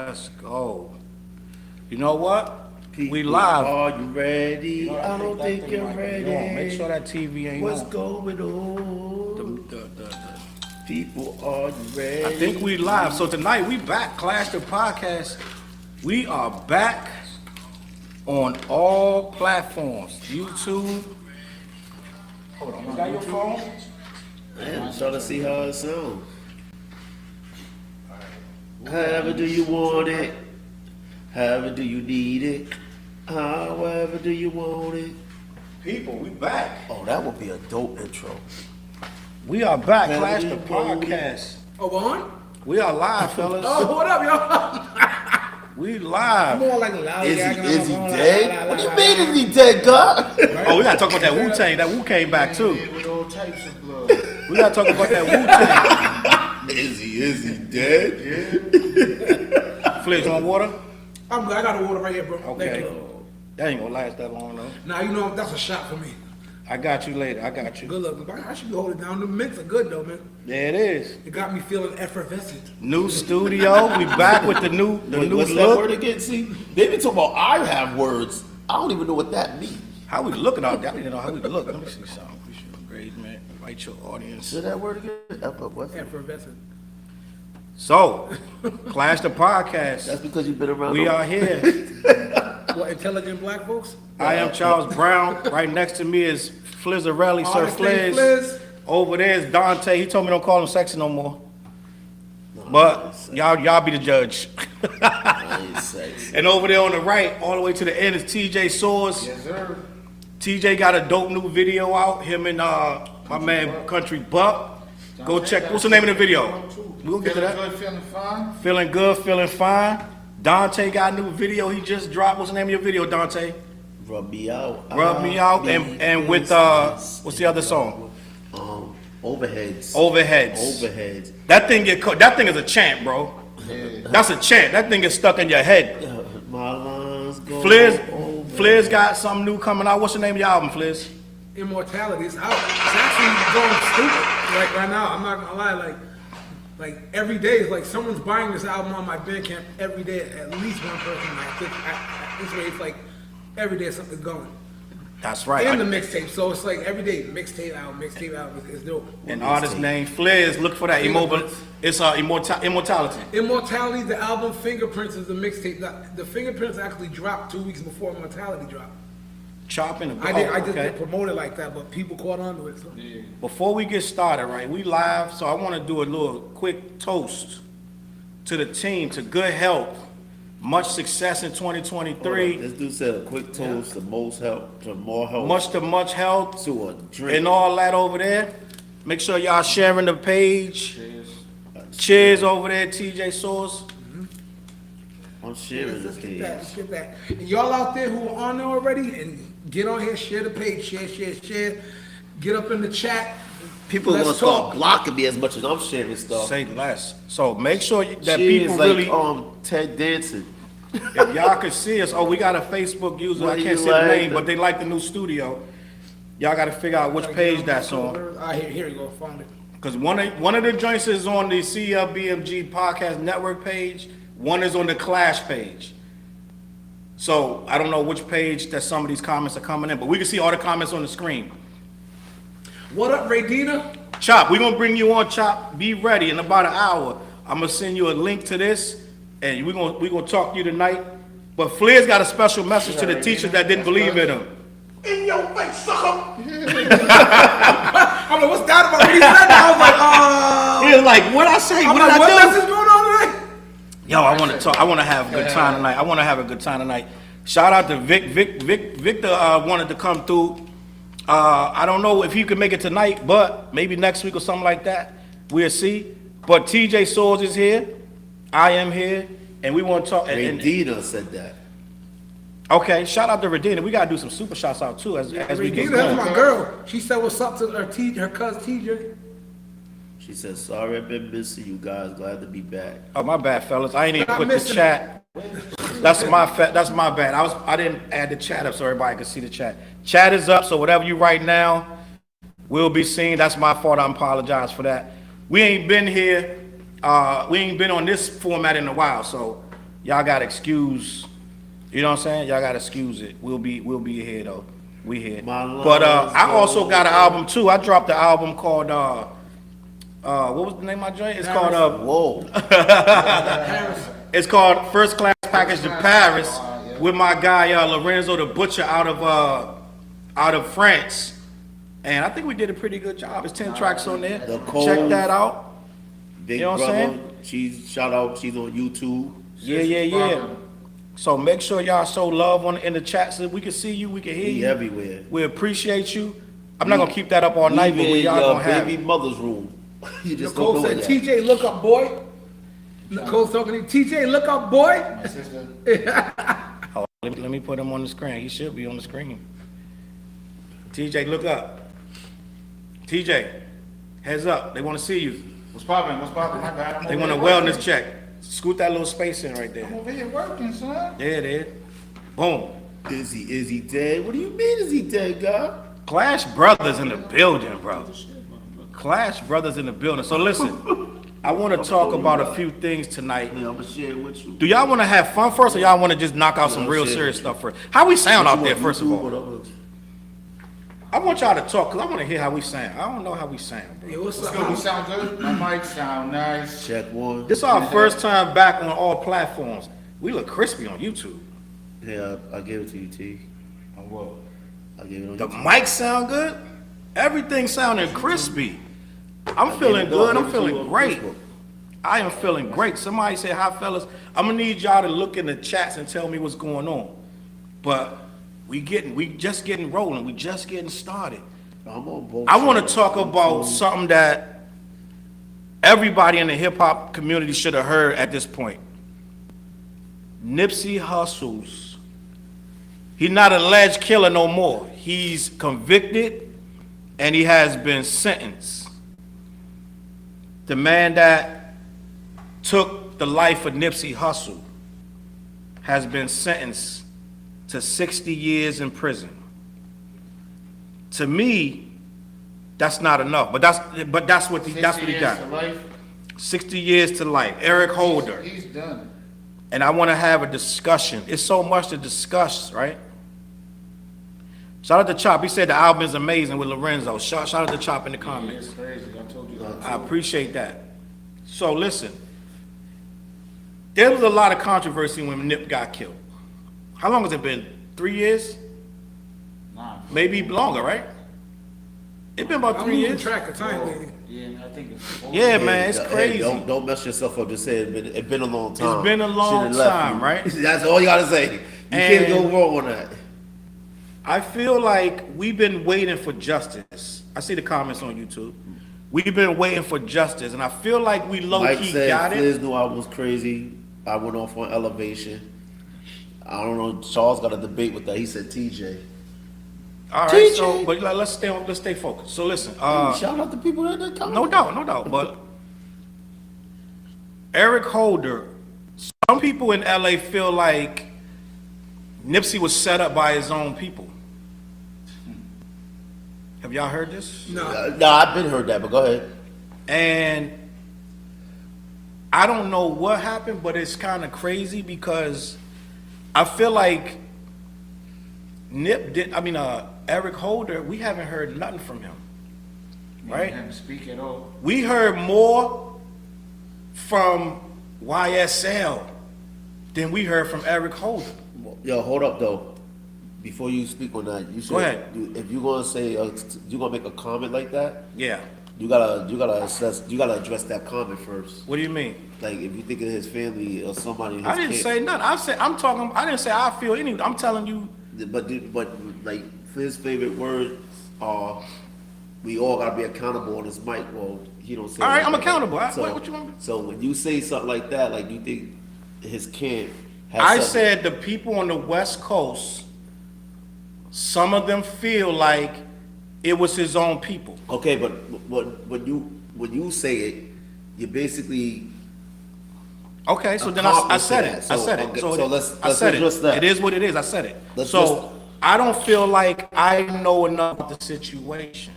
Let's go. You know what? People, we live. Are you ready? I don't think you're ready. Make sure that TV ain't What's on. going on? People, are you ready? I think we live. So tonight we back. Clash the Podcast. We are back on all platforms. YouTube. Hold on. You got your phone? Man, I'm trying to see how it sounds. However do you want it? However do you need it? However do you want it? People, we back. Oh, that would be a dope intro. We are back. However Clash do the you want it? Podcast. Oh, we're on? We are live, fellas. Oh, what up, y'all? We I'm live. all like loud. Is he dead? What do you mean is he dead, God? Oh, we gotta talk about that Wu-Tang. That Wu came back too. With all types of blood. We gotta talk about that Wu-Tang. Is he dead? Flips on water? I'm good. I got the water right here, bro. Okay. Thank you. That ain't gonna last that long though. Now, you know, that's a shot for me. I got you later. I got you. Good luck. I should be holding down. The mints are good, though, man. There it is. It got me feeling effervescent. New studio. We back with the new What's that look. word again? See, they be talking about I have words. I don't even know what that means. How we looking out there? I need to know how we look. Let me see something. We should grade, man. Invite your audience. Say that word again? What's that? Effervescent. So, Clash the Podcast. That's because you've been around. We are here. What, intelligent black folks? I am Charles Brown. Right next to me is Flizzarelli, Sir Artist named Flizz. Over there is Dante. He told me don't call him sexy no more. But y'all be the judge. I ain't sexy. And over there on the right, all the way to the end is TJ Source. Yes, sir. TJ got a dope new video out. Him and my man Country Buck. Go check. What's the name of the video? We'll get to that. Feeling good, feeling fine. Feeling good, feeling fine. Dante got a new video he just dropped. What's the name of your video, Dante? Rub me out. Rub Me Out. And with what's the other song? Overheads. Overheads. That thing that thing is a chant, bro. Yeah. That's a chant. That thing is stuck in your head. My lines go Flizz got something new coming out. What's the name of your album, Flizz? Immortality. It's out. It's actually going stupid. Like, right now, I'm not gonna lie. Like every day, it's like someone's buying this album on my Bandcamp every day. At least one person. This way, it's like every day something's going. That's right. And the mixtape, so it's like every day mixtape out. It's dope. An artist named Flizz. Look for that. It's Immortality. Immortality, the album Fingerprints is the mixtape. The Fingerprints actually dropped 2 weeks before Immortality dropped. Chopping. I just didn't promote it like that, but people caught on to it. So. Yeah. Before we get started, right? We live, so I want to do a little quick toast to the team, to good health, much success in 2023. This dude said a quick toast to most help, to more help. Much health to a drink. and all that over there. Make sure y'all sharing the page. Cheers. Cheers over there, TJ Source. I'm sharing Let's this get page. that. Let's get that. And y'all out there who are on there already, and get on here, share the page, share. Get up in the chat. People are Let's gonna start talk. blocking me as much as I'm sharing stuff. Say less. So make sure that She people is like really, Ted Danson. if y'all can see us. Oh, we got a Facebook user. What I do can't you say the like? name, but they like the new studio. Y'all got to figure out which page that's on. Here you go, found it. Because one of the joints is on the CLBMG Podcast Network page. One is on the Clash page. So I don't know which page that some of these comments are coming in, but we can see all the comments on the screen. What up, Raydina? Chop, we're gonna bring you on, Chop. Be ready in about an hour. I'm gonna send you a link to this, and we're gonna talk to you tonight. But Flair's got a special message to the teachers that didn't believe in him. In your face, sucker! I'm like, what's that about? When he said that, I was like, He was like, what I say? I'm What like, did what I do? message going on today? Yo, I want to talk. I want to have a good time tonight. Shout out to Vic. Victor wanted to come through. I don't know if he could make it tonight, but maybe next week or something like that. We'll see. But TJ Swords is here. I am here, and we want to talk. Radina said that. Okay, shout out to Radina. We gotta do some super shots out too as we get Raydina, that's going. my girl. She said what's up to her cousin TJ. She said, sorry I've been missing you guys. Glad to be back. Oh, my bad, fellas. I ain't even I put the missed it. chat. That's my bad. I didn't add the chat up so everybody could see the chat. Chat is up, so whatever you write now will be seen. That's my fault. I apologize for that. We ain't been here. We ain't been on this format in a while, so y'all gotta excuse. You know what I'm saying? Y'all gotta excuse it. We'll be here though. We here. But I also got an album too. I dropped an album called what was the name of my joint? It's called Whoa. It's called First Class Package to Paris with my guy Lorenzo the Butcher out of France. And I think we did a pretty good job. It's 10 tracks on there. Check that out. Big You know what I'm brother. saying? She's on YouTube. Yeah. So make sure y'all show love in the chat so we can see you, we can hear We you. everywhere. We appreciate you. I'm not gonna keep that up all night, but We in y'all your gonna have baby it. mother's room. You just Nicole don't know said, it yet. TJ, look up, boy. Nicole's talking to TJ, look up, boy. My sister. Oh, let me put him on the screen. He should be on the screen. TJ, look up. TJ, heads up. They want to see you. What's poppin'? What's poppin'? My God, I'm They over want a here wellness working. check. Scoot that little space in right I'm there. over here working, son. There it is. Boom. Is he dead? What do you mean is he dead, God? Clash Brothers in the building, bro. Clash Brothers in the building. So listen, I want to talk about a few things tonight. Yeah, I'm gonna share it with you. Do y'all want to have fun first, or y'all want to just knock out some real serious stuff first? How we sound out there, first of all? I want y'all to talk, because I want to hear how we sound. I don't know how we sound, bro. Yo, what's What's up? good? We sound good? My mic sound nice. Check one. This is our first time back on all platforms. We look crispy on YouTube. Yeah, I gave it to you, T. On what? I gave it on The YouTube. mic sound good. Everything sounding crispy. I'm feeling good. I'm feeling great. I am feeling great. Somebody said, hi, fellas. I'm going to need y'all to look in the chats and tell me what's going on. But we just getting rolling. We just getting started. I'm on both I want to sides. talk about something that everybody in the hip hop community should have heard at this point. Nipsey Hussle's. He's not an alleged killer no more. He's convicted and he has been sentenced. The man that took the life of Nipsey Hussle has been sentenced to 60 years in prison. To me, that's not enough, but that's what he 60 got. years to life. 60 years to life. Eric Holder. He's done. And I want to have a discussion. It's so much to discuss, right? Shout out to Chop. He said the album is amazing with Lorenzo. Shout out to Chop in the comments. It's crazy. I told you that. I appreciate that. So listen, there was a lot of controversy when Nip got killed. How long has it been? 3 years? Nah. Maybe longer, right? It's been about I'm 3 losing years. track of time, lady. Yeah, I think it's. Yeah, man, it's Hey, crazy. don't mess yourself up. Just say it's been a long time. It's been a long Should've left time, you. right? That's all you gotta say. You can't go And- wrong on that. I feel like we've been waiting for justice. I see the comments on YouTube. We've been waiting for justice, and I feel like we Mike low-key said got it. Fliz knew I was crazy. I went off on Elevation. I don't know. Charles got a debate with that. He said TJ. All right, TJ. so but let's stay focused. So listen, Shout out to people that didn't come. no doubt. But Eric Holder, some people in LA feel like Nipsey was set up by his own people. Have y'all heard this? No. No, I've been heard that, but go ahead. And I don't know what happened, but it's kind of crazy because I feel like Eric Holder, we haven't heard nothing from him, right? Didn't speak at all. We heard more from YSL than we heard from Eric Holder. Yo, hold up though. Before you speak on that, you should. Go ahead. If you're gonna say you're gonna make a comment like that, Yeah. you gotta address that comment first. What do you mean? Like if you think of his family or somebody. in his I didn't camp. say nothing. I didn't say I feel any. I'm telling you. But like his favorite words are, "We all gotta be accountable on this mic." Well, he don't say. All right, it I'm like that. accountable. So, What you want? So when you say something like that, like you think his camp has I something- said the people on the West Coast, some of them feel like it was his own people. Okay, but when you say it, you basically. Okay, so then I said it. Accomplish I that. said So, it. So okay, so let's I said address it. that. It is what it is. I said it. Let's So just- I don't feel like I know enough about the situation.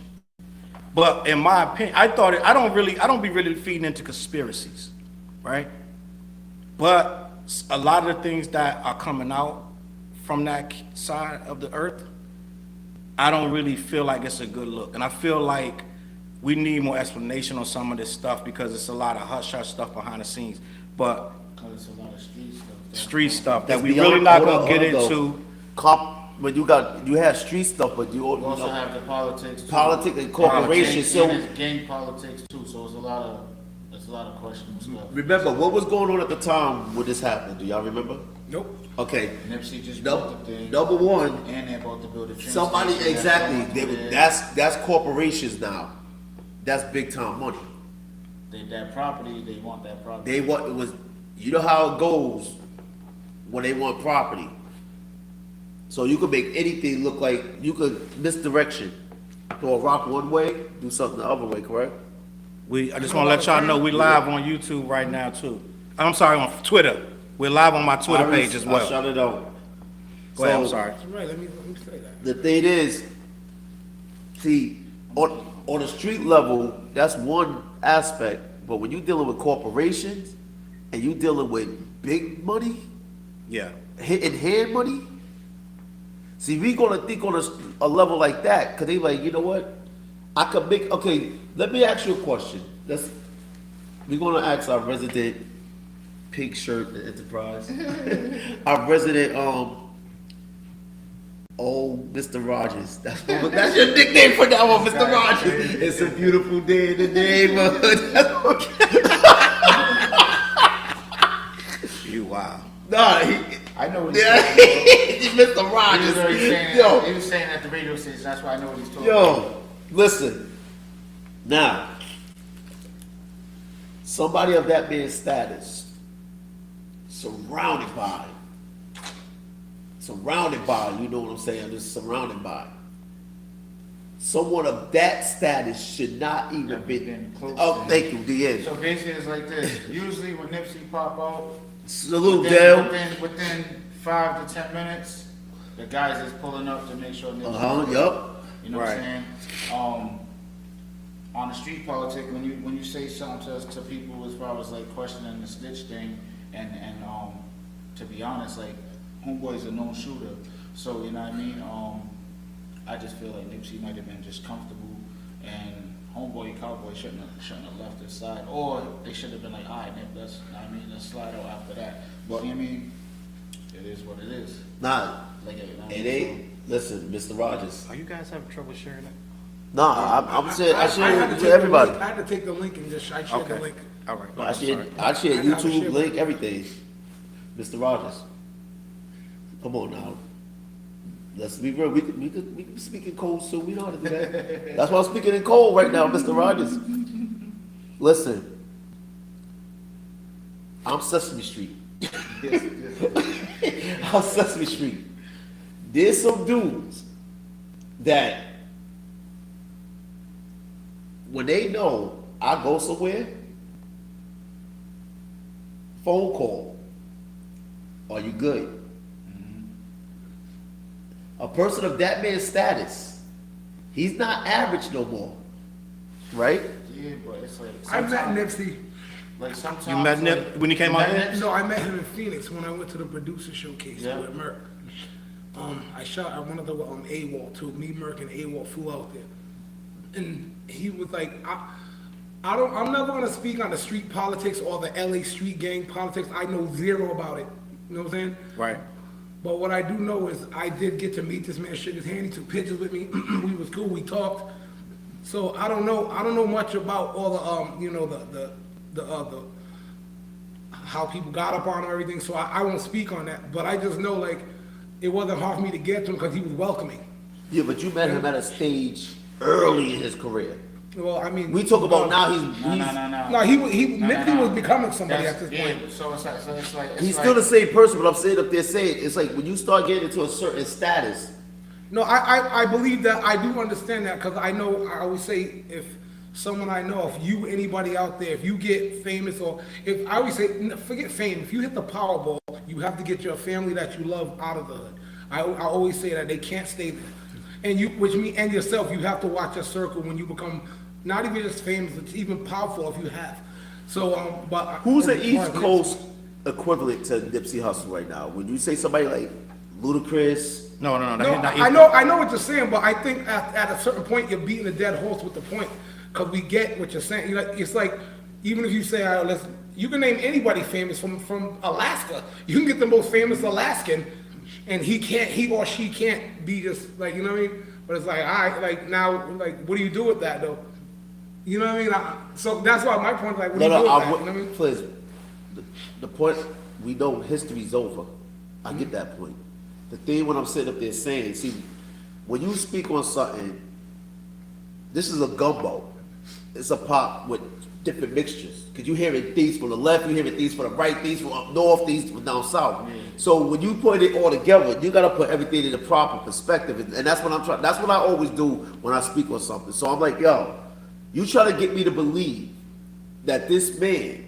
But in my opinion, I don't be really feeding into conspiracies, right? But a lot of the things that are coming out from that side of the earth, I don't really feel like it's a good look. And I feel like we need more explanation on some of this stuff because it's a lot of hush-hush stuff behind the scenes. But Cause it's a lot of street stuff. street stuff that It's we beyond- really not hold gonna on, get hold on, into. But you have street stuff, but you You also know, have the politics too. politics and corporations. So And it's gang politics too, so it's a lot of questionable stuff. remember what was going on at the time when this happened? Do y'all remember? Nope. Okay, Nipsey just built the thing, number one, and they're about to build a train somebody station exactly. that's going through there. That's corporations now. That's big time money. That property, they want that property. They want it was. You know how it goes when they want property. So you could make anything look like you could misdirection. Throw a rock one way, do something the other way. Correct? I just wanna let y'all know we live on YouTube right now too. I'm sorry, on Twitter. We're live on my Twitter page as I well. shut it out. Go ahead, I'm So, sorry. That's right. Let me say that. The thing is, see, on a street level, that's one aspect. But when you're dealing with corporations and you dealing with big money, Yeah. in hand money, see, we gonna think on a level like that, cause they like, you know what? I could make, okay, let me ask you a question. We're gonna ask our resident pink shirt enterprise, our resident, Mr. Rogers. That's your nickname for that one, Mr. Rogers. It's a beautiful day in the neighborhood. You wow. Nah, I know what he's yeah, talking he's Mr. about. Rogers. He was already saying, Yo, he was saying at the radio station, that's why I know what he's talking about. yo, listen. Now, somebody of that man's status, surrounded by, you know what I'm saying? Just surrounded by. Someone of that status should not even Never be. been close Oh, to him. thank you, the end. So basically it's like this, usually when Nipsey pop out, Salute, Dale. within 5 to 10 minutes, the guys is pulling up to make sure Nipsey. Yup. You know what I'm Right. saying? On the street politics, when you say something to people as far as like questioning the snitch thing, and to be honest, like Homeboy's a known shooter, so you know what I mean. I just feel like Nipsey might have been just comfortable, and Homeboy Cowboy shouldn't have left his side, or they should have been like, all right, Nip, let's slide out after that. But you know what I mean, it is what it is. Nah, Like you know what I it mean? ain't. Listen, Mr. Rogers. Are you guys having trouble sharing it? Nah, I'm saying I had share to it take to the everybody. link. I had to take the link and just I shared the link. All right. I I'm share sorry. I share I have a YouTube share. link, everything. Mr. Rogers. Come on now. Let's be real. We could speak in code soon. We know how to do that. That's why I'm speaking in code right now, Mr. Rogers. Listen. I'm Sesame Street. I'm Sesame Street. There's some dudes that when they know I go somewhere, phone call. Are you good? A person of that man's status, he's not average no more, right? Yeah, but it's like I met sometimes- Nipsey. Like sometimes You met Nip like- when he came you out met here? Nipsey? No, I met him in Phoenix when I went to the producer showcase Yeah. with Merck. I shot at one of the AWOL too. Me, Merck, and AWOL flew out there, and he was like, I'm never gonna speak on the street politics or the LA street gang politics. I know zero about it. You know what I'm saying? Right. But what I do know is I did get to meet this man, shook his hand, he took pictures with me. We was cool, we talked. So I don't know much about all the the how people got up on everything. So I won't speak on that. But I just know like it wasn't hard for me to get to him because he was welcoming. Yeah, but you met him at a stage early in his career. Well, I mean, We talk about now he's No, Nipsey was becoming somebody at this point. Yeah, so it's like he's still the same person, but I'm saying up there saying it's like when you start getting into a certain status, No, I believe that. I do understand that because I know, I always say if someone I know, if you, anybody out there, if you get famous or if, I always say, forget fame, if you hit the Powerball, you have to get your family that you love out of the hood. I always say that they can't stay there. And you, which means, and yourself, you have to watch your circle when you become, not even just famous, it's even powerful if you have. So, but. who's an as far East as Coast equivalent to Nipsey Hussle right now? When you say somebody like Ludacris, No. No, I know what you're saying, but I think at a certain point you're beating a dead horse with the point, because we get what you're saying. You know, it's like, even if you say, all right, you can name anybody famous from Alaska. You can get the most famous Alaskan, and he or she can't be just like, you know what I mean? But it's like, all right, like now, like, what do you do with that though? You know what I mean? So that's why my point is like, what do you do with that? You know what I mean? please, the point, we know history's over. I get that point. The thing when I'm sitting up there saying, see, when you speak on something, this is a gumbo. It's a pot with different mixtures. Because you hearing things from the left, you hearing things from the right, things from up north, things from down south. So when you put it all together, you gotta put everything in the proper perspective. And that's what I'm trying, that's what I always do when I speak on something. So I'm like, yo, you try to get me to believe that this man,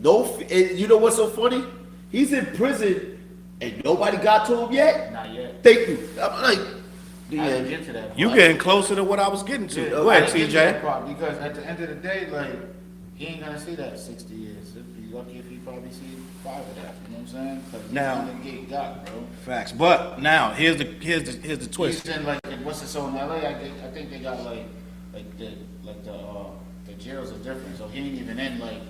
and you know what's so funny? He's in prison and nobody got to him yet? Not yet. Thank you. I'm like, I didn't get to that. You part. getting closer to what I was getting to. Go I ahead, didn't get to that TJ. part, because at the end of the day, like, he ain't gonna see that 60 years. If he's lucky if he probably see 5 of that. You know what I'm saying? Because he's Now- gonna get got, bro. Facts. But now here's the twist. He's in like, what's it, so in LA, I think they got the jails are different, so he ain't even in like,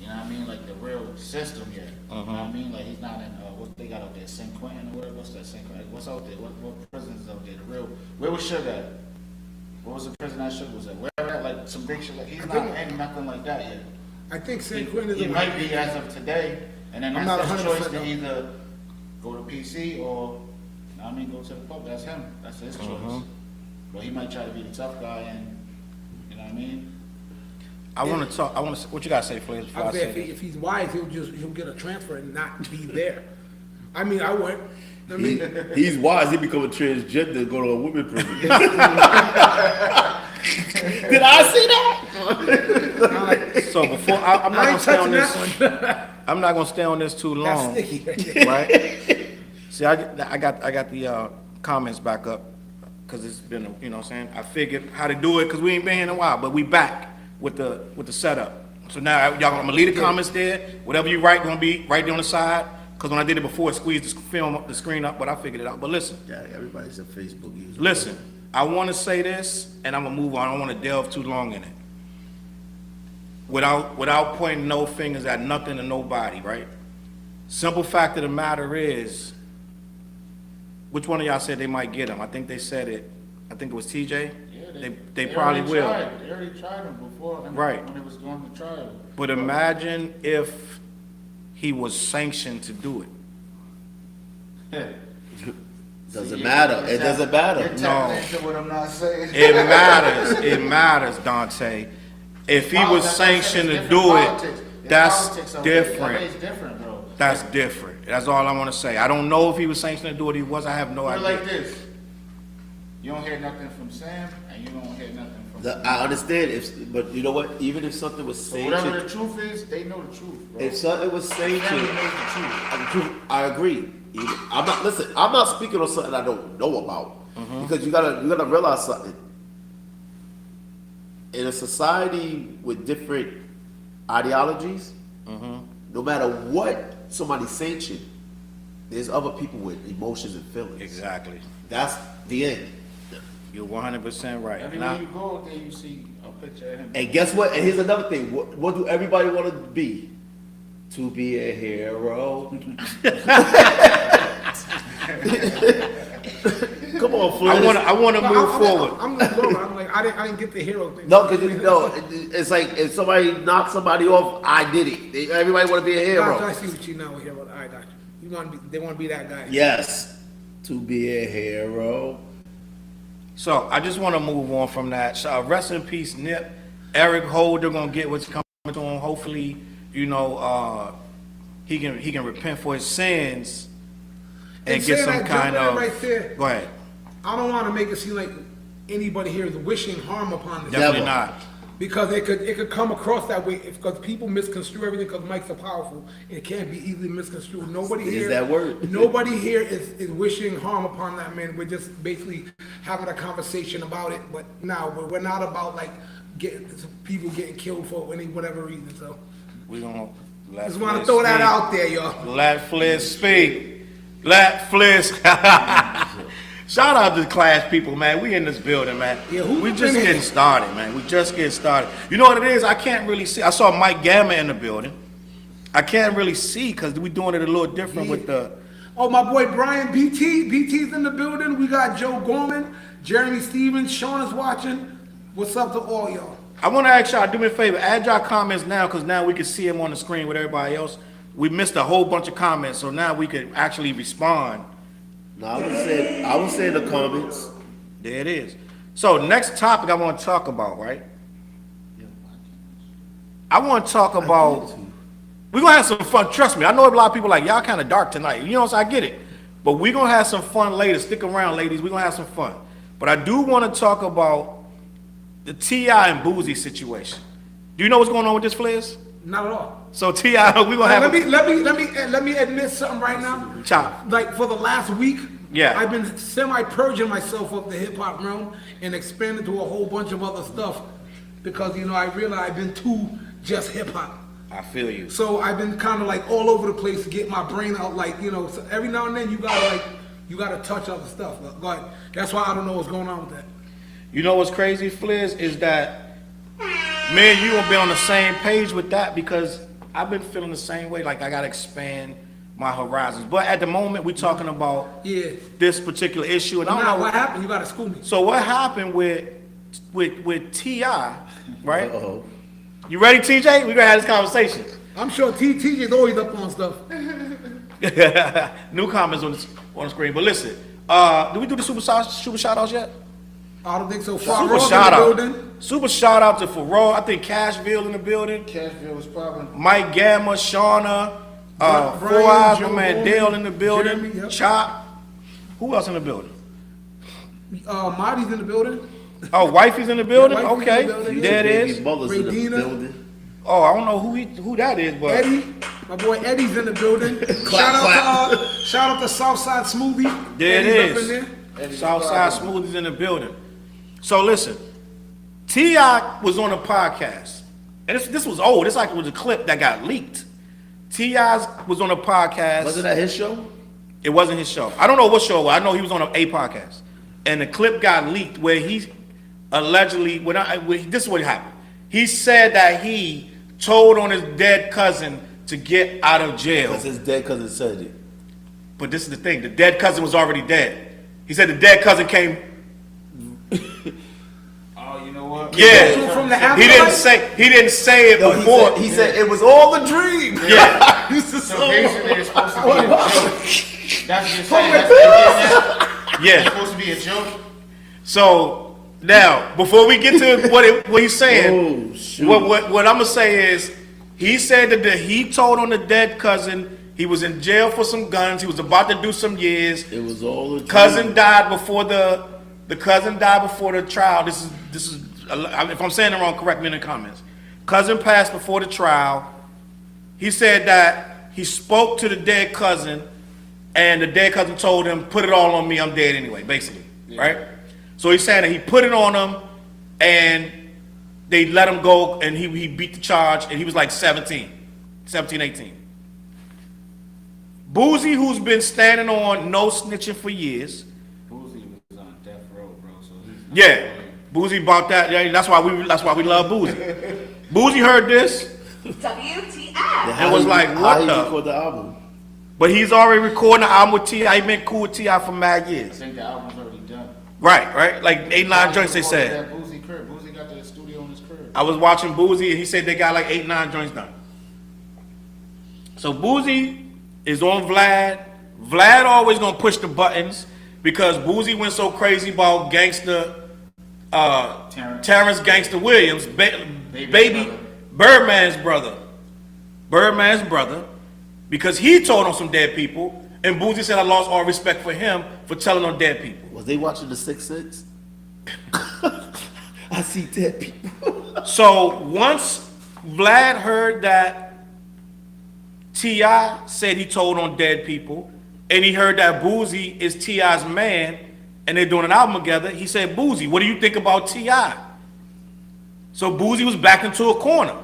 you know what I mean, like the real system yet. You know what I mean? Like he's not in, what they got out there, San Quentin or whatever, what's that, San Quentin, what's out there, what prisons out there, the real, where was Suge at? What was the prison that Suge was at? Where at, like some big shit, like he's not in nothing like that yet. I think San Quentin is He the might be as of today, and then I'm that's not his 100% choice to no. either go to PC or, you know what I mean, go to the pub, that's him, that's his choice. But he might try to be the tough guy and, you know what I mean? I want to talk. What you got to say, Flair? Before I I say said that? if he's wise, he'll get a transfer and not be there. I mean, I would. I mean, he's wise. He become a transgender, go to a women prison. Did I see that? So before I'm not I gonna ain't stay on touching this. that one. I'm not gonna stay on this too long, That's sticky. right? See, I got the comments back up because it's been, you know what I'm saying. I figured how to do it because we ain't been here in a while, but we back with the setup. So now y'all, I'm gonna leave the comments there. Whatever you write gonna be right there on the side. Because when I did it before, it squeezed the screen up, but I figured it out. But listen. Yeah, everybody's a Facebook user. Listen, I want to say this, and I'm gonna move on. I don't want to delve too long in it. Without pointing no fingers at nothing and nobody, right? Simple fact of the matter is, which one of y'all said they might get him? I think they said it. I think it was TJ. Yeah, They probably already will. tried. They already tried him before, Right. when it was going to trial. But imagine if he was sanctioned to do it. Doesn't matter. It doesn't matter. You're tapping into what I'm not saying. It matters. It matters, Dante. If he was sanctioned to do it, that's different. It's different, bro. That's different. That's all I want to say. I don't know if he was sanctioned to do it. He was. I have no Put it idea. like this. You don't hear nothing from Sam, and you don't hear nothing from I understand, but you know what? Even if something was So whatever sanctioned, the truth is, they know the truth, bro. if something was Family sanctioned, knows the truth. I agree. I'm not speaking on something I don't know about. Because you gotta realize something. In a society with different ideologies, no matter what somebody sanctioned, there's other people with emotions and feelings. Exactly. That's the end. You're 100% right. Everywhere Now, you go out there, you see a picture of him. And guess what? And here's another thing. What do everybody want to be? To be a hero. Come on, Flynn. I want to move forward. I'm just going. I'm like, I didn't get the hero thing. No, because it's like if somebody knocks somebody off, I did it. Everybody want to be a hero. I see what you know with hero. All right, got you. They want to be that guy. Yes, to be a hero. So I just want to move on from that. So, rest in peace, Nip. Eric Holder gonna get what's coming to him. Hopefully, you know, he can repent for his sins and And get saying some that, kind jumping in of. right there. Go ahead. I don't want to make it seem like anybody here is wishing harm upon this. Definitely Never. not. Because it could come across that way because people misconstrue everything because mics are powerful and it can't be easily misconstrued. Nobody Is here, that word? Nobody here is wishing harm upon that man. We're just basically having a conversation about it. But now we're not about like people getting killed for any whatever reason. So We're Just want to throw that out there, y'all. Let Fliz speak. Let Fliz. Shout out to class people, man. We in this building, man. Yeah, who we been just here? getting started, man. We just getting started. You know what it is? I can't really see. I saw Mike Gamma in the building. I can't really see because we doing it a little different with the. Oh, my boy Brian BT. BT's in the building. We got Joe Gorman, Jeremy Stevens, Sean is watching. What's up to all y'all? I want to ask y'all, do me a favor, add y'all comments now because now we can see them on the screen with everybody else. We missed a whole bunch of comments, so now we can actually respond. No, I would say in the comments. There it is. So next topic I want to talk about, right? I want to talk about, we're going to have some fun. Trust me, I know a lot of people like, y'all kind of dark tonight. You know, so I get it. But we're going to have some fun later. Stick around, ladies. We're going to have some fun. But I do want to talk about the T.I. and Boosie situation. Do you know what's going on with this, Fliz? Not at all. So T.I., we're going to have Let me admit something right now. Chop. Like for the last week, Yeah. I've been semi-purging myself of the hip-hop realm and expanded to a whole bunch of other stuff because, you know, I realized I've been too just hip-hop. I feel you. So I've been kind of like all over the place to get my brain out, like, you know, so every now and then you gotta touch other stuff. But that's why I don't know what's going on with that. You know what's crazy, Fliz, is that me and you will be on the same page with that because I've been feeling the same way. Like I gotta expand my horizons. But at the moment, we're talking about this particular issue, and I don't know what happened. You gotta school me. So what happened with T.I., right? Uh-oh. You ready, TJ? We're gonna have this conversation. I'm sure TJ's always up on stuff. New comments on the screen. But listen, did we do the super shout outs yet? I don't think so. Super shout out. Super shout out to Farrell. I think Cashville in the building. Cashville was popping. Mike Gamma, Shauna, Brian, Four Eyes, my Joe man Bowman, Dale in the building. Jeremy, yep. Chop. Who else in the building? Marty's in the building. Oh, Wifey's in the building? Yeah, Wifey's Okay. in the building. There it Baby is. mother's in the Radina. building. Oh, I don't know who that is, but Eddie, my boy Eddie's in the building. Shout out to Southside Smoothie. there it Eddie's up is. in there. Southside Smoothies in the building. So listen, T.I. was on a podcast, and this was old. It's like it was a clip that got leaked. T.I. was on a podcast. Wasn't that his show? It wasn't his show. I don't know what show it was. I know he was on a podcast, and the clip got leaked where he allegedly, this is what happened. He said that he told on his dead cousin to get out of jail. Because his dead cousin said it. But this is the thing: the dead cousin was already dead. He said the dead cousin came. Oh, you know what? Yeah, From the he didn't say it No, before. he said it was all a dream. Yeah. So basically, it's supposed to be a joke. That's what you're saying. It's Yeah. supposed to be a joke. So now, before we get to what he's saying, Oh, shoot. what I'm gonna say is, he said that he told on the dead cousin he was in jail for some guns. He was about to do some years. It was all a dream. Cousin died before the cousin died before the trial. This is if I'm saying it wrong, correct me in the comments. Cousin passed before the trial. He said that he spoke to the dead cousin, and the dead cousin told him, "Put it all on me. I'm dead anyway." Basically, right? So he's saying that he put it on him, and they let him go, and he beat the charge, and he was like 17, 18. Boosie, who's been standing on no snitching for years. Boosie was on death row, bro. So he's Yeah, Boosie bought that. Yeah, that's why we love Boosie. Boosie heard this WTF. and was like, How "What he the?" record the album? But he's already recording the album with T.I. He been cool with T.I. for mad I years. think the album's already done. Right. Like 8-9 joints. They said. That Boosie crib. Boosie got the studio in his crib. I was watching Boosie, and he said they got like 8-9 joints done. So Boosie is on Vlad. Vlad always gonna push the buttons because Boosie went so crazy about gangster, Terrence Gangster Williams, baby Birdman's brother, because he told on some dead people, and Boosie said I lost all respect for him for telling on dead people. Was they watching the 6-6? I see dead people. So once Vlad heard that T.I. said he told on dead people, and he heard that Boosie is T.I.'s man, and they're doing an album together, he said, "Boosie, what do you think about T.I.?" So Boosie was backed into a corner.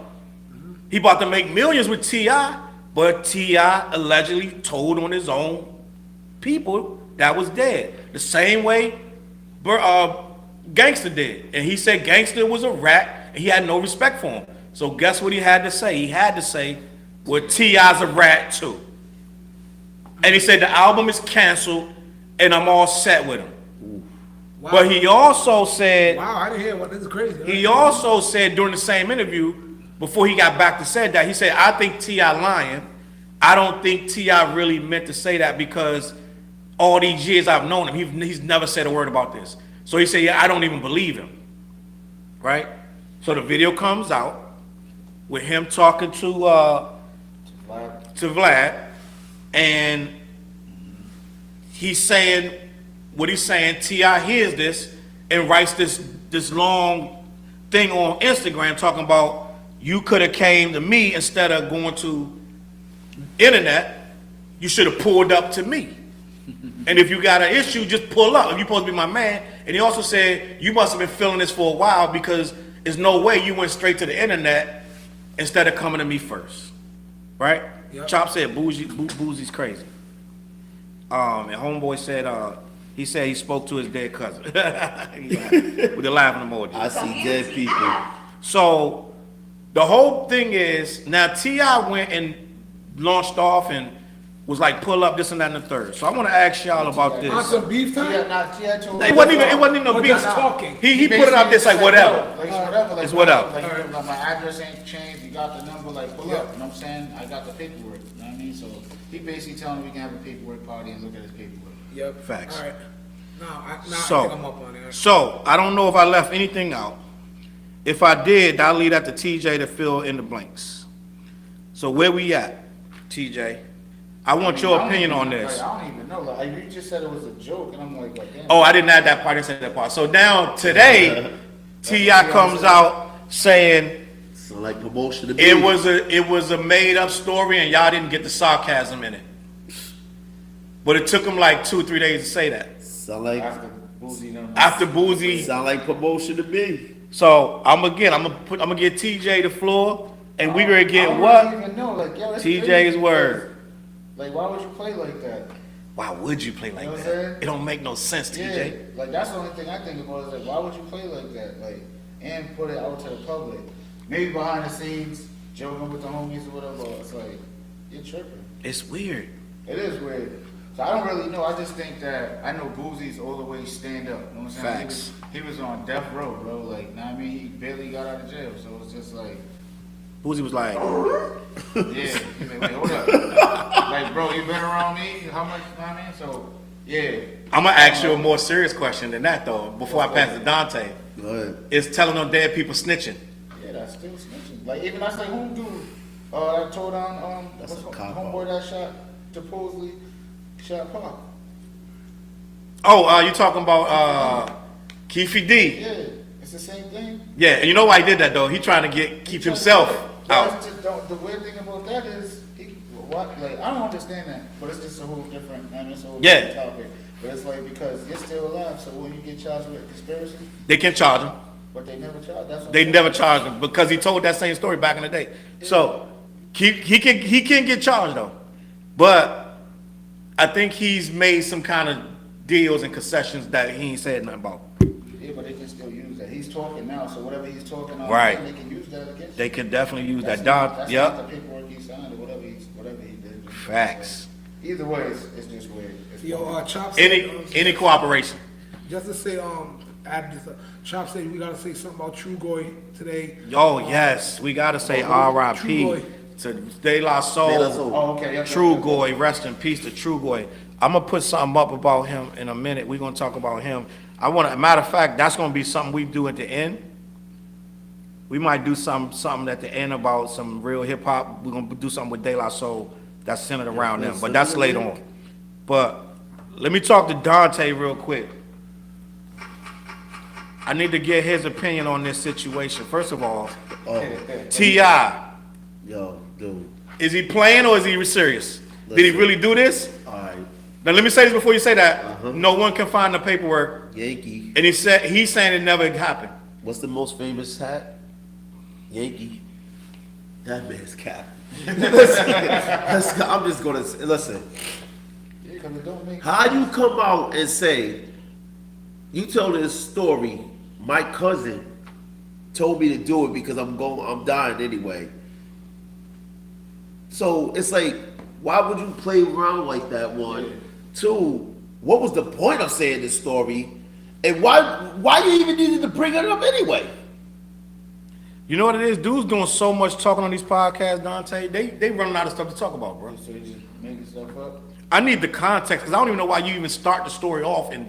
He about to make millions with T.I., but T.I. allegedly told on his own people that was dead. The same way Gangsta did. And he said Gangsta was a rat and he had no respect for him. So guess what he had to say? He had to say, well, T.I.'s a rat too. And he said the album is canceled and I'm all set with him. Wow. But he also said, Wow, I didn't hear what this is crazy. he also said during the same interview, before he got back to said that, he said, I think T.I. lying. I don't think T.I. really meant to say that because all these years I've known him, he's never said a word about this. So he said, yeah, I don't even believe him. Right? So the video comes out with him talking to Vlad, and he's saying what he's saying. T.I. hears this and writes this long thing on Instagram talking about you could have came to me instead of going to internet. You should have pulled up to me. And if you got an issue, just pull up. If you're supposed to be my man. And he also said you must have been feeling this for a while because there's no way you went straight to the internet instead of coming to me first. Right? Yep. Chop said Boosie's crazy. And Homeboy said he said he spoke to his dead cousin. With the laughing emoji. I see dead people. So the whole thing is now T.I. went and launched off and was like pull up this and that and the third. So I want to ask y'all about On this. some beef time? It wasn't even no Or beef. just talking? He put it out there like whatever. Like, whatever. Like, It's whatever. Like, my address ain't changed. You got the number. Like, pull up. You know what I'm saying? I got the paperwork. You know what I mean? So he basically telling me we can have a paperwork party and look at his paperwork. Yep. Facts. All right. I think I'm up on it. So I don't know if I left anything out. If I did, I'll leave that to TJ to fill in the blanks. So where we at, TJ? I want your opinion on this. I don't even know. Like, you just said it was a joke, and I'm like damn. Oh, I didn't add that part. I didn't say that part. So now today, T.I. comes out saying So like promotion to be. it was a made up story and y'all didn't get the sarcasm in it. But it took him like 2 or 3 days to say that. Sound like After Boosie. sound like promotion to be. So I'm gonna get TJ the floor and we're gonna get I what? don't even know. Like, yo, that's TJ's crazy. word. Like, why would you play like that? Why would you play like You know what I'm that? saying? It don't make no sense, Yeah, TJ. like that's the only thing I think about is like, why would you play like that? Like, and put it out to the public. Maybe behind the scenes, joking with the homies or whatever. But it's like, you're tripping. It's weird. It is weird. So I don't really know. I just think that I know Boosie's all the way stand up. You know what I'm saying? Facts. He was on death row, bro. Like, know what I mean, he barely got out of jail. So it's just like, Boosie was like, yeah. He's like, wait, hold up. Like, bro, you been around me? How much? You know what I mean? So, yeah. I'm gonna ask you a more serious question than that though, before I pass to Dante. Go ahead. It's telling on dead people snitching. Yeah, that's still snitching. Like, even that's like, who dude that told on, That's what's a cop homeboy that shot, supposedly shot Pac. Oh, you talking about Keefy D? Yeah, it's the same thing. Yeah, and you know why he did that though? He trying to keep himself But out. it's just, the weird thing about that is, what? Like, I don't understand that, but it's just a whole different, I mean, it's a whole Yeah. different topic. But it's like, because you're still alive, so when you get charged with conspiracy, They can charge him. but they never charge. That's what They I'm never saying. charged him because he told that same story back in the day. So he can get charged though, but I think he's made some kind of deals and concessions that he ain't said nothing about. Yeah, but they can still use that. He's talking now, so whatever he's talking on, Right. they can use that against They him. can definitely use That's that. not- Don, That's yep. not the paperwork he signed or whatever he did. Facts. Either way, it's just weird. It's Yo, weird. Chop said, Any cooperation. just to say, add this, Chop said we gotta say something about True Goy today. Oh yes, we gotta say True R.I.P. Goy. to De La De La Soul. Soul. Oh, okay. Yep, True yep, yep. Goy, rest in peace to True Goy. I'm gonna put something up about him in a minute. We're gonna talk about him. Matter of fact, that's gonna be something we do at the end. We might do something at the end about some real hip hop. We're gonna do something with De La Soul that's centered around them, but that's later on. But let me talk to Dante real quick. I need to get his opinion on this situation. First of all, Oh, T.I., yo, dude. is he playing or is he serious? Did he Listen. really do this? All right, Now let me say this before you say that. Uh-huh. No one can find the paperwork, Yankee. and he's saying it never happened. What's the most famous hat? Yankee. That man's cap. Listen, I'm just gonna say, listen. Yeah, 'cause it don't make How you come out and say, you tell this story, my cousin told me to do it because I'm dying anyway. So it's like, why would you play around like that, one? Yeah. Two, what was the point of saying this story? And why you even needed to bring it up anyway? You know what it is? Dudes doing so much talking on these podcasts, Dante. They running out of stuff to talk about, bro. so you just making stuff up. I need the context because I don't even know why you even start the story off and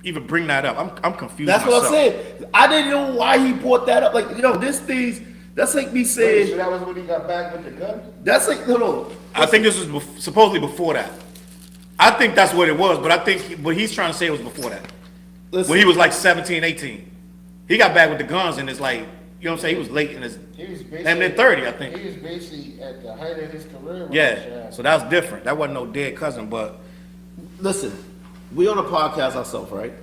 even bring that up. I'm confused. That's myself. what I'm saying. I didn't know why he brought that up. Like, this thing's, that's like me Wait, saying, so that was when he got back with the gun? that's like, no. I think this was supposedly before that. I think that's what it was, but I think what he's trying to say was before that. Listen, When he was like 17, 18. He got back with the guns and it's like, you know what I'm saying? He was late in his, He was basically. and then 30, I think. He was basically at the height of his career. when that shit Yeah, happened. so that was different. That wasn't no dead cousin, but listen, we on a podcast ourselves, right?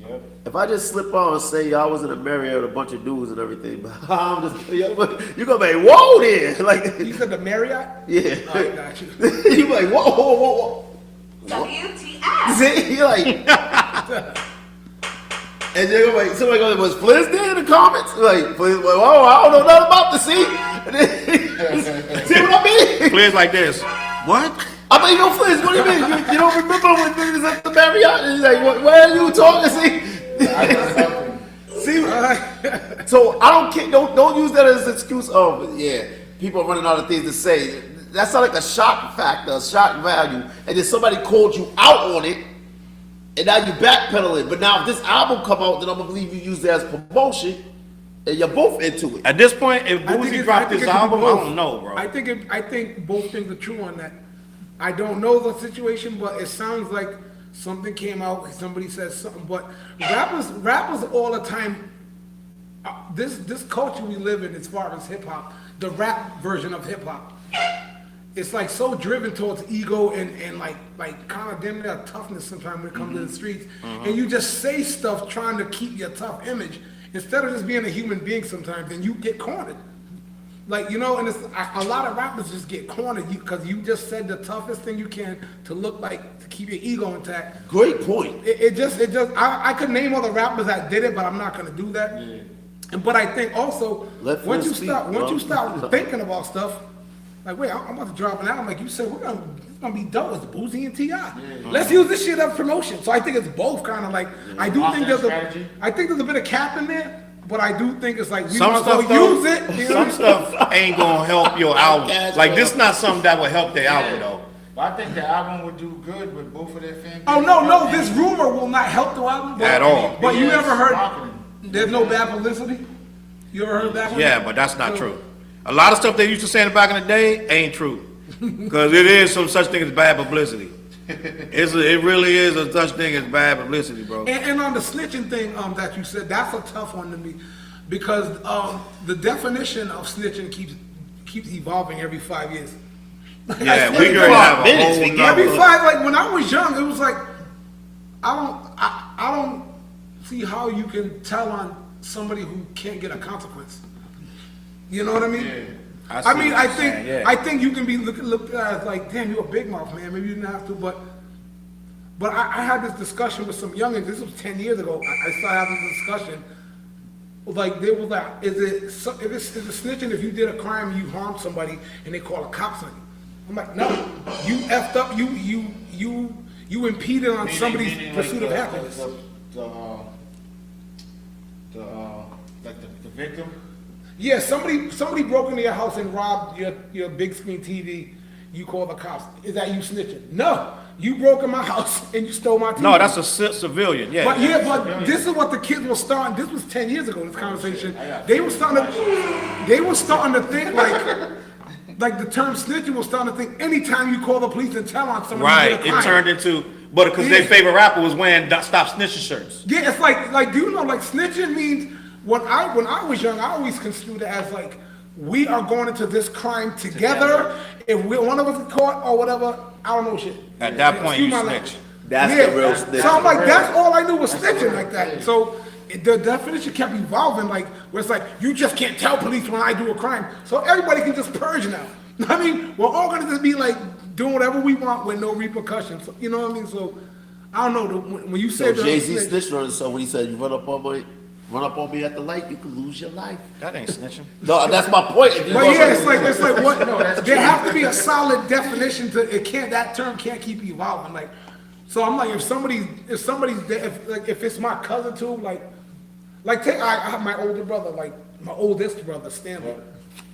Yep. If I just slip on and say I was in a Marriott with a bunch of dudes and everything, but I'm just, you're gonna be, whoa there. Like, You said the Marriott? yeah. Oh, I got you. You're like, whoa. WTF. See, you're like, and they're gonna be like, somebody goes, was Fliz there in the comments? Like, Fliz, whoa, I don't know nothing about the see. See what I mean? players like this. What? I mean, Fliz, what do you mean? You don't remember when we was at the Marriott? And he's like, where are you talking? I got something. See, so I don't care. Don't use that as an excuse. Oh, yeah, people are running out of things to say. That's not like a shock factor, a shock value, and then somebody called you out on it, and now you backpedaling. But now if this album come out, then I'm gonna believe you use it as promotion, and you're both into it. At this point, if I think Boosie it- dropped I think this it could be album, I both. don't know, bro. I think both things are true on that. I don't know the situation, but it sounds like something came out. Somebody said something, but rappers all the time. This culture we live in, as far as hip hop, the rap version of hip hop, it's like so driven towards ego and like kind of damn near toughness sometimes when it comes to the streets, and you just say stuff trying to keep your tough image instead of just being a human being sometimes, and you get cornered. Like, and it's a lot of rappers just get cornered because you just said the toughest thing you can to look like, to keep your ego intact. Great point. I could name other rappers that did it, but I'm not gonna do that. But I think also, Let once Fliz speak, bro. you start thinking about stuff, like, wait, I'm about to drop an album, like you said, it's gonna be dope, it's Boosie and T.I. Let's use this shit as promotion. So I think it's both kind of like, I do think Marketing there's a bit of cap in there, but I do think it's like, we Some must stuff, go though, use it. you know? some stuff ain't gonna help your album. Like, this not something that would help their album, though. But I think the album would do good with both of their fan. Oh, no, this rumor will not help the album. But, At all. But you ever heard, Marketing. there's no bad publicity? You ever heard that one? Yeah, but that's not true. A lot of stuff they used to say in the back in the day ain't true. Because it is some such thing as bad publicity. It really is a such thing as bad publicity, bro. And on the snitching thing that you said, that's a tough one to me. Because the definition of snitching keeps evolving every 5 years. Yeah, I we swear gonna to have God. a whole Every nother. five, like when I was young, it was like, I don't see how you can tell on somebody who can't get a consequence. You know what I mean? Yeah. I see what I you're think saying, yeah. I think you can be looked at as like, damn, you're a big mouth, man. Maybe you didn't have to, but I had this discussion with some youngins. This was 10 years ago. I started having this discussion. Like, they was like, is it snitching if you did a crime, you harmed somebody, and they call the cops on you? I'm like, no, you effed up, you impeded on somebody's Meaning pursuit like of happiness. The victim. Yeah, somebody broke into your house and robbed your big screen TV. You call the cops. Is that you snitching? No, you broke in my house and you stole my TV. No, that's a civilian, yeah. But this is what the kids were starting. This was 10 years ago. This conversation. They were starting to think like the term snitching was starting to think. Anytime you call the police and tell on someone, Right, you did a it crime. turned into, but because their favorite rapper was wearing Stop Snitching shirts. Yeah, it's like do you know, like, snitching means when I was young, I always construed it as like, we are going into this crime together. If one of us is caught or whatever, I don't know shit. At that point, Excuse you my snitch. language. That's Yeah, the real snitch. So I'm like, that's all I knew was snitching like that. So the definition kept evolving, like where it's like you just can't tell police when I do a crime, so everybody can just purge now. I mean, we're all gonna just be like doing whatever we want with no repercussions. You know what I mean? So I don't know. When you say So Jay-Z snitched on himself when he said, "You run up on me at the light, you could lose your life." That ain't snitching. No, that's my point. If you But run yeah, up- it's like what? No, that's There true. have to be a solid definition to it. That term can't keep evolving. Like, so I'm like, if somebody's there, if it's my cousin too, like take I have my older brother, like my oldest brother Stanley.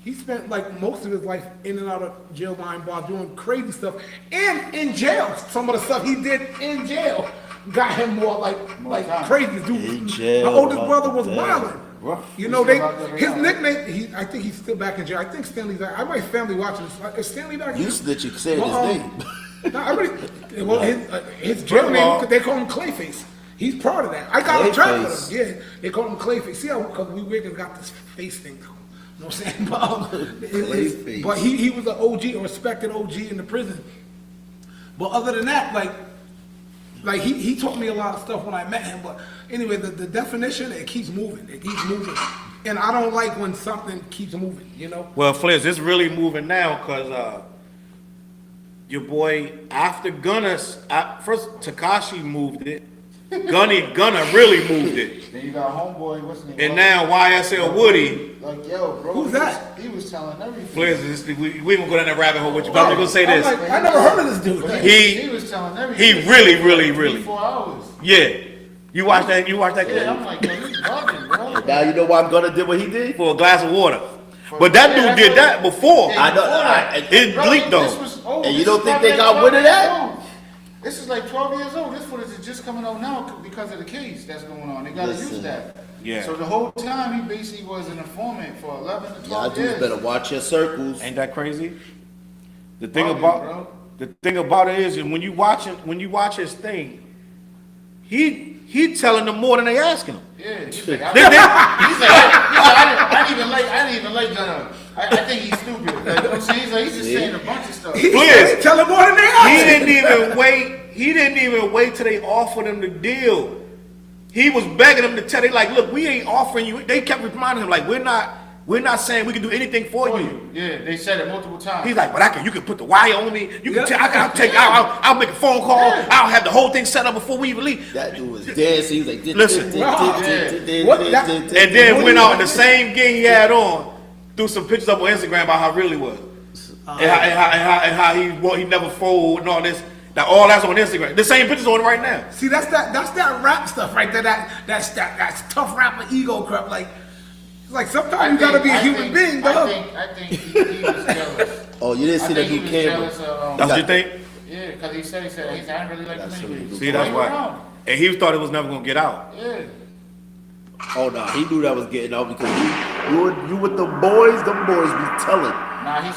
He spent like most of his life in and out of jail behind bars doing crazy stuff, and in jail. Some of the stuff he did in jail got him more time. crazy. Dude, In jail, my oldest rough, brother was damn. wilding. Rough. You know, He's still out there his now. nickname. I think he's still back in jail. I think Stanley's back. I might family watching this. Is Stanley back? You in snitching, saying his Well, name. No, I really. Well, his jail name, they call him Clayface. He's part of that. I got on track with Clayface. him. Yeah, they call him Clayface. See how, because we Wiggins got this face thing. You know what I'm saying? Clayface. But he was an OG, a respected OG in the prison. But other than that, like he taught me a lot of stuff when I met him. But anyway, the definition, it keeps moving. It keeps moving. And I don't like when something keeps moving, you know? Well, Fliz, it's really moving now because your boy, after Gunna, first Tekashi moved it. Gunna really moved it. Then you got homeboy, what's his name? And now YSL Woody. Like, yo, bro. Who's that? He was telling everything. Fliz, we even go down that rabbit hole with you, but I'm gonna say I'm this. like, I never heard of this dude. He was telling everything. he really. 4 hours. Yeah. You watch that Yeah, kid? I'm like, yo, he's bugging, bro. Now you know why I'm gonna do what he did? For a glass of water. But that dude did that before. I know. It Bro, leaked this though. was old. And you This don't is think probably they like got rid of 12 that? years old. This is like 12 years old. This footage is just coming out now because of the case that's going on. They gotta Listen. use that. Yeah. So the whole time he basically was an informant for 11 to 12 Y'all dudes years. better watch your circles. Ain't that crazy? The thing Bugging, about bro. the thing about it is when you watch his thing, he telling them more than they asking him. Yeah, he's They- like, they- I didn't even like Gunna. I think he's stupid. Like, you know what I'm saying? He's just saying a bunch of stuff. Fliz, Tell him more than they are. he didn't even wait till they offered him the deal. He was begging them to tell. They like, look, we ain't offering you. They kept reminding him like, we're not saying we can do anything for you. Yeah, they said it multiple times. He's like, but you can put the wire on me. You can Yeah. I'll make a phone call. I'll have the whole thing set up before we even leave. That dude was dancing. He was like, Listen. And then went out in the same gear he had on, threw some pictures up on Instagram about how real he was, and how he never fold and all this. Now all that's on Instagram. The same pictures on it right now. See, that's that rap stuff right there. That's tough rapper ego crap. Like, it's like sometimes you gotta be a human being, dog. I think he was jealous. Oh, you didn't see I the think he new was camera. jealous of, That's what you think? yeah, because he said I didn't really like That's him what anyway. he See, that's Why you why. around? And he thought it was never gonna get out. Yeah. Oh no, he knew that was getting out because you with the boys, them boys be telling. Nah, he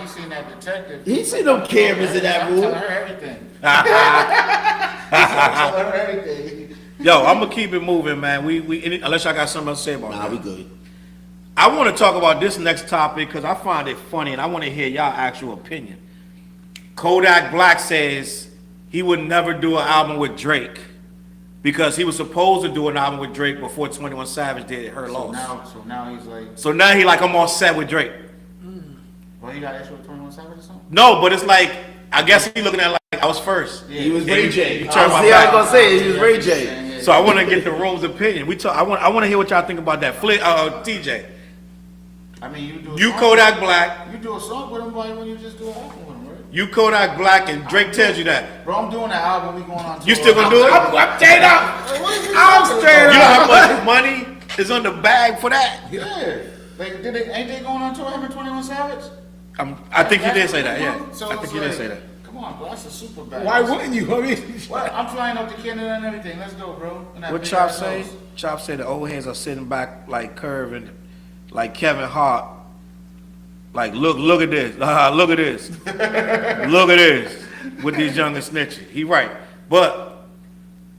seen that detective. He seen them cameras in that I'm room. telling her everything. I'm telling her everything. Yo, I'm gonna keep it moving, man. Unless y'all got something else to say about Nah, that. we good. I want to talk about this next topic because I find it funny and I want to hear y'all actual opinion. Kodak Black says he would never do an album with Drake because he was supposed to do an album with Drake before 21 Savage did Her Loss. So now he's like, So now he like, I'm all set with Drake. well, he got issue with 21 Savage or something? No, but it's like, I guess he looking at it like I was first. He was Yeah, Ray you- J. you turned my See, I back. was gonna say he was Ray J. So I want to get the room's opinion. I want to hear what y'all think about that. TJ, I mean, you do a you song- Kodak Black, You do a song with him, boy, when you just do an album with him, right? you Kodak Black, and Drake tells you that. Bro, I'm doing an album, we going on tour. You still gonna do it? I'm straight up. What is this I'm talking straight You know about? how much money is on the bag for that? Yeah. Like, ain't they going on tour, him and 21 Savage? I think he did say that, yeah. So I think it's he did like, say that. Come on, bro, that's a super bag. Why wouldn't you? I mean, Well, I'm flying up to Canada and everything. Let's go, bro. And that What big Chop ass say? house. Chop said the old heads are sitting back like curving, like Kevin Hart. Like, look at this. Look at this. Look at this. With these younger snitches. He right. But,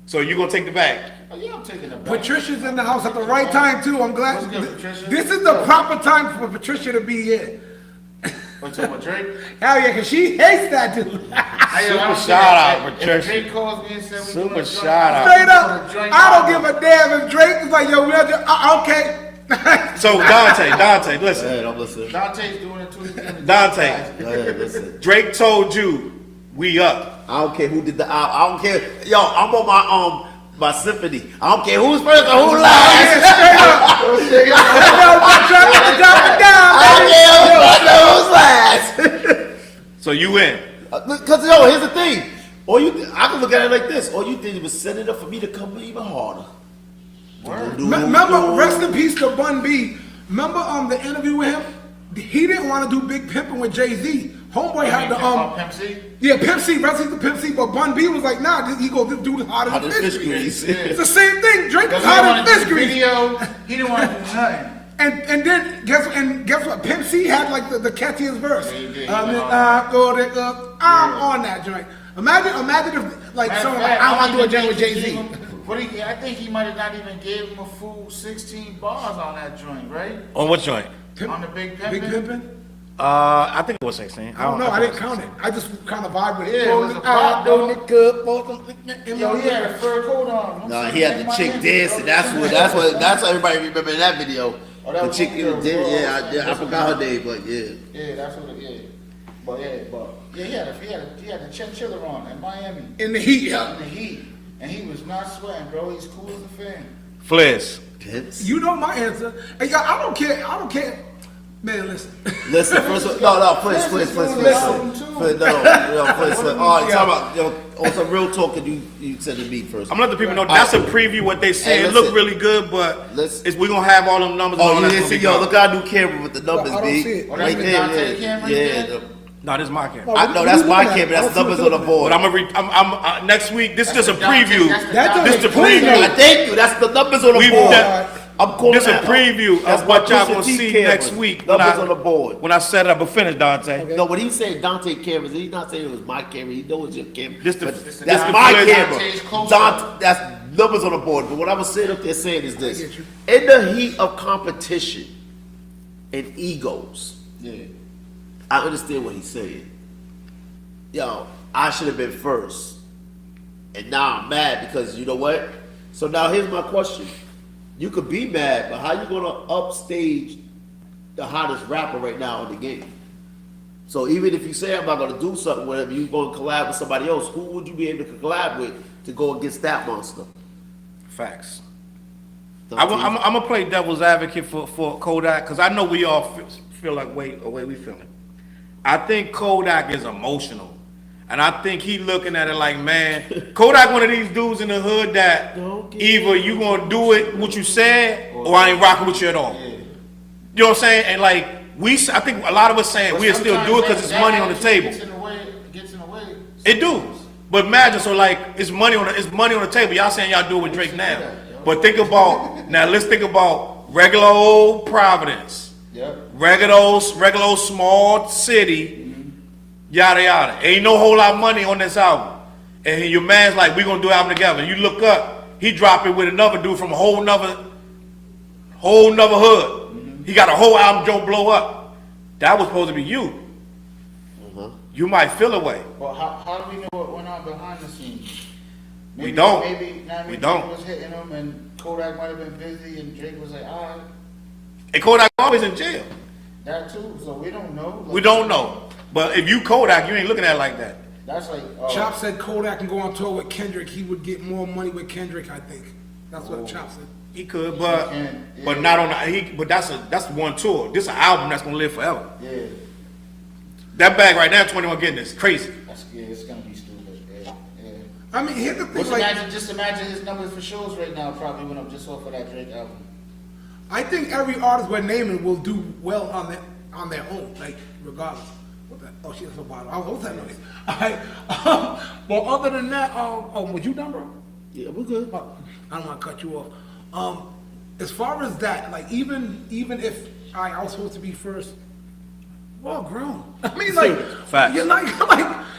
so you gonna take the bag? Oh, yeah, I'm taking it back. Patricia's in the house at the right time too. I'm glad. What's good, Patricia? This is the proper time for Patricia to be here. What's up with Drake? Hell yeah, because she hates that dude. Super shout out, If Patricia. Drake calls me and said we Super doing a joint, shout out. Straight up, we doing a joint I don't album. give a damn if Drake is like, yo, okay. So Dante, listen. Go ahead, I'm listening. Dante's doing it too. He's doing it. Dante, Go ahead, listen. Drake told you we up. I don't care who did the album. I don't care. Yo, I'm on my symphony. I don't care who's first or who last. I don't care who's last. So you win. Because yo, here's the thing. I can look at it like this. All you did was set it up for me to come even harder. Remember, rest in peace to Bun B. Remember the interview with him? He didn't want to do Big Pimpin' with Jay-Z. Homeboy had the Pimp C? yeah, Pimp C, rest in peace to Pimp C, but Bun B was like, nah, he go, this dude is hotter than fish grease. It's the same thing. Drake is hotter than fish grease. Video, he didn't want to do nothing. And then guess what? Pimp C had like the catchiest verse. Yeah, he did. I'm on that joint. Imagine if like Matter someone of like fact, I want to do a joint think with he Jay-Z. gave him- I think he might have not even gave him a full 16 bars on that joint, right? On what joint? On the Big Pimpin'? Big Pimpin'? I think it was 16. I don't know. I didn't count it. I just kind of vibe with it. Yeah, it was a pop, bro. Yo, he had a fur coat on. No, he had the chick dancing. That's what everybody remember in that video. Oh, that The was chick one girl, did, bro. I forgot her name, but yeah. Yeah, that's what it is. But he had the chinchilla on in Miami. In the heat, yeah. In the heat. And he was not sweating, bro. He's cool as a fan. Fliz. Pimps. You know my answer. Hey, y'all, I don't care. Man, listen. Listen, first of all, no, please. All right, talk about, on some real talk, you said to me first. I'm gonna let the people know that's a preview what they say. Hey, It look listen. really good, but Listen. we're gonna have all them numbers. Oh, and all you that's didn't gonna see, be yo, gone. look at our new camera with the numbers, I don't B. see it. Oh, Right that's the there, Dante camera you yeah. did? No, this is my camera. I know that's my camera. That's I don't see numbers what on the you're board. But I'm next week. This is just a That's the Dante- preview. that's the That's Dante This the clean, preview. I thank you. That's the numbers on the We've board. done- I'm calling This a that out. preview That's of what my y'all Pusha gonna T see camera. next week when Numbers on the board. when I set up. But finish, Dante. No, when he said Dante cameras, he's not saying it was my camera. He knows it's your camera. This the- But this the that's Dante- my Dante's camera. close Dante, that's numbers on the board. But what I was sitting up there saying is this: get you. in the heat of competition and egos, Yeah. I understand what he's saying. Yo, I should have been first, and now I'm mad because you know what? So now here's my question: you could be mad, but how you gonna upstage the hottest rapper right now in the game? So even if you say I'm not gonna do something with him, you gonna collab with somebody else. Who would you be able to collab with to go against that monster? Facts. I'm gonna play devil's advocate for Kodak because I know we all feel like the way we feeling. I think Kodak is emotional. And I think he looking at it like, man, Kodak one of these dudes in the hood that either you gonna do it what you said or I ain't rocking with you at all. Yeah. You know what I'm saying? And like I think a lot of us saying we'll still do it because it's money on the table. Gets in the way. It do. But imagine, so like it's money on the table. Y'all saying y'all do it with Drake now. But let's think about regular old Providence. Yep. Regular old small city. Yada yada. Ain't no whole lot of money on this album. And your man's like, we gonna do an album together. You look up, he drop it with another dude from a whole nother hood. He got a whole album, Joe blow up. That was supposed to be you. You might feel away. But how do we know what went on behind the scenes? We don't. Maybe We Drake don't. was hitting him and Kodak might have been busy and Drake was like, all right, And Kodak always in jail. that too. So we don't know. We don't know. But if you Kodak, you ain't looking at it like that. That's like Chop said Kodak can go on tour with Kendrick. He would get more money with Kendrick, I think. That's what Chop said. He could, but Yeah. not on but that's one tour. This is an album that's gonna live forever. Yeah. That bag right now, 21 getting is crazy. It's gonna be stupid. Yeah. I mean, here's the thing. Just imagine his numbers for shows right now probably went up just off of that Drake album. I think every artist we're naming will do well on their own, like regardless. What the? Oh, shit, that's a bottle. Oh, what's that noise? All right. Well, other than that, was you done, bro? Yeah, we're good. I don't want to cut you off. As far as that, like even if I was supposed to be first, well, grown. I mean, like, Facts. you're like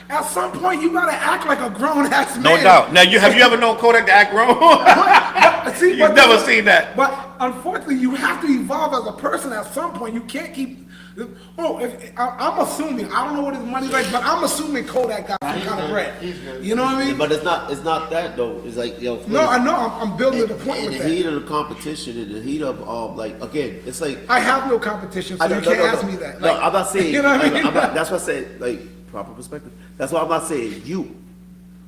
at some point you gotta act like a grown ass man. No doubt. Now, have you ever known Kodak to act wrong? See, You've never seen that. But unfortunately, you have to evolve as a person at some point. You can't keep. Oh, I'm assuming, I don't know what his money's like, but I'm assuming Kodak got some kind of bread. You know what I mean? But it's not that though. It's like, yo, No, I know. I'm building to the point in with the that. heat of the competition, in the heat of like, again, it's like, I have no competition, so you can't ask me that. No, Like, I'm not saying. You know what I mean? That's what I said. Like, proper perspective. That's why I'm not saying you.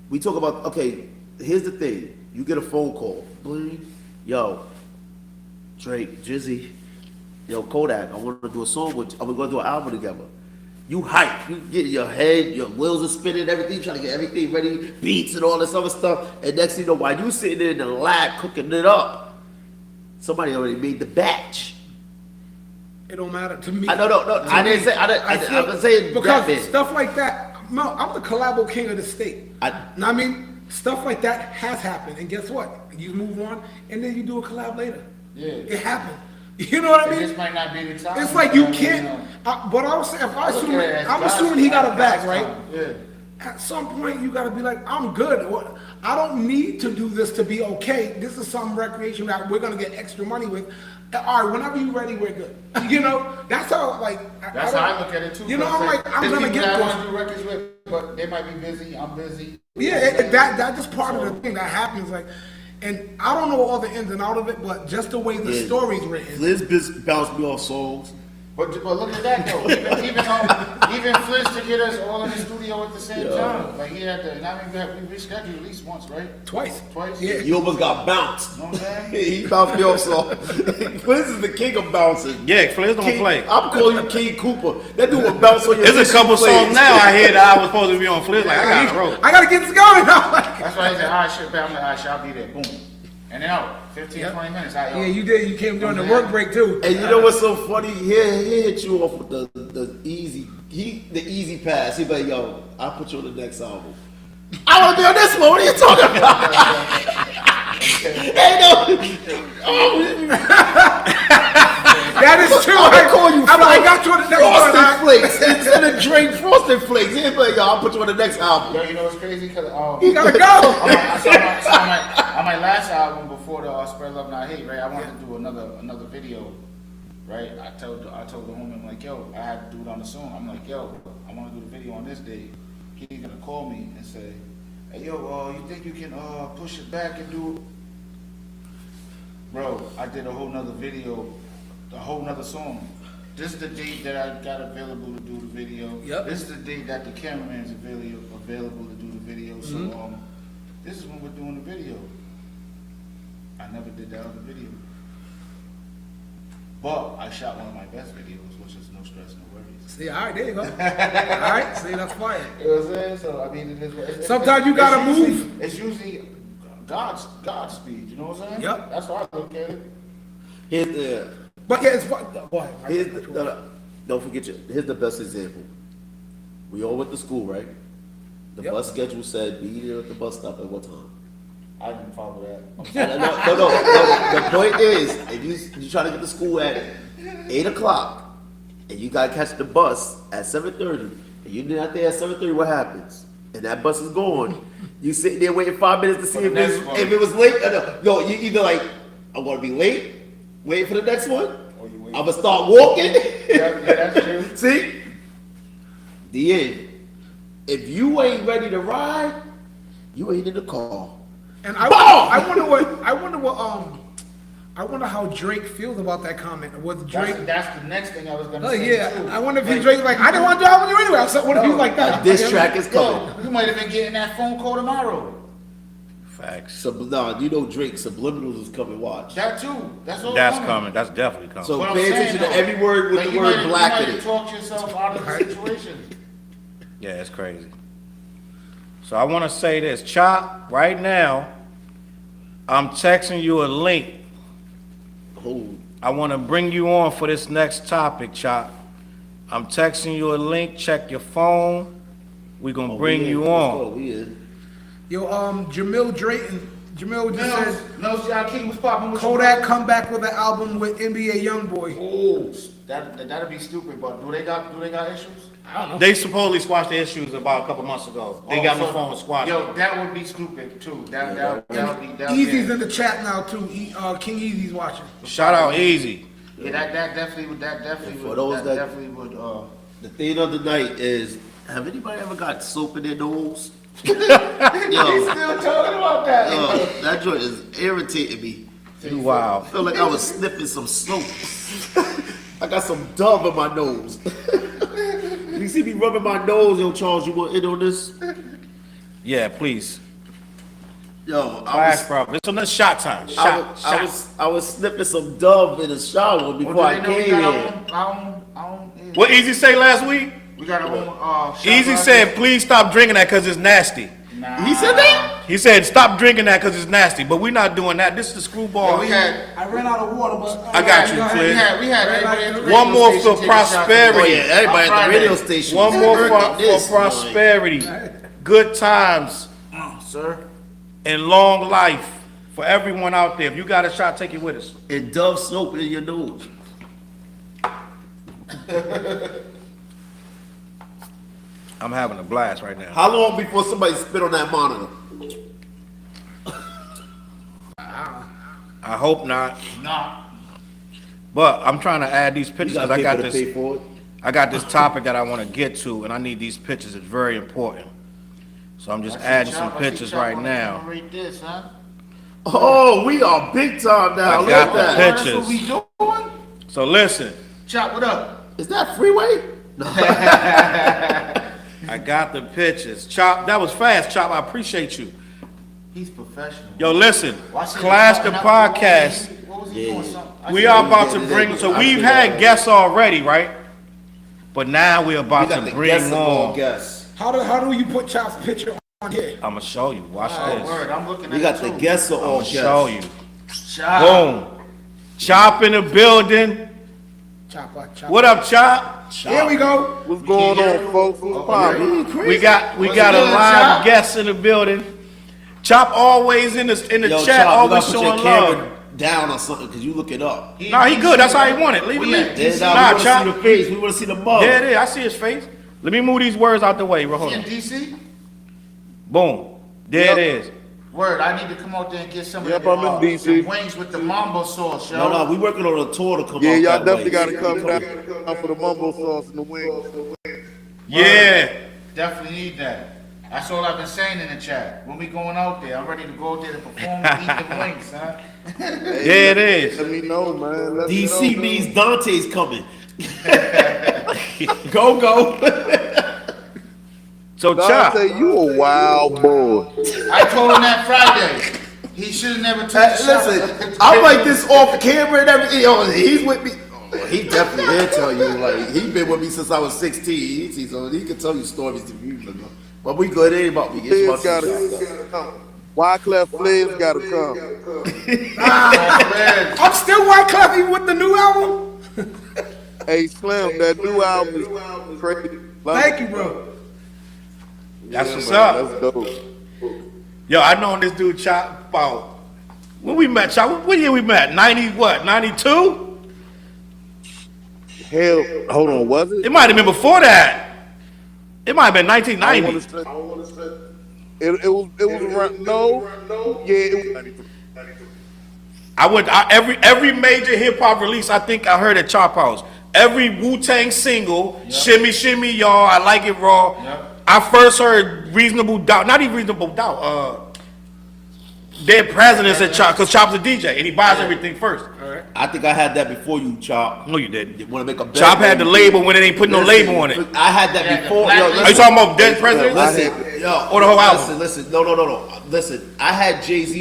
We talk about, okay. Here's the thing. You get a phone call. Bling. Yo, Drake, Jizzy, yo, Kodak. I want to do a song with. We're gonna do an album together. You hype. You get your head, your wheels are spinning, everything, trying to get everything ready, beats and all this other stuff. And next thing you know, while you sitting there in the lab cooking it up, somebody already made the batch. It don't matter to me. I no. I didn't say. I was saying because Batman. stuff like that. No, I'm the collabo king of the state. I mean, stuff like that has happened, and guess what? You move on, and then you do a collab later. Yeah. It happened. You know what I mean? This might not be the time. It's like you know. can't. But I was saying, if I Look assume, at it as I'm God's- assuming he got a God's bag, right? time. Yeah. At some point, you gotta be like, I'm good. I don't need to do this to be okay. This is some recreation that we're gonna get extra money with. All right, whenever you're ready, we're good. You know, that's how, like. That's how I look at it too. You know, I'm like, I'm there's gonna people get that I this. want to do records with, but they might be busy. I'm busy. Yeah, that's just part of the thing that happens. Like, and I don't know all the ins and outs of it, but just the way the Yeah. story's written. Fliz bounced me off songs. But look at that though. Even Fliz to get us all in the studio at the same time. Like he had to. And I mean, we rescheduled at least once, right? Twice. Yeah. You almost got bounced. You know what I'm saying? He bounced me off songs. Fliz is the king of bouncing. Yeah, Fliz don't King, play. I'm calling you King Cooper. That dude will bounce on your There's a couple plays. songs now I hear that I was supposed to be on Fliz. Like, I got to roll. I gotta get this going now. That's why he said, all right, shit, I'm like, all right, shit, I'll be there. Boom. And then out. 15, 20 minutes. All right, Yeah, you did. You came during the work break too. And you know what's so funny? He hit you off with the easy pass. He be like, yo, I'll put you on the next album. I want to be on this one. What are you talking about? Hey, That is true. I'm gonna call you I got you on the next one. Frosted Flakes. Instead of Drake Frosted Flakes. He'd be like, yo, I'll put you on the next album. Yo, you know what's crazy? Because You gotta go. on my last album before the Spread Love Not Hate, right? I wanted to do another video, right? I told the homie, I'm like, yo, I had to do it on the song. I'm like, yo, I want to do the video on this day. He's gonna call me and say, hey, yo, you think you can push it back and do it? Bro, I did a whole nother video, a whole nother song. This is the date that I got available to do the video. Yep. This is the date that the cameraman's available to do the video. So this is when we're doing the video. I never did that other video. But I shot one of my best videos, which is No Stress, No Worries. See, all right, there you go. All right, see, that's fire. You know what I'm saying? So I mean, Sometimes you gotta move. It's usually God's speed. You know what I'm saying? Yep. That's how I look at it. Here's the... But yeah, it's fun. Go ahead. Don't forget here's the best example. We all went to school, right? The Yep. bus schedule said be there at the bus stop at what time? I didn't follow that. No. The point is, if you try to get to school at 8 o'clock and you gotta catch the bus at 7:30, and you're not there at 7:30, what happens? And that bus is gone. You sitting there waiting 5 minutes to see For the next one. if it was late. No, you either like, I'm gonna be late, waiting for the next one. Or you wait. I'm gonna start walking. Yeah, that's true. See? The end. If you ain't ready to ride, you ain't in the car. And I wonder how Drake feels about that comment. Was Drake? That's the next thing I was gonna Oh say. yeah, too. I wonder if Drake's like, I didn't want to do that with you anyway. So what if he's like that? This track is coming. Yo, you might have been getting that phone call tomorrow. Facts. You know Drake, subliminals is coming, watch. That too. That's all. That's coming. That's definitely coming. So What I'm pay saying, attention to though, every word with like, the you word might- black you in might it. talk yourself out of the situation. Yeah, it's crazy. So I want to say this, Chop, right now, I'm texting you a link. Oh, I want to bring you on for this next topic, Chop. I'm texting you a link, check your phone. We're going to bring you on. We in. Yo, Jamil Drayton Jamil just said No, John King was popping with Kodak come back with an album with NBA YoungBoy. Oh, that'd be stupid. But do they got issues? I don't know. They supposedly squashed the issues about a couple months ago. They got my phone squashed. Yo, that would be stupid too. That would be. Easy's in the chat now too. King Easy's watching. Shout out Easy. Yeah, that definitely would. For those that- definitely would. The thing of the night is, have anybody ever got soap in their nose? He's still talking about that. That joint is irritating me. Wow. I feel like I was sniffing some soap. I got some Dove in my nose. You see me rubbing my nose, yo, Charles, you want in on this? Yeah, please. Yo, Flash, bro. It's on the shot time. I was sniffing some Dove in the shower before I came here. What Easy say last week? We got our own. Easy said, please stop drinking that because it's nasty. He said that? He said, stop drinking that because it's nasty. But we're not doing that. This is the screwball. I ran out of water, but I got you, Clint. We had everybody at the radio One more station for take a shot together. Oh prosperity. yeah, everybody at the radio station. One more for This, prosperity. Good times Sir. and long life for everyone out there. If you got a shot, take it with us. and Dove soap in your nose. I'm having a blast right now. How long before somebody spit on that monitor? I hope not. Nah. But I'm trying to add these You pictures got because people to pay for it. I got this topic that I want to get to, and I need these pictures. It's very important. So I'm just adding some pictures right now. Read this, huh? Oh, we are big time now. I Look got at the that. pictures. That's what we doing? So listen, Chop, what up? Is that freeway? I got the pictures. Chop, that was fast, Chop. I appreciate you. He's professional. Yo, listen, Watch it. Clash the podcast. What was he doing? Something? We are about to bring, so we've had guests already, right? But now we're We about got to the bring guess of all on. guess. how do you put Chop's picture on here? I'm gonna show you. Watch Oh, this. word. I'm looking at We got it the too. guess of I'm all gonna guess. show you. Chop. Boom. Chop in the building. Chop. What up, Chop? Here we go. What's going on, folks? What's poppin'? We got a good, live Chop? guest in the building. Chop always in the Yo, chat, Chop, you always gotta put your showing camera love. down or something because you looking up. Nah, he good. That's how he want it. Leave him in. Then, Nah, we want to Chop. see the face. We want to see the mug. There it is. I see his face. Let me move these words out the way. Hold In on. DC? Boom. There it is. Word, I need to come out there and get some Yep, of I'm in DC. the wings with the mambo sauce, yo. No, we working on a tour to come Yeah, out y'all that definitely way. gotta come down for the mumbo sauce and the wings. Yeah. Definitely need that. That's all I've been saying in the chat. When we going out there, I'm ready to go out there to perform and eat the wings, huh? There it is. Let me know, man. Let me DC know, means Dante's coming. Go. So man. Chop. Dante, you a wild boy. I told him that Friday. He should have never took the shot. Listen, I'm like this off camera and everything. Yo, he's with me. Oh, he definitely will tell you. Like he been with me since I was 16. So he can tell you stories if you know. But we good. It ain't about me. It's Flares about you. gotta come. Wyclef Flares gotta come. I'm still Wyclef even with the new album. Hey, Slim, that new album is crazy. Thank you, bro. That's what's Man, up. that's dope. Yo, I known this dude Chop about when we met. Chop, what year we met? 90 what? 92? Hell, hold on, was it? It might have been before that. It might have been I wanna 1990. say- It was around, no, yeah, it was 93. Every major hip hop release, I think I heard at Chop House. Every Wu-Tang single, Shimmy Shimmy Y'all, I Like It Raw. Yep. I first heard Reasonable Doubt, not even Reasonable Doubt, Dead Presidents at Chop, because Chop's a DJ and he buys everything first. I think I had that before you, Chop. No, you didn't. You want to make a bet? Chop had the label when it ain't put no label on it. I had that Yeah, before. the Yo, black- Are you talking about Dead Presidents? Listen, yo, Or the whole album? Listen, no. Listen, I had Jay-Z.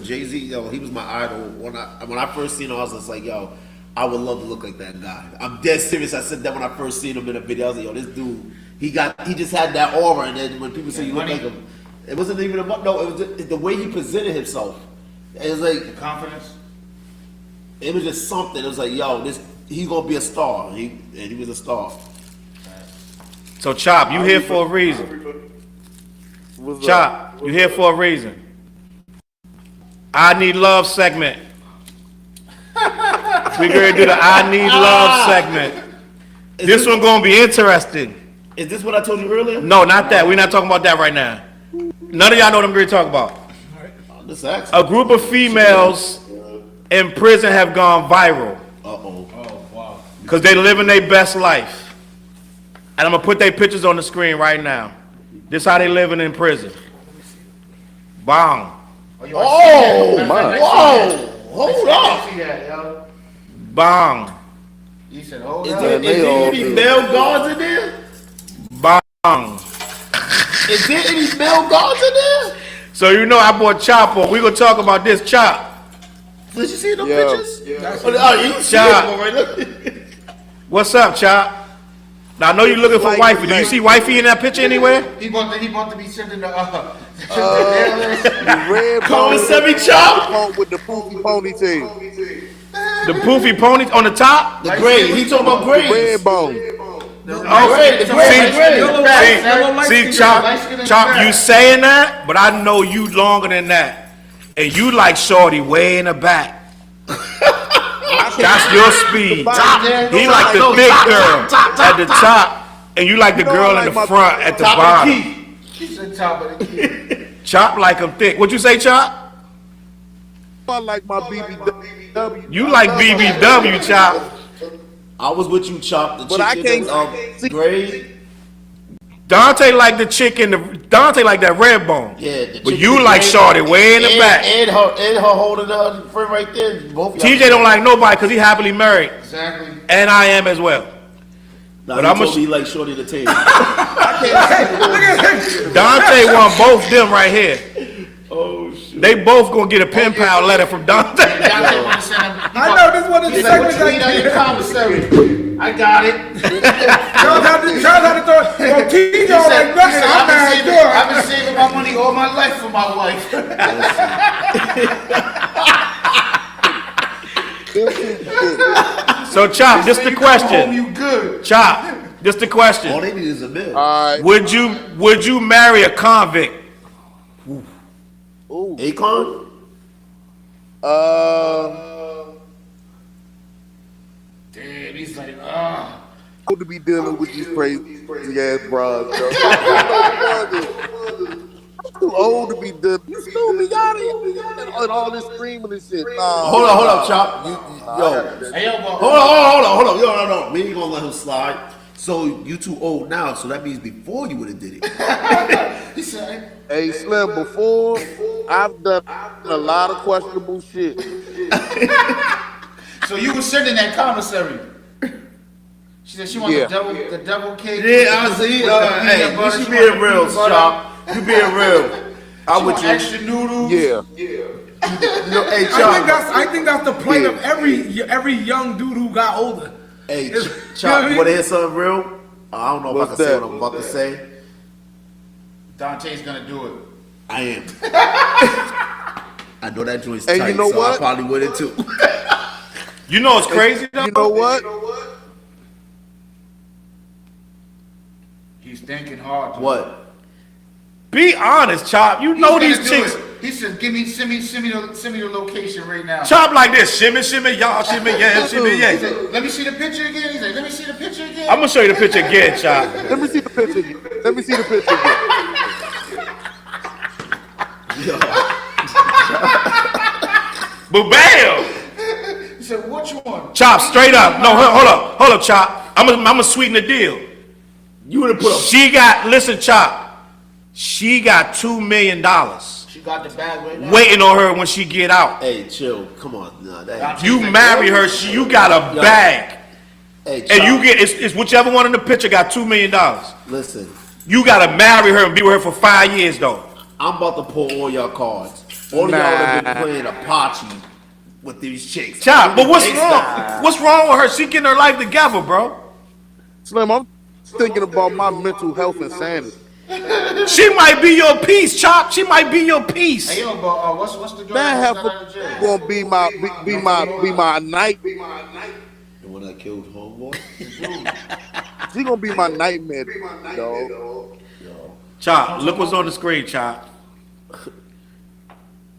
Jay-Z, yo, he was my idol. When I first seen him, I was just like, yo, I would love to look like that guy. I'm dead serious. I said that when I first seen him in a video. I was like, yo, this dude, he just had that aura. And then when people say you look money. like him, it wasn't even about, no, it was the way he presented himself. It was like, Confidence? it was just something. It was like, yo, he's gonna be a star. He was a star. So Chop, you here for a reason. What's up? Chop, you here for a reason. I Need Love segment. We gonna do the I Need Love segment. This one gonna be interesting. Is this what I told you earlier? No, not that. We're not talking about that right now. None of y'all know what I'm going to talk about. Just ask. A group of females in prison have gone viral Uh-oh. Oh, wow. because they living their best life. And I'm going to put their pictures on the screen right now. This how they living in prison. Bang. Oh, my. Whoa. Hold up. See that, yo. Bang. He said, hold Is up. there any male guards in there? Bang. Is there any male guards in there? So you know I bought Chop on. We're going to talk about this Chop. Did you see them Yeah. pictures? Yeah. Oh, you see Chop. them right look. What's up, Chop? Now I know you're looking for wifey. Do you see wifey in that picture anywhere? He about to be sending the The red Calling bone semi-chop? with the poofy ponytail. The poofy pony on the top? The grade. He talking about The grades. red bone. Grade, the grade. See, Chop, you saying that, but I know you longer than that. And you like shorty way in the back. That's your speed. He like the thick girl at the top, and you like the girl in the front at the bottom. He said top of the key. Chop like him thick. What you say, Chop? I like my BBW. You like BBW, Chop. I was with you, Chop. The But chick I in can't the grade. Dante like the chick in the Dante like that red bone. Yeah, the But chick you in like grade. shorty way in the back. And her holding her friend right there. Both y'all. TJ don't like nobody because he happily married, Exactly. and I am as well. Nah, but he I'ma told me he like shorty the table. Dante want both them right here. Oh shit. They both gonna get a pen pal letter from Dante. Dante want to send him. I know this one of the He said, what segments you need on your commissary? I got it. Charles had to throw. Well, TJ He don't said, like nothing. I'm married to her. I've been saving my money all my life for my wife. So Chop, just the Home, question. you good. Chop, just the All question. they need is a bill. All right. Would you marry a convict? Ooh. Akon? Damn, he's like, Cool to be dealing with these crazy ass bras, bro. I'm too old to be dealing. You still be out here and all this screaming and shit. Nah. Hold up, Chop. Yo. hey, yo, bro. Hold on. Yo, no. We ain't gonna let him slide. So you too old now, so that means before you would have did it. He said, Hey, Slim, before I've done a lot of questionable shit. so you was sending that commissary. She said she wants Yeah. the devil cake. Yeah, I see. Hey, you should being real, Chop. You being real. I She with want you. extra noodles. Yeah. Yo, hey, I think Chop. that's the plight of every young dude who got older. Hey, It's- Chop, you you know what I wanna mean? hear something real? I don't know if What's I can say that? what I'm about to say. Dante's gonna do it. I am. I know that joint's And tight, you know so I what? probably would it too. You know it's crazy though? You know what? He's thinking hard. What? Be honest, Chop. You He's know gonna these do chicks. it. He said, send me the location right now. Chop like this. Shimmy, shimmy, y'all, shimmy, yeah, shimmy, He yeah. said, let me see the picture again. He said, let me see the picture again. I'm gonna show you the picture again, Chop. Let me see the picture again. Let me see the picture again. But bam! He said, which one? Chop, straight up. No, hold up, Chop. I'm gonna sweeten the deal. You would have put a She got, listen, Chop. She got $2 million She got the bag right now. waiting on her when she get out. Hey, chill. Come on. Nah, that ain't. You marry her, you got a bag. Hey, And Chop, you get, it's whichever one in the picture got $2 million. listen. You gotta marry her and be with her for 5 years though. I'm about to pull all y'all cards. All of y'all have been playing Apache with these chicks. Chop, but what's Gangsta. wrong? What's wrong with her? She getting her life together, bro. Slim, I'm thinking about my mental health and sanity. She might be your piece, Chop. She might be your piece. Hey, yo, but what's the drug That that's heifer got out of jail? gonna be my night. The one that killed homeboy? She gonna be my nightmare, dog. Chop, look what's on the screen, Chop.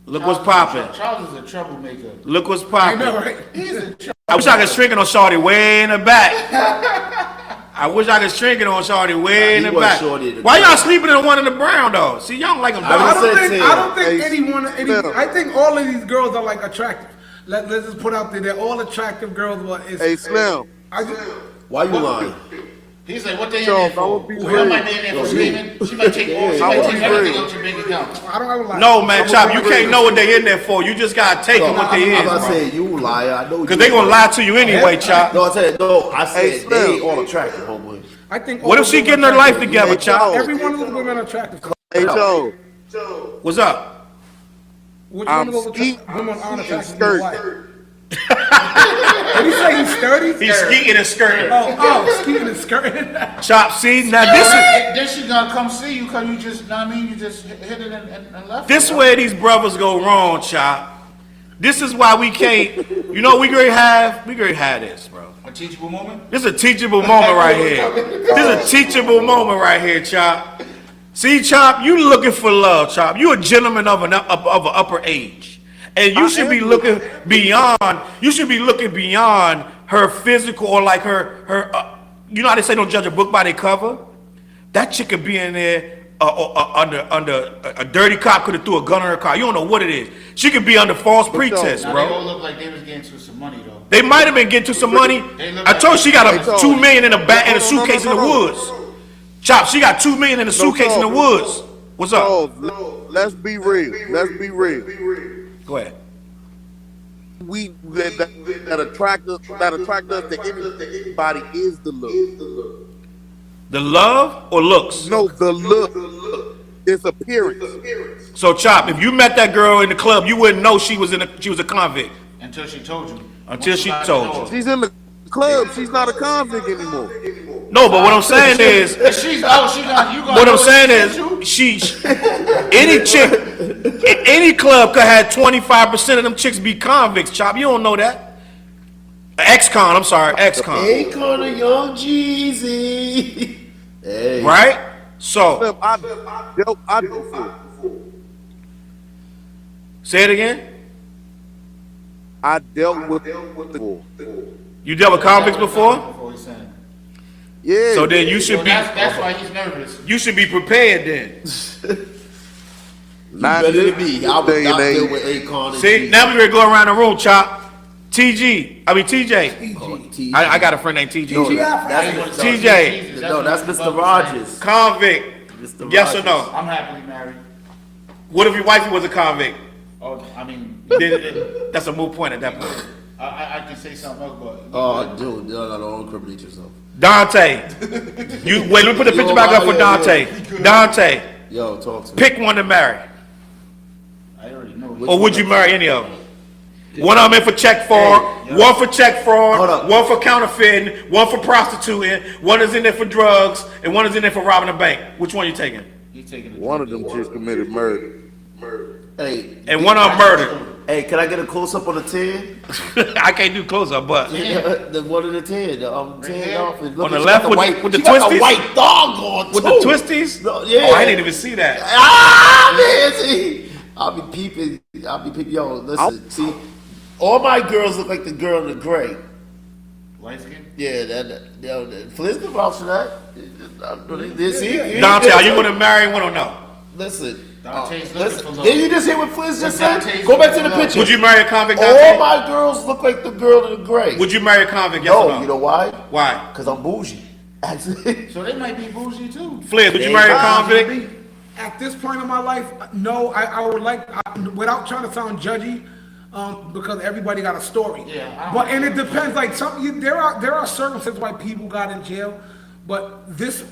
Look what's popping. Charles is a troublemaker. Look what's I popping. know, right? He's a troublemaker. I wish I could shrink it on Shorty way in the back. I wish I could shrink it on Shorty way in he the was back. Shorty in the Why back. y'all sleeping in the one in the brown though? See, y'all don't like them I dark. was- I don't think Hey, anyone. Slim. I think all of these girls are like attractive. Let's just put out there, they're all attractive girls. But it's, Hey, Slim. I just, Why you lying? He's like, what they in Charles, there I for? would be Well, real. might be in there for scheming. She might take all. She I might would take be everything real. out your bank account. I don't ever lie. No, man, Chop, you can't know what they in there for. You just gotta take them what they I'm is, not bro. saying you liar. I know. Cause they gonna lie to you anyway, Chop. No, I said no. I said Hey, they Slim. ain't all attractive, homeboy. I think. What all if she women getting her attractive. life together, Hey, Chop? Charles. Every one of those women are attractive. Hey, Joe. What's up? Which I'm one of those skeet women aren't attractive? skirt. Did he say he's sturdy? He's skeeting and skirting. Oh, skeeting and skirting. Chop, see, now this is Then she gonna come see you because you just, know what I mean, you just hit it and left. this it. where these brothers go wrong, Chop. This is why we can't. You know, we gonna have this, bro. A teachable moment. This is a teachable moment right here. This is a teachable moment right here, Chop. See, Chop, you looking for love, Chop. You a gentleman of an upper age, and you should be looking beyond. You should be looking beyond her physical or like her. You know how they say don't judge a book by their cover. That chick could be in there under a dirty cop could have threw a gun in her car. You don't know what it is. She could be under false pretense, Now bro. they all look like they was getting to some money though. They might have been getting to some money. I told you she got a $2 million in a suitcase in the woods. Chop, she got $2 million in a suitcase in the woods. What's up? Joe, let's be real. Let's be real. Go ahead. That attract us to anybody is the look. The love or looks? No, the look. It's appearance. So Chop, if you met that girl in the club, you wouldn't know she was a convict Until she told you. until she told you. She's in the club. She's not a convict anymore. No, but what I'm saying is, She's you gonna. what I'm know saying she is, sent you? any chick, any club could have 25% of them chicks be convicts. Chop, you don't know that. Ex-con, I'm sorry, ex-con, Hey, Connor, young Jeezy. Hey. right? So Slim, I dealt say it again. I dealt with the You dealt with convicts before, Before he sent it. yeah. so then you should So be. that's why he's nervous. You should be prepared then. Not Better this than me. I would day not and age. deal with Akon and See, Jeezy. now we ready to go around the room, Chop. TJ. Oh, T- I got a friend named TJ. No, too. that's TJ. No, that's Mr. Rogers. Convict. Mr. Yes or Rogers. no? I'm happily married. What if your wife was a convict? Oh, I mean, Then that's a moot point at that point. I can say something else, but. Oh, dude, no, don't incriminate yourself. Dante. You wait, let me put the picture back up for Dante. Dante, Yo, talk to me. pick one to marry. I already know. Or would you marry any of them? One of them in for check fraud, one for check Hold fraud, up. one for counterfeiting, one for prostituting, one is in there for drugs, and one is in there for robbing a bank. Which one you taking? He's taking the One of them chicks committed murder. Hey, And one of them murdered. hey, can I get a close up on the 10? I can't do close up, but The one of the 10. The 10 here? off. Look, On the she left got with the- white, with the she got twisties? a white dog on with too. the twisties. No, yeah. Oh, I didn't even see that. Ah, man, see, I'll be peeping. Yo, listen, see, all my girls look like the girl in the gray. light skin. Yeah, that Fliz can vouch for that. See, Dante, are you going to marry one or no? Listen, Dante's looking listen. for love. Did you just hear what Fliz just said? Dante's Go back to looking the for love. picture. Would you marry a convict, All Dante? my girls look like the girl in the gray. Would you marry a convict, yes or No, no? you know why? Why? Because I'm bougie. Actually. So they might be bougie too. Fliz, would you marry a convict? At this point in my life, no, I would like, without trying to sound judgy, because everybody got a story. Yeah, But and it depends. Like there are circumstances why people got in jail, but this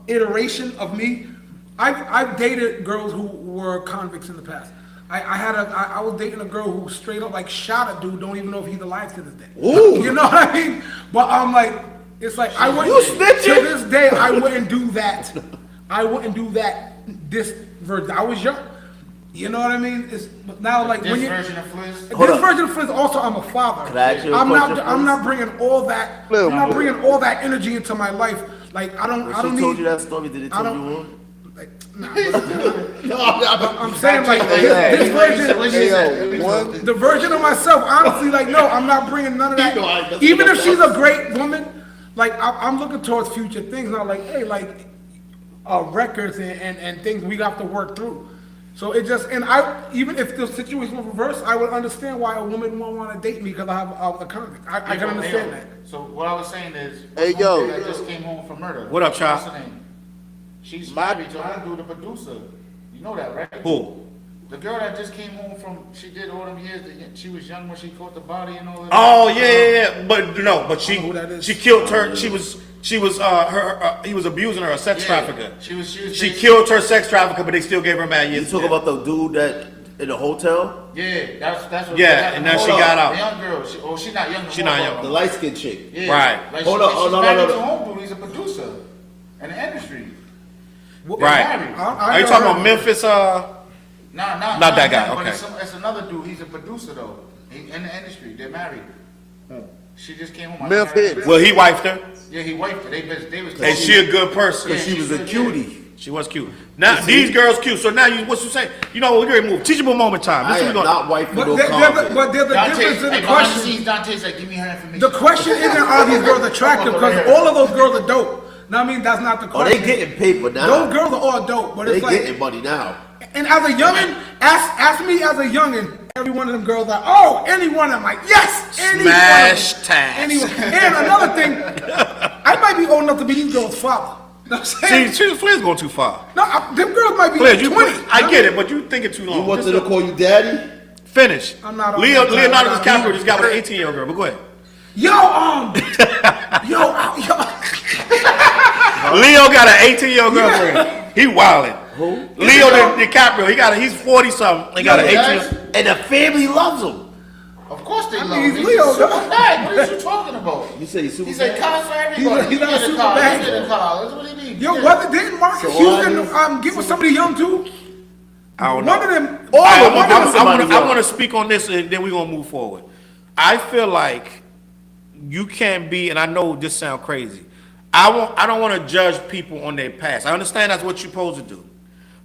iteration of me, I've dated girls who were convicts in the past. I was dating a girl who straight up like shot a dude. Don't even know if he's alive to this day. Ooh. You know what I mean? But I'm like, it's like I wouldn't. You snitching? To this day, I wouldn't do that. I wouldn't do that. This version, I was young. You know what I mean? It's but now like This when you version of Fliz. Hold this up. version of Fliz. Also, I'm a father. Can I ask you a I'm question, not. I'm please? not bringing all that. Flip. I'm not bringing all that energy into my life. Like I don't. When I don't she told need. you that story, did it I turn don't- you on? like, nah, but I'm saying like this version, the version of myself, honestly, like, no, I'm not bringing none of that. Even if she's a great woman, like, I'm looking towards future things. Now, like, hey, like, records and things we have to work through. So it just, and even if the situation was reversed, I would understand why a woman won't want to date me because I have a convict. I can understand that. So what I was saying is, Hey, yo. that just came home from murder. What up, Chop? What's her name? She's married to that dude, the producer. You know that, right? Who? The girl that just came home from, she did all them years, she was young when she caught the body and all that. Oh yeah. But no, but I don't know who that is. she killed her. She was he was abusing her, a sex trafficker. She Killed her sex trafficker, but they still gave her mad You years. talk about the dude that in the hotel, Yeah, that's what. Yeah, and now she got out. The young girl, she's not young. She not young. the light skinned chick. Yeah, Right. Like Hold on, she's no. married to homeboy. He's a producer in the industry. Right. Married. Are you talking about Memphis? Not that guy, him, but okay. it's another dude. He's a producer though. In the industry, they're married. She just came home. Memphis. Well, he wifed her, Yeah, he wifed her. They was. and she a good person. Yeah. She was a cutie. She was cute. Now these girls cute. So now what you say? You know what? We're gonna move. Teachable moment time. I This is am gonna- not white for But no there's convict. the difference in the Behind the question. scenes, Dante's like, give me her information. The question isn't are these girls attractive because all of those girls are dope. No, I mean that's not the Oh, question. they getting paper now. Those girls are all dope, but They it's like, getting money now. and as a youngin, ask me as a youngin, every one of them girls are, oh, any one of them, like, yes, any Smash one of them. tags. Anyone. And another thing, I might be old enough to be these girls' father. You know what I'm saying? See, Flair's going too far. No, them girls might be Flair, you 20. I get it, but you thinking too You long. want Just them to call you daddy? finish. I'm not on Leo, that Leonardo time. DiCaprio just got with an 18-year-old girl, but go ahead. Yo, Leo got an 18-year-old girlfriend. He wildin'. Who? Leo DiCaprio, he's 40-something. He got an 18. And the family loves him. Of course they I love mean, him. he's Leo, super though. bad. What are you talking about? You say he's super He said bad? cars for everybody. He's not You a get super car. bad. You get a car. That's what he mean. yo, Yeah. what didn't Marcus So Houston why get with somebody young too? I don't know. One of them, I want to speak on this and then we're going to move forward. I feel like you can't be, and I know this sounds crazy, I don't want to judge people on their past. I understand that's what you're supposed to do.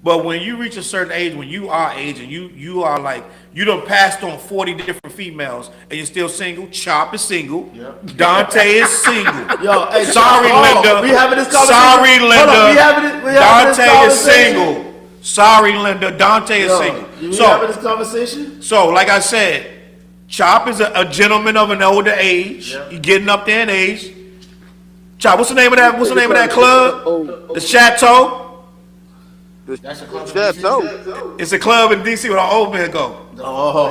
But when you reach a certain age, when you are age and you are like, you done passed on 40 different females and you're still single, Chop is single, Yep. Dante is single. Yo, hey, Sorry, hold on, Linda. we having this conversation? Sorry, Hold Linda. on, we having this Dante is conversation? single. Sorry, Linda. Dante is Yo, single. we having this So, conversation? like I said, Chop is a gentleman of an older age. Yep. He getting up there in age. Chop, what's the name of that? What's the name of that club? The Chateau. That's a club. Chateau. It's a club in DC where all old men go. Oh.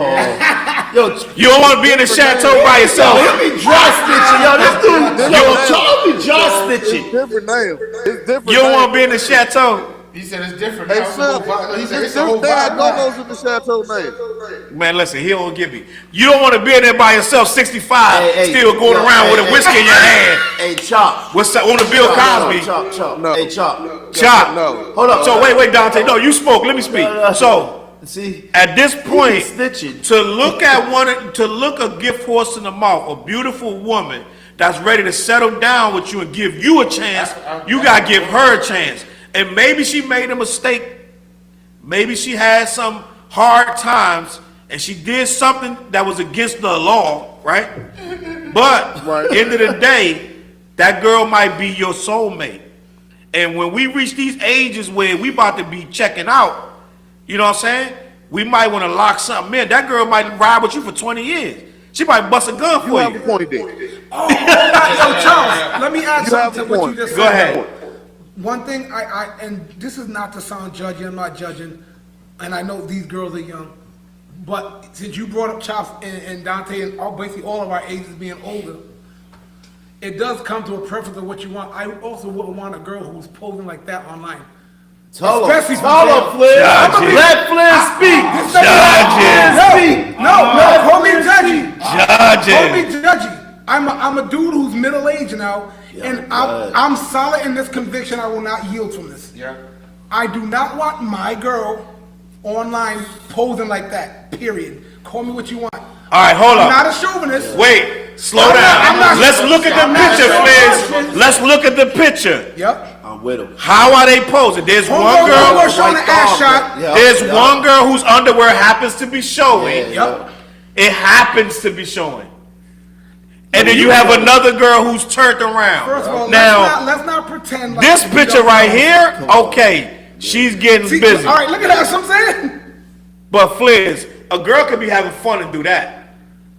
Yo, You don't want to be in the Chateau by yourself. he be dry snitching. Yo, this dude, yo, Charles be dry It's snitching. different name. It's different. You don't want to name. be in the Chateau. He said it's different. Hey, Now. son, He said it's it's a whole different. They had vibe now. go-go's in the Chateau name. Man, listen, he don't give me. You don't want to be in there by yourself, 65, Hey, still going yo, around with hey, a whiskey in your hand. Hey, Chop. What's that? On the Bill Cosby. Chop. No. Hey, Chop. Chop. No. Hold up. So wait, Dante. No, you spoke. Let me speak. So See, at this point, snitching. to look a gift horse in the mouth, a beautiful woman that's ready to settle down with you and give you a chance, you gotta give her a chance. And maybe she made a mistake. Maybe she had some hard times and she did something that was against the law, right? But end of the day, that girl might be your soulmate. And when we reach these ages where we about to be checking out, you know what I'm saying? We might want to lock something in. That girl might ride with you for 20 years. She might bust a gun You for have a you. point there. yo, Charles, let me add You have something to a what you point. just Go said. ahead. One thing and this is not to sound judgy, I'm not judging, and I know these girls are young, but since you brought up Chops and Dante and basically all of our ages being older, it does come to a preference of what you want. I also wouldn't want a girl who's posing like that online. Tell him, Especially Flair. Judge it. Let Flair speak. Judge No, call me judgy. Judge Call me it. judgy. I'm a dude who's middle aged now, and I'm solid in this conviction. I will not yield from this. Yeah. I do not want my girl online posing like that. Period. Call me what you want. All right, hold I'm up. not a chauvinist. Wait, slow I'm down. not- Let's look at the I'm not picture, sure. Fliz. Let's look at the picture. Yep. I'm with him. How are they posing? There's one Homeboy girl. showing the White ass dog, shot. yeah. There's Yeah. one girl whose underwear happens to be showing. Yep. It happens to be showing. And then you have another girl who's turned around. First of all, Now, let's not pretend like this we picture don't right know. here, okay, she's getting See, busy. all right, look at that. That's what I'm saying. But Fliz, a girl could be having fun and do that.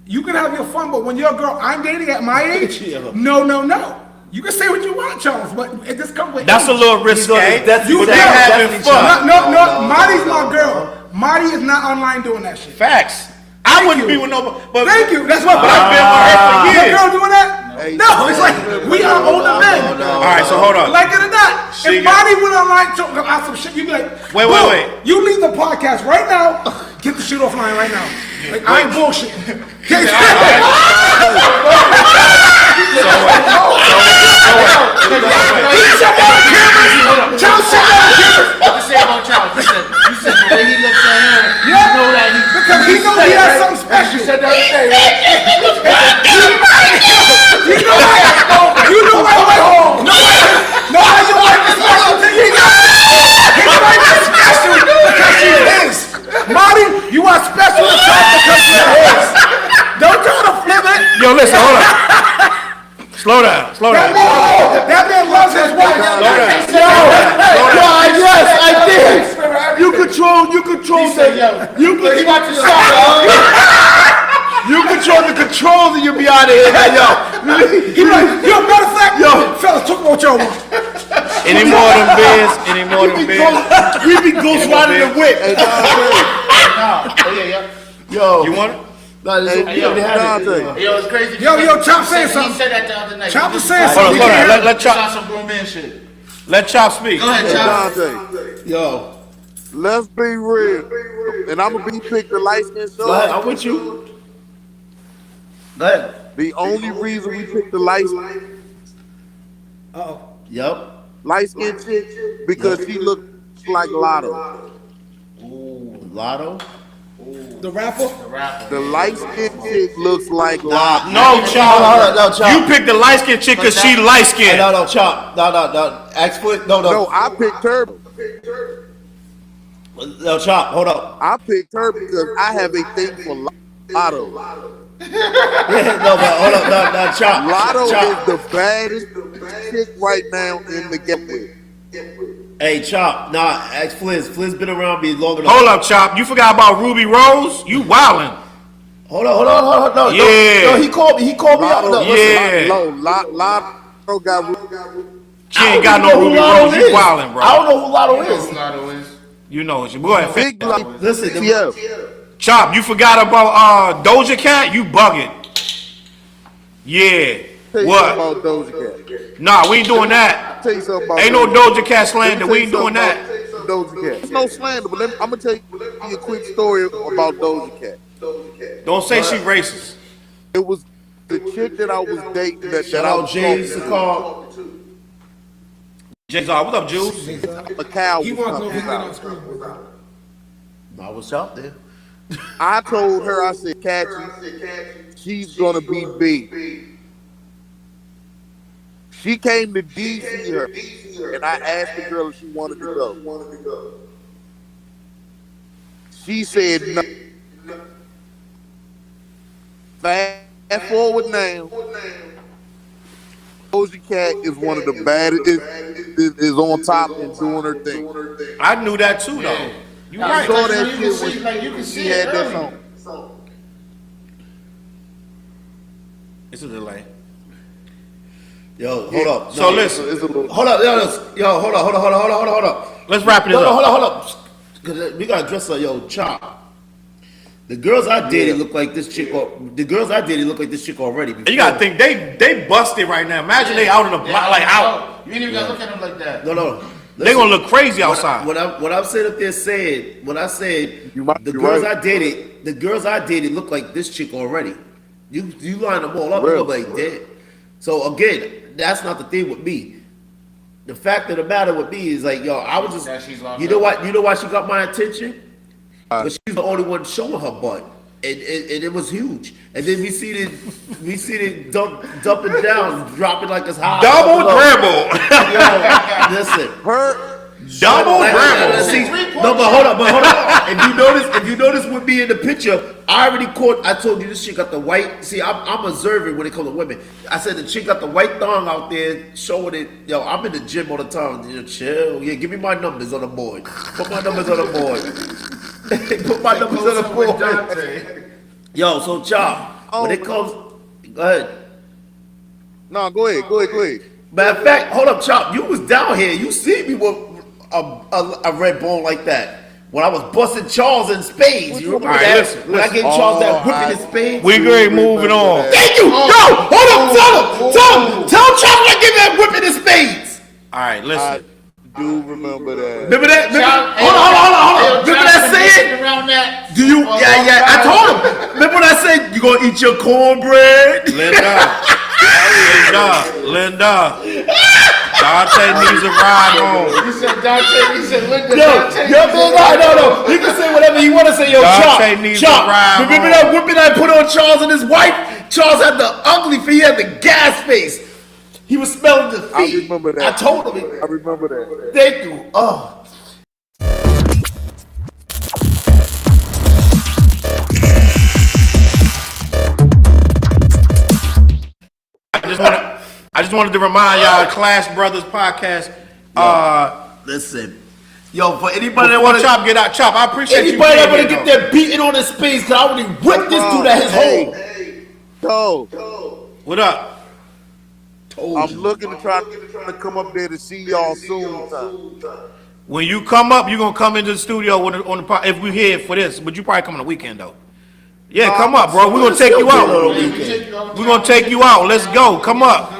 You can have your fun, but when you're a girl I'm dating at my age, Yeah. no. You can say what you want, Charles, but it just comes with That's a age. little risque, but You they know, having Destiny fun. Child. No, Marty's my girl. Marty is not online doing that shit. Facts. I wouldn't you. be with nobody. But Thank you. That's what. But I've been with her for Your years. girl doing that? Hey, No, it's like we are older men. All right, so hold on. Like it or not, She if got- Marty went online talking about some shit, you'd be like, Wait. "Bro, you leave the podcast right now. Get the shit offline right now. Like I ain't bullshit." What you say about Charles? You said the way he looks at her, you know that he. Because he knows he has something special. You said the other day, right? You know why? No, I know why it's special to you. His wife is special because she's his. Marty, you are special to Charles because you're his. Don't try to flip it. Yo, listen, hold on. Slow down. That man loves his wife. Yes, I did. You control the. You control the controls and you be out of here, man, yo. He be like, yo, matter of fact, fellas, talk about y'all want. Any more of them beers? Any more of them beers? We be ghost riding the whip. Yo, You want it? nah, this Hey, we had it. Dante. Yo, it's crazy. Yo, Chop saying He something. said that the other night. Chop is saying Hold on, something. hold on. Let He saw Chop, some grown man shit. let Chop speak. Go ahead, Chop. Dante, Yo, let's be real. And I'm gonna be picked the light skin go ahead. show. I'm with you. Go ahead. The only reason we picked the light skin chick because she looks like Lotto. Lotto? The rapper? The light skin chick looks like Lotto. No, Hold on, Chop. no, Chop. You picked the light skinned chick because she light skinned. No, Chop. No. Ask for it. No. No, I picked her. No, Chop. Hold up. I picked her because I have a thing for Lotto. Yeah, no, but hold up. No, Chop. Lotto Chop. is the baddest chick right now in the game. Hey, Chop. Nah, ask Fliz. Fliz been around me long enough. Hold up, Chop. You forgot about Ruby Rose? You wildin'. Hold on. No, Yeah. No, he called me out. No, Yeah. Lotto got She ain't got no Ruby Rose. You wildin', bro. I don't know who Lotto is. Lotto is. You know it. Go ahead. big like Listen, yeah. Chop, you forgot about Doja Cat? You bugging. Yeah. Tell you What? something about Doja Cat. Nah, we ain't doing that. Tell you something about Ain't no Doja Cat slander. We ain't doing that. Doja Cat. It's no slander, but I'm gonna tell you a quick story about Doja Cat. Don't say she racist. It was the chick that I was dating that shout I out was James talking Sakar. James, what's up, Juice? to. Macau He was wants to know if he talking get on about. screen. I was out there. I told her, I said, Catchy, she's gonna be big. She came to DC her, and I asked the girl if she wanted to go. She said no. Fast forward now. Doja Cat is one of the baddest, is on top and doing her thing. I knew that too, though. You I right. saw that You shit can see, when like, you can she see had it that early. song. It's a delay. Yo, hold up. So listen. It's a little. Hold up. Yo, hold up. Let's wrap it No, up. hold up. Cause we gotta dress like yo, Chop. The girls I dated look like this chick. The girls I dated look like this chick already. And you gotta think they busted right now. Imagine they out in the block, like out. You ain't even gotta look at him like that. No. They gonna look crazy outside. What I'm saying up there saying, when I said You might the be girls right. I dated look like this chick already. You line them all up, you Real. look like that. So again, that's not the thing with me. The fact of the matter with me is like, yo, I was That she's just, locked you know up. what? You know why she got my attention? Because she's the only one showing her butt. and it was huge. And then we see it dumping down, dropping like it's hot. Double dribble. Yo, listen. Double dribble. See, no, but hold on. If you notice with me in the picture, I told you this chick got the white. See, I'm observant when it comes to women. I said the chick got the white thong out there showing it. Yo, I'm in the gym all the time. You know, chill. Yeah, give me my numbers on the board. Put my numbers on the board. Put my numbers on the board. Yo, so Chop, when it comes, go ahead. No, go ahead. Matter of fact, hold up, Chop. You was down here. You see me with a red bone like that. When I was busting Charles in spades. You remember that? Listen. When I gave Charles that whipping in spades. We great moving on. Thank you. Yo, hold up, tell Charles I give that whipping in spades. All right, listen. I do remember that. Remember that? Hold on. Remember that saying? Around that. Do you? Yeah. I told him. Remember what I said? You gonna eat your cornbread? Linda. Dante needs a ride home. You said Dante. You said Linda. No. He can say whatever he want to say. Yo, Dante needs Chop. a ride Remember home. that whipping I put on Charles and his wife? Charles had the ugly face. He had the gas face. He was smelling the feet. I remember that. I told him. I remember that. Thank you. Oh. I just wanted to remind y'all, Clash Brothers podcast. Listen. Yo, for anybody that Before want to Chop get out, Chop, I appreciate anybody that want to you. get their beating on his space, cause I already whipped this dude at his home. Hey, Toe, What up? I'm looking to try to come up there to see y'all soon. When you come up, you're gonna come into the studio on the if we're here for this, but you probably come on the weekend though. Yeah, come up, bro. We're gonna take you out. We're gonna take you out. Let's go. Come up.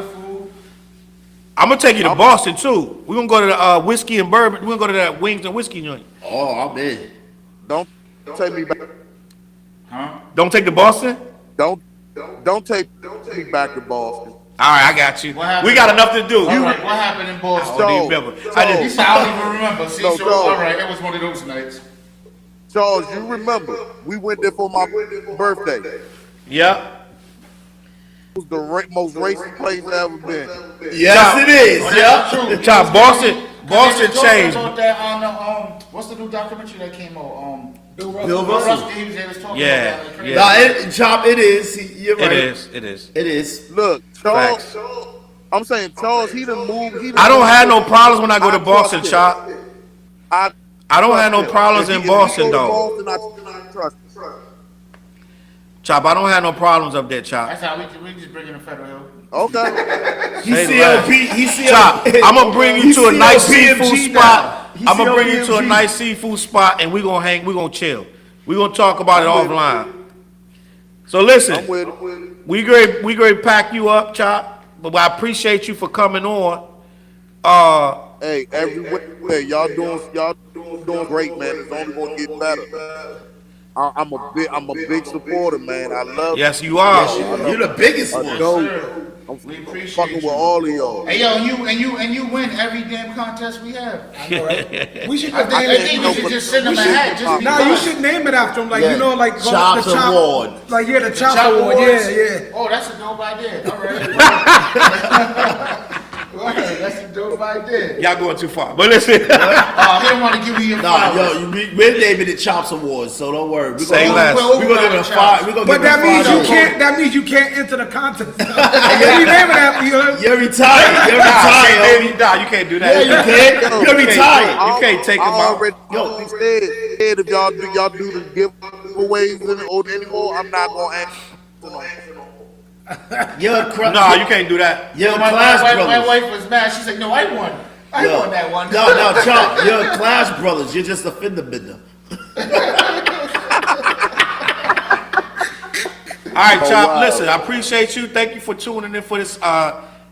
I'm gonna take you to Boston too. We're gonna go to the whiskey and bourbon. We're gonna go to that wings and whiskey joint. Oh, I'm in. Don't take me back. Don't take the Boston? Don't take me back to Boston. All right, I got you. What happened? We got enough to do. All right, what happened in Boston? I don't even remember. He said, I don't even remember. See, No, so, no. all right, it was one of those nights. Charles, you remember we went there for my birthday. Yeah. It was the most racist place I've ever been. Yes, it is. Oh, Yeah. that's true. Chop, Boston changed. About that on the, what's the new documentary that came out? Bill Bill Russell. Russell. He was talking Yeah, about that. yeah. Chop, it is. You're right. It is. It is. Look, Charles. Facts. I'm saying Charles. He done moved. I don't have no problems when I go to Boston, Chop. I don't have no problems in Boston, If he go though. to Boston, I trust him. Chop, I don't have no problems up there, Chop. That's how we just bring in the Federal Hill. Okay. He's Hey, CLP. He's CLP. Chop, I'm gonna bring you He's to a nice CLPMG seafood now. spot. He's I'm gonna bring you to a CLPMG. nice seafood spot, and we gonna chill. We gonna talk about it offline. So listen, I'm with it. we great pack you up, Chop. But I appreciate you for coming on. Hey, everywhere y'all doing great, man. It's only gonna get better. I'm a big supporter, man. I love. Yes, you are. You're the biggest I one. know. I'm We appreciate fucking you. with all of y'all. Hey yo, and you win every damn contest we have. I know, right? We should. I think we should just send them a hat. Just Nah, you should name it after him, like Yeah. you know, like Chops the Chop Award. Like the Chop Chop Award. Awards. Yeah. Oh, that's a dope idea. All right. Right, that's a dope idea. Y'all going too far. But listen, We don't want to give you your Nah, flowers. we're naming it Chops Awards, so don't worry. We're Say gonna less. we're gonna give it a five. We're gonna But give that it a means you $5. can't. That means you can't enter the contest. If you name it after you. You're retired. You're retired. you can't do Yeah, that. you can. You're retired. You can't take I him out. already said if y'all do the giveaways or anymore, I'm not gonna answer. You're a crap. No, you can't do that. You're My Clash Brothers. wife was mad. She's like, no, I won. I won that one. No, Chop. You're Clash Brothers. You're just a fender bender. All right, Chop. wow. Listen, I appreciate you. Thank you for tuning in for this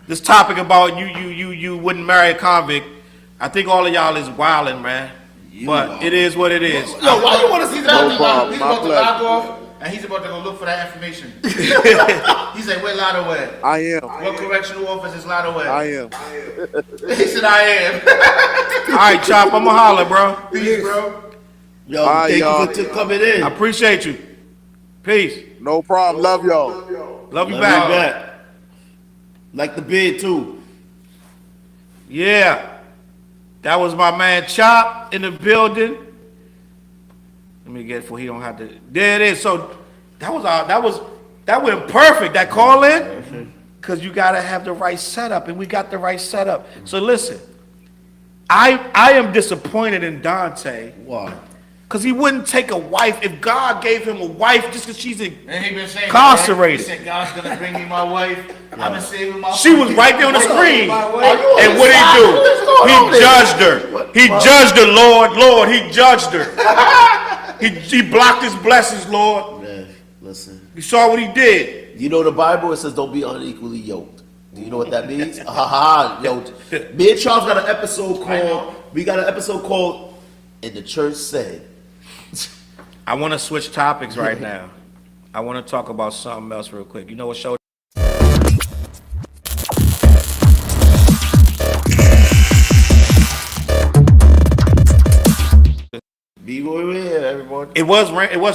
this topic about you wouldn't marry a convict. I think all of y'all is wilding, man. But it is what it is. Yo, why you want to see He's that? about, problem. he's My about to pleasure. log off, and he's about to go look for that information. He's like, where Lotto at? I am. What correctional office is Lotto at? I am. He said, I am. All right, Chop. I'ma holler, bro. Peace, bro. Yo, Bye, thank y'all. you for coming in. I appreciate you. Peace. No problem. Love y'all. Love you Love back. you back. Like the bid too. Yeah. That was my man Chop in the building. Let me get it for he don't have to. There it is. So that went perfect. That call in, because you gotta have the right setup, and we got the right setup. So listen, I am disappointed in Dante Why? because he wouldn't take a wife. If God gave him a wife just because she's And he been saying incarcerated, He said God's gonna bring me my wife. I've been saving my. she was right there on the screen. Are you And what did he do? He judged her. He judged her, Lord, he judged her. He blocked his blessings, Lord. Man, listen. You saw what he did. You know the Bible, it says don't be unequally yoked. Do you know what that means? Haha, yoked. Me and Charles got an episode called And the Church Said. I want to switch topics right now. I want to talk about something else real quick. You know what show? Be over here, everyone. It was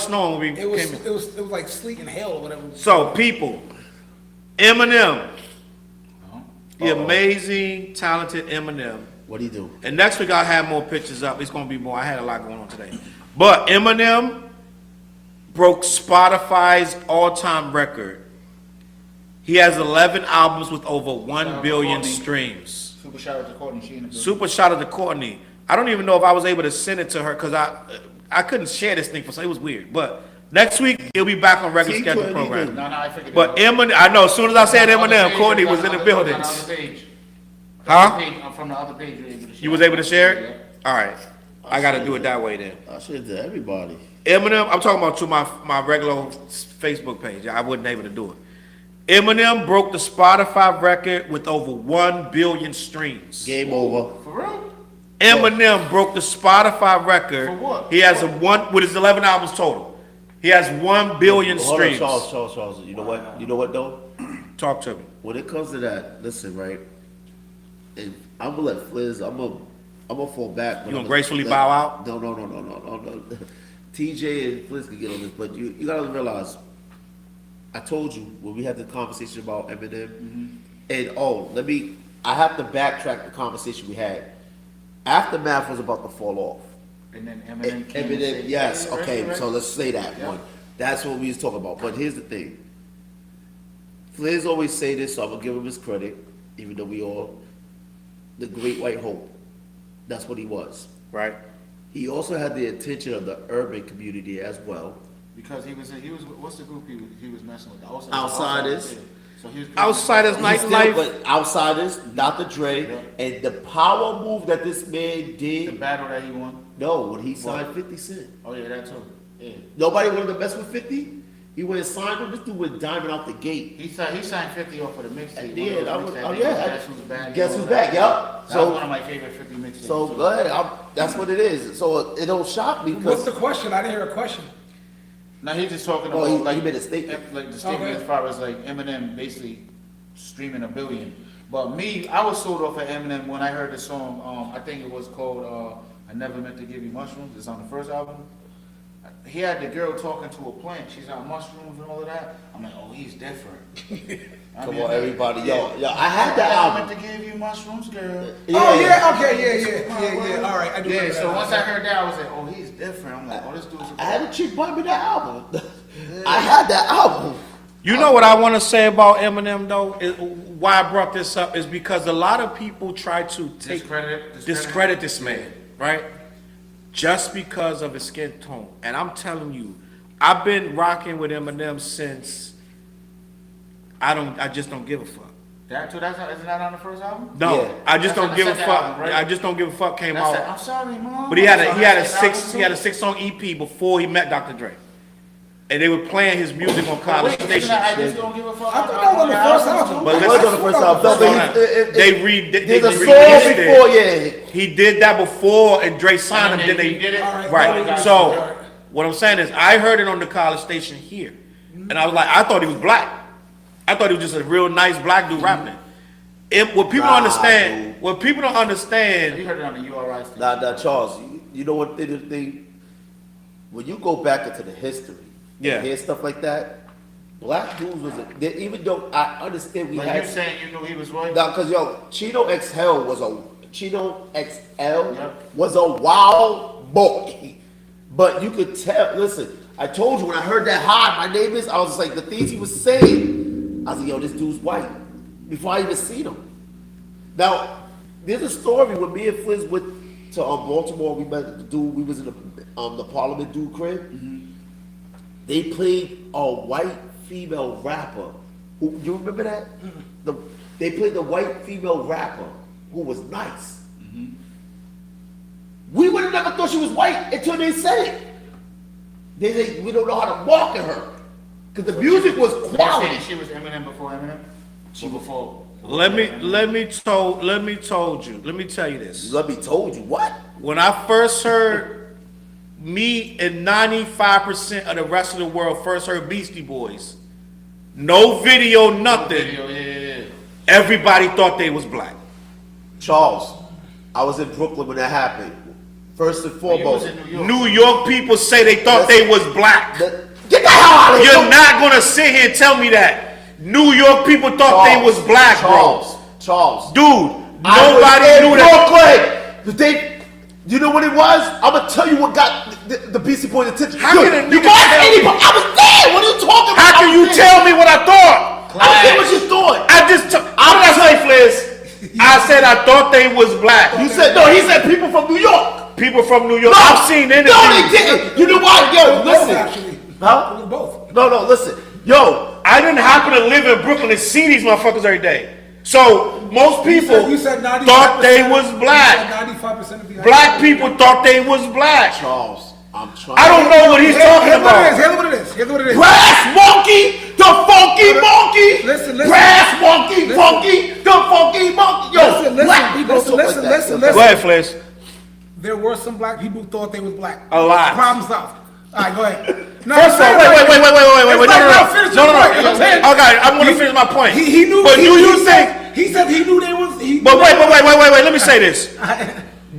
snowing when we It was came in. it was like sleet and hail or whatever. So people, Eminem, the amazing, talented Eminem. What do you do? And next week I'll have more pictures up. It's gonna be more. I had a lot going on today. But Eminem broke Spotify's all-time record. He has 11 albums with over 1 billion streams. Super shout out to Courtney. She in the building. Super shout out to Courtney. I don't even know if I was able to send it to her because I couldn't share this thing for so it was weird. But next week he'll be back on regular schedule T20 program. No, I figured. But it out. Eminem, I know as soon as I said On the Eminem, page, Courtney on was the in the other- building. on the other page. Huh? From the other page, you were able to share. You was able to share Yeah. it? All right. I got to do it that way then. I should to everybody. Eminem, I'm talking about to my regular Facebook page. I wasn't able to do it. Eminem broke the Spotify record with over 1 billion streams. Game over. For real? Eminem broke the Spotify record. For what? He has with his 11 albums total. He has 1 billion Hold on, streams. Charles. You know what? You know what though? Talk to me. When it comes to that, listen, right? And I'm gonna let Fliz. I'm gonna fall back. You gonna gracefully bow out? No. TJ and Fliz can get on this, but you gotta realize. I told you when we had the conversation about Eminem, and I have to backtrack the conversation we had. Aftermath was about to fall off. And then Eminem came and Eminem, said, yes, "Hey, okay, right, so let's say that Yeah. one. That's what we was talking about. But here's the thing. Fliz always say this, so I'm gonna give him his credit, even though we all the great white hope. That's what he was. Right? He also had the attention of the urban community as well. Because he was what's the group he was messing with? The Outsiders. So he was Outsiders He Night still- Life. But Outsiders, Dr. Dre, and the power move that this man the did. battle that he won. No, when he signed 50 Cent. Oh yeah, that too. Yeah. Nobody wanted to mess with 50. He went and signed him. This dude went diamond out the gate. He signed 50 off of the mixtape. Yeah, One of those that was- mixtapes. oh, yeah. Guess who's back? Guess who's back? Yup. That So- was one of my favorite 50 mixtapes. So go ahead. That's what it is. So it don't shock me What's because the question? I didn't hear a question. Now he's just talking Oh, about he like made a statement. like the statement Okay. as far as like Eminem basically streaming 1 billion. But me, I was sold off of Eminem when I heard the song. I think it was called "I Never Meant to Give You Mushrooms." It's on the first album. He had the girl talking to a plant. She's on mushrooms and all of that. I'm like, oh, he's different. Come on, everybody. Yo, I had that I album. meant to give you mushrooms, girl. Oh yeah, okay, yeah. All right, I do. Yeah, remember so that. once I heard that, I was like, oh, he's different. I'm like, oh, this dude's I had a chick buy me that album. I had that album. You know what I want to say about Eminem though? Why I brought this up is because a lot of people try to discredit this man, right? Just because of his skin tone. And I'm telling you, I've been rocking with Eminem since I just don't give a fuck. That too, isn't that on the first album? No, Yeah. I just That's on don't the give a second fuck. album, right? I just don't give a fuck came That's it. out. I'm sorry, mom. But he had a So he had a that's six album he had too? a 6-song EP before he met Dr. Dre. And they were playing his music on college Wait, stations. I just don't give a fuck. I thought that was on the first album. But It listen, was on the first album. No, but There's there's a released song before, it. yeah. He did that before, and Dre signed him. Then He they did it. All right, right. all So what I'm saying is, I heard it on the college station here, and I was like, I thought he was black. I thought he was just a real nice black dude rapping. What people don't understand, dude. what people don't You understand, heard it on the URI station. Nah, Charles, you know what the thing? When you go back into the history, Yeah. and hear stuff like that. Black dudes was even though I understand we But had you saying you knew he was white? now because Chino XL was Yep. a wild boy, but you could tell. Listen, I told you when I heard that hi, my name is. I was just like the things he was saying. I was like, yo, this dude's white before I even seen him. Now there's a story when me and Fliz went to Baltimore. We met the dude. We was in the Parliament dude crib. Mm-hmm. They played a white female rapper. Who you remember that? They played the white female rapper who was nice. Mm-hmm. We would have never thought she was white until they said it. They say we don't know how to market her because the music was They quality. saying she was Eminem before Eminem? She before. Let me tell you this. Let me told you what? When I first heard me and 95% of the rest of the world first heard Beastie Boys, no video, nothing. Video, yeah. Everybody thought they was black. Charles, I was in Brooklyn when that happened. First and You was foremost, in New York. New York people say they thought they was black. get the hell out of here! You're not gonna sit here and tell me that. New York people thought they was black, bro. Charles, Dude, I nobody was in knew that. Brooklyn. You know what it was? I'm gonna tell you what got the Beastie Boys' attention. How Yo, can a you nigga guys tell anybody? I was there. What are you talking about? How can you tell me what I thought? I said what you thought. What did I say, Fliz? I said I thought they was black. You said no. He said people from New York. People from New York. No, I've seen interviews. No, they didn't. You know why? Yo, Both, listen. actually. Huh? It was both. No, listen. Yo, I didn't happen to live in Brooklyn and see these motherfuckers every day. So most people You said 95%, thought they was black. 95% of the Black people thought they was black. Charles, I'm trying. I don't know what he's talking Here's about. what it is. Here's what it is. Brass monkey, the funky monkey. Listen. Brass monkey, funky, the funky monkey. Yo, Listen, black people listen, talk like listen, that. listen, Go listen. ahead, Fliz. There were some black people who thought they was black. A lot. Problem solved. All right, go ahead. No, First of all, wait. It's like, now finish your point. No. I'm saying- Okay, I'm gonna finish my point. He knew. But he, do you he think? said, he said he knew they was. But wait. Let me say this.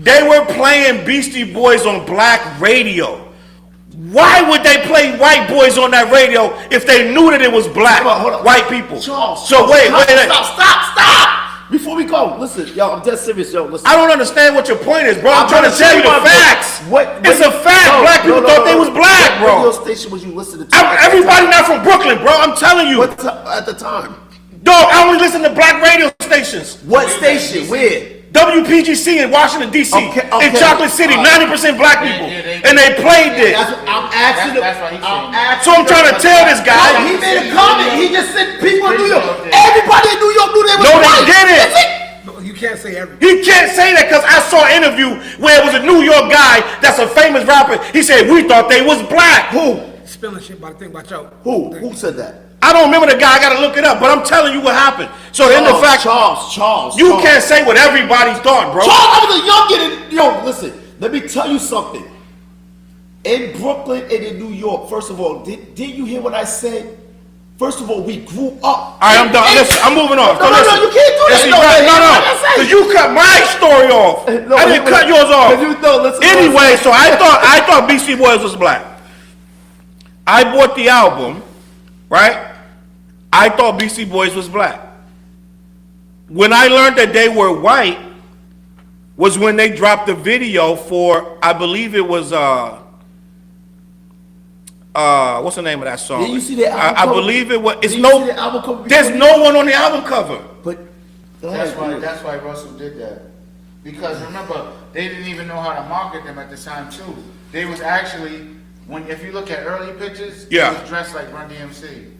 They were playing Beastie Boys on black radio. Why would they play white boys on that radio if they knew that it was black? Hold on. White people. Charles, So wait. Stop. Before we go, listen, yo, I'm dead serious, yo. Listen. I don't understand what your point is, bro. I'm trying to tell you the my point. facts. It's a fact. No, Black people thought they was black, What radio bro. station was you listening to? Everybody not from Brooklyn, bro. I'm telling you. What at the time? Dog, I only listen to black radio stations. What station? Where? WPGC in Washington, D.C. Okay. In Chocolate City, 90% black people. And they played this. That's what I'm asking. That's why he's saying So I'm trying to tell this guy. He made a comment. He just said people in New York. Everybody in New York knew they was No, they white. didn't. That's it. No, you can't say everything. He can't say that because I saw an interview where it was a New York guy that's a famous rapper. He said, we thought they was black. Who? Spilling shit about the thing about yo. Who said that? I don't remember the guy. I got to look it up. But I'm telling you what happened. So in the fact, Charles. you can't say what everybody thought, bro. Charles, I was a young kid. Yo, listen. Let me tell you something. In Brooklyn and in New York, first of all, did you hear what I said? First of all, we grew up. All right, I'm done. Listen, I'm moving on. No, you can't do that. No. Because you cut my story off. No, I didn't cut yours off. Listen, Anyway, so I thought Beastie Boys was black. I bought the album, right? I thought Beastie Boys was black. When I learned that they were white was when they dropped the video for, I believe it was what's the name of that song? Did you see the album I cover? believe it was. It's Did you see the album cover There's before no one on the album cover. But That's why Russell did that. Because remember, they didn't even know how to market them at the time too. They was actually, if you look at early pictures, Yeah. they was dressed like Run DMC.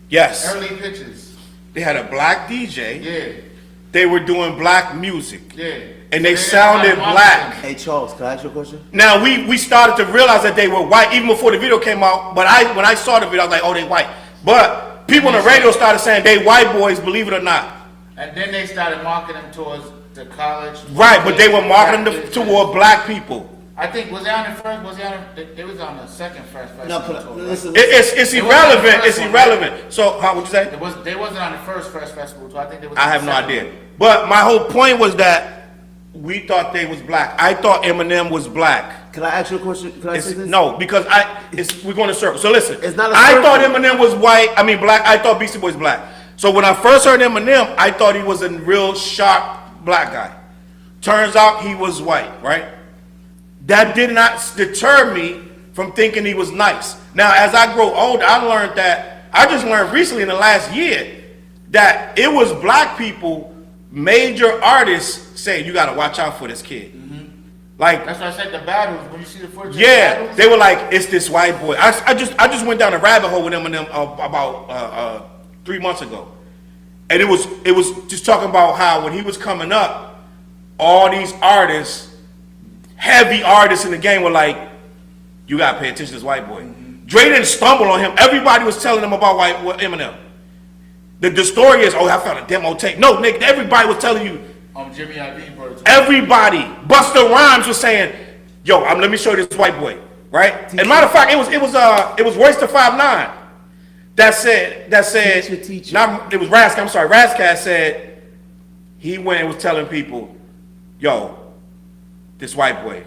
Yes. Early pictures. They had a black DJ. Yeah. They were doing black music. Yeah. And they So didn't know sounded how to market black. them. Hey Charles, can I ask you a question? Now we started to realize that they were white even before the video came out. But when I saw the video, I was like, oh, they white. But people on the radio started saying they white boys, believe it or not. And then they started marketing them towards the college. Right, but they were marketing them toward black people. I think was they on the first? Was they on? They was on the second first. No, festival but tour, listen. It's It wasn't irrelevant. the It's first one, irrelevant. So how would you say? right? They wasn't on the first festival tour. I think they was. I on have the no second idea. one. But my whole point was that we thought they was black. I thought Eminem was black. Can I ask you a question? Can I say this? No, because we're going to circle. So listen, It's not a I circle. thought Eminem was white. I mean black. I thought Beastie Boy's black. So when I first heard Eminem, I thought he was a real sharp black guy. Turns out he was white, right? That did not deter me from thinking he was nice. Now, as I grow older, I just learned recently in the last year that it was black people, major artists saying, you gotta watch out for this kid. Like, That's why I said the battles. When you see the footage, of the yeah, battles, they were like, it's this white boy. I just went down a rabbit hole with Eminem about 3 months ago. And it was just talking about how when he was coming up, all these artists, heavy artists in the game were like, you gotta pay attention to this white boy. Dre didn't stumble on him. Everybody was telling him about Eminem. The story is, I found a demo tape. No, Nick, everybody was telling you. Jimmy I.B. brought it to me. Everybody. Busta Rhymes was saying, yo, let me show you this white boy, right? And matter of fact, it was Royce the 5'9" that said, Teacher. Not, it was Razzcast, I'm sorry, Razzcast said, he went and was telling people, yo, this white boy,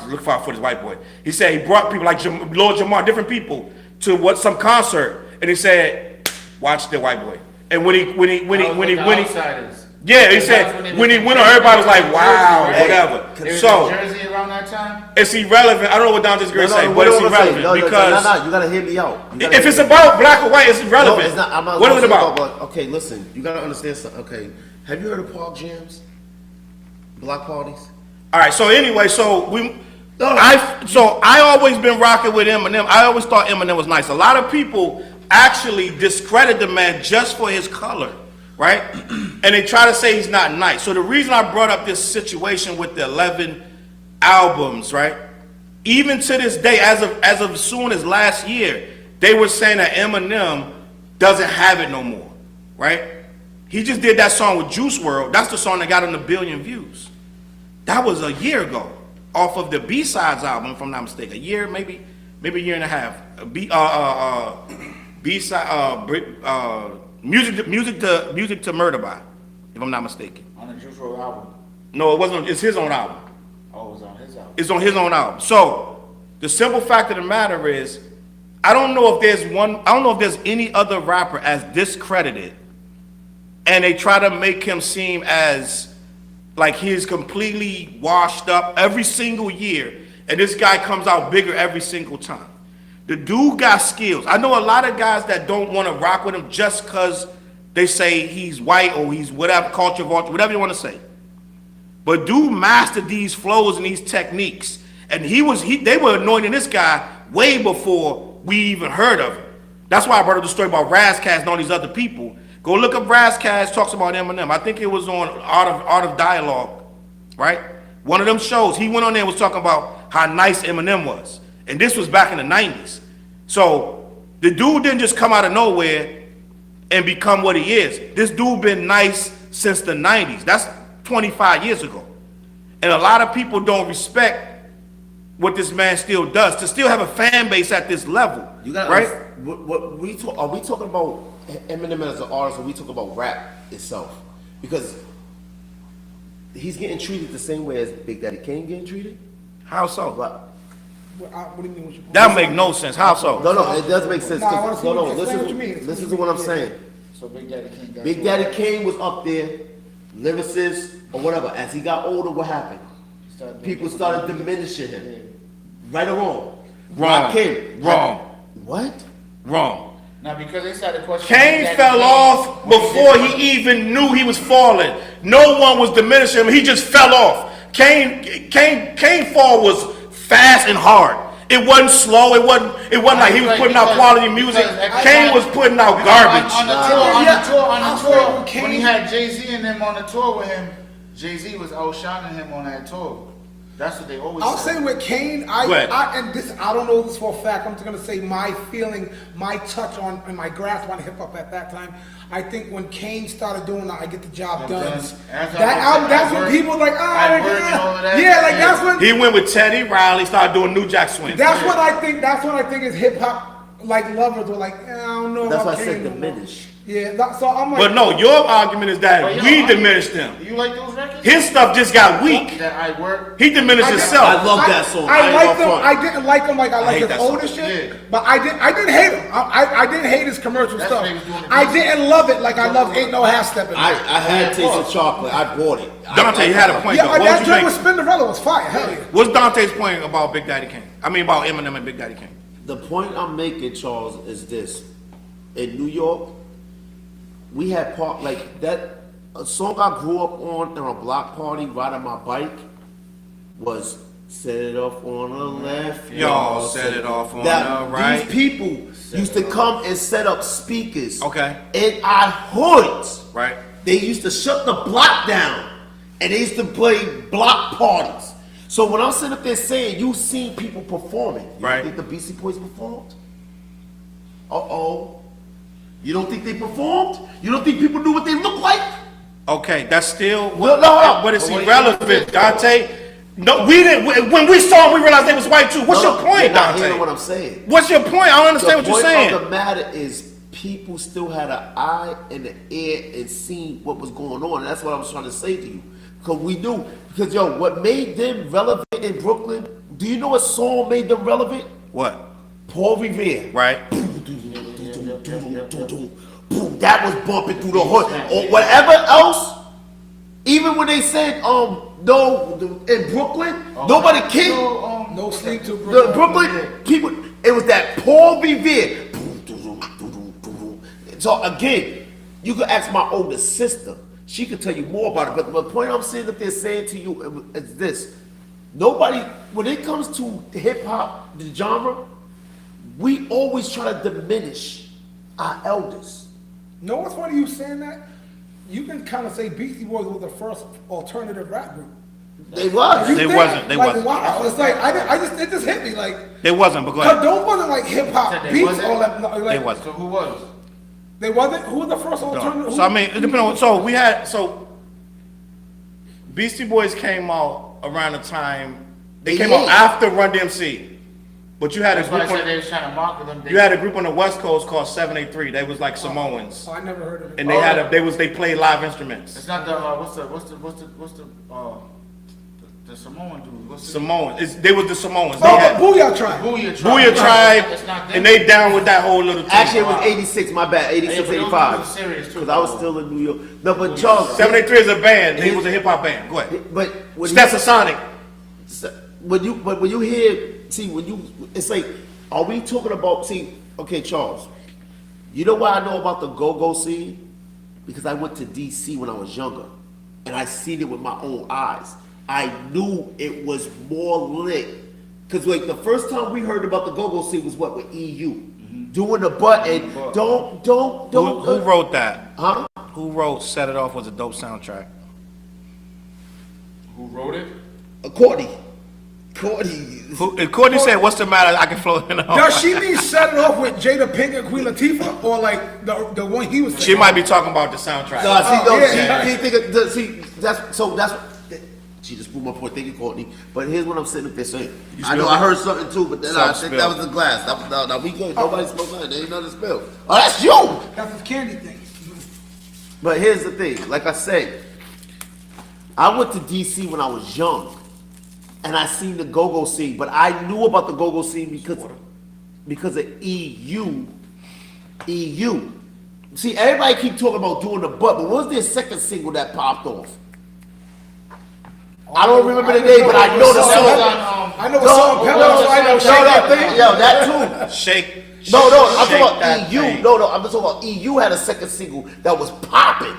look out for this white boy. He said he brought people like Lord Jamar, different people, to some concert, and he said, watch the white boy. And when he Outsiders. yeah, he said when he went on, everybody was like, wow, whatever. It was So in Jersey around that time. it's irrelevant. I don't know what Don Disagree say, but it's irrelevant because you gotta hear me out. if it's about black or white, it's irrelevant. No, it's not. I'm not What is it gonna say about? okay, listen. You gotta understand something. Okay, have you heard of park jams? Block parties? All right. So anyway, I always been rocking with Eminem. I always thought Eminem was nice. A lot of people actually discredit the man just for his color, right? And they try to say he's not nice. So the reason I brought up this situation with the 11 albums, right? Even to this day, as of soon as last year, they were saying that Eminem doesn't have it no more, right? He just did that song with Juice WRLD. That's the song that got him 1 billion views. That was a year ago, off of the B-Sides album, if I'm not mistaken. A year, maybe a year and a half. B-side, music to Murder by, if I'm not mistaken. On the Juice WRLD album. No, it wasn't. It's his own album. Oh, it was on his album. It's on his own album. So the simple fact of the matter is, I don't know if there's any other rapper as discredited, and they try to make him seem as like he's completely washed up every single year, and this guy comes out bigger every single time. The dude got skills. I know a lot of guys that don't want to rock with him just because they say he's white or he's whatever, culture vulture, whatever you want to say. But dude mastered these flows and these techniques. And they were anointing this guy way before we even heard of him. That's why I brought up the story about Razzcast and all these other people. Go look up Razzcast talks about Eminem. I think it was on Art of Dialogue, right? One of them shows. He went on there and was talking about how nice Eminem was. And this was back in the 90s. So the dude didn't just come out of nowhere and become what he is. This dude been nice since the 90s. That's 25 years ago. And a lot of people don't respect what this man still does. To still have a fan base at this level, You got right? Are we talking about Eminem as an artist, or are we talking about rap itself? Because he's getting treated the same way as Big Daddy Kane getting treated. How so? But What do you mean? What's your point? That make no sense. How so? no, it does make sense. No, I wanna see what you- explain what you Listen, mean. listen to what I'm saying. So Big Daddy King got Big Daddy Kane was up there, lyricist or whatever. As he got older, what happened? People started diminishing him. Right or wrong? Wrong. Rakim. Wrong. What? Wrong. Now, because they started questioning. Kane Daddy fell Kane off when before did he even knew he was falling. No one was diminishing him. He just fell off. Kane fall was fast and hard. It wasn't slow. It wasn't like he was putting out quality music. Kane was putting out garbage. On the tour, when he had Jay-Z and them on the tour with him, Jay-Z was outshining him on that tour. That's what they always I'll say. say with Kane, Go ahead. I don't know this for a fact. I'm just gonna say my feeling, my touch on, and my grasp on hip hop at that time. I think when Kane started doing I Get the Job Done, that album, that's when people were like, that's when He went with Teddy Riley, started doing New Jack Swing. that's what I think is hip hop like lovers were like, I don't know. That's about why I said Kane no more. diminish. Yeah, so I'm like. But no, your argument is that But yo, we I- diminished him. You like those records? His stuff just got weak. That I work. He diminished I himself. love that song. I ain't like gonna them. front. I didn't like him like I like hate his that older song. shit. Yeah. But I didn't hate him. I didn't hate his commercial That's stuff. what he was doing to I Boosie. didn't love it like I love Ain't No Half Stepping. I had Taste of Chocolate. I bought it. Dante, you had a point Yeah, though. What that was you joint with think? Spinderella was fire. Hell yeah. What's Dante's point about Big Daddy Kane? I mean about Eminem and Big Daddy Kane. The point I'm making, Charles, is this: in New York, we had part like that. A song I grew up on in a block party, riding my bike, was "Set It Off on the Left." Y'all set it off on That the right. these people used to come and set up speakers. Okay. In our hoods, Right. they used to shut the block down, and they used to play block parties. So when I'm sitting up there saying you seen people performing, you Right. don't think the Beastie Boys performed? You don't think they performed? You don't think people knew what they looked like? Okay, that's still No, no. but it's But what irrelevant, Dante. No, we didn't. When we saw him, we realized they was white too. What's No, your point, you're not Dante? hearing what I'm saying. What's your point? I don't understand what you're The saying. point of the matter is people still had an eye and an ear and seen what was going on. And that's what I was trying to say to you. Because we knew. Because, yo, what made them relevant in Brooklyn, do you know what song made them relevant? What? Paul Revere. Right? That was bumping through the hood. Or whatever else, even when they said, no, in Brooklyn, nobody came. No sleep till The Brooklyn people, it was that Paul Revere. So again, you could ask my older sister. She could tell you more about it. But the point I'm saying that they're saying to you is this: nobody, when it comes to hip hop, the genre, we always try to diminish our elders. know what's funny you saying that? You can kind of say Beastie Boys was the first alternative rap group. They was. You They think? wasn't, they like, wasn't. Wow, it's like it just hit me like. They wasn't, but go Cause ahead. those wasn't like hip hop Said they beats. wasn't? All that, no, like, They wasn't. So who was? They wasn't. Who was the first alternative? So I mean, it depends on. So we had Beastie Boys came out around the time they came out after Run DMC, but you had a That's why I group said they on, was trying to market them. you had a group on the West Coast called 783. They was like Samoans, Oh, I never heard of it. and they had they played live instruments. It's not the the Samoan dude. What's the Samoans. They was the Samoans. They Oh, had but Booyah Tribe. Booyah Tribe. Booyah Tribe, It's not them. and they down with that whole little thing. Actually, it was 86, my bad, 86, Yeah, but those 85. was serious, too. Because I was still in New York. No, but Charles, 783 is a band. They was a hip hop band. Go ahead. but when Stetson Sonic. when you hear, it's like, are we talking about, okay, Charles, you know why I know about the go-go scene? Because I went to DC when I was younger, and I seen it with my own eyes. I knew it was more lit. Because like the first time we heard about the go-go scene was what, with EU? Doing the button, don't. Who wrote that? Huh? Who wrote Set It Off was a dope soundtrack? Who wrote it? Courtney. If Courtney said, "What's the matter?" I can float it on. Does she mean set it off with Jada Pinkett and Queen Latifah, or like the one he was? She might be talking about the soundtrack. No, yeah. She just proved my point. Thank you, Courtney. But here's what I'm sitting up there saying. I know I heard something too, but then I think that was the glass. Now we good. Nobody spoke nothing. There ain't nothing spilled. Oh, that's you. That's his candy thing. But here's the thing. Like I said, I went to DC when I was young, and I seen the go-go scene. But I knew about the go-go scene because of EU. See, everybody keep talking about doing the butt, but what was their second single that popped off? I don't remember the name, but I know the song. I know the song. Pillows. I know Shake That Thing. Yo, that too. Shake. No, I'm Shake talking That about EU. Thing. No, I'm talking about EU had a second single that was popping.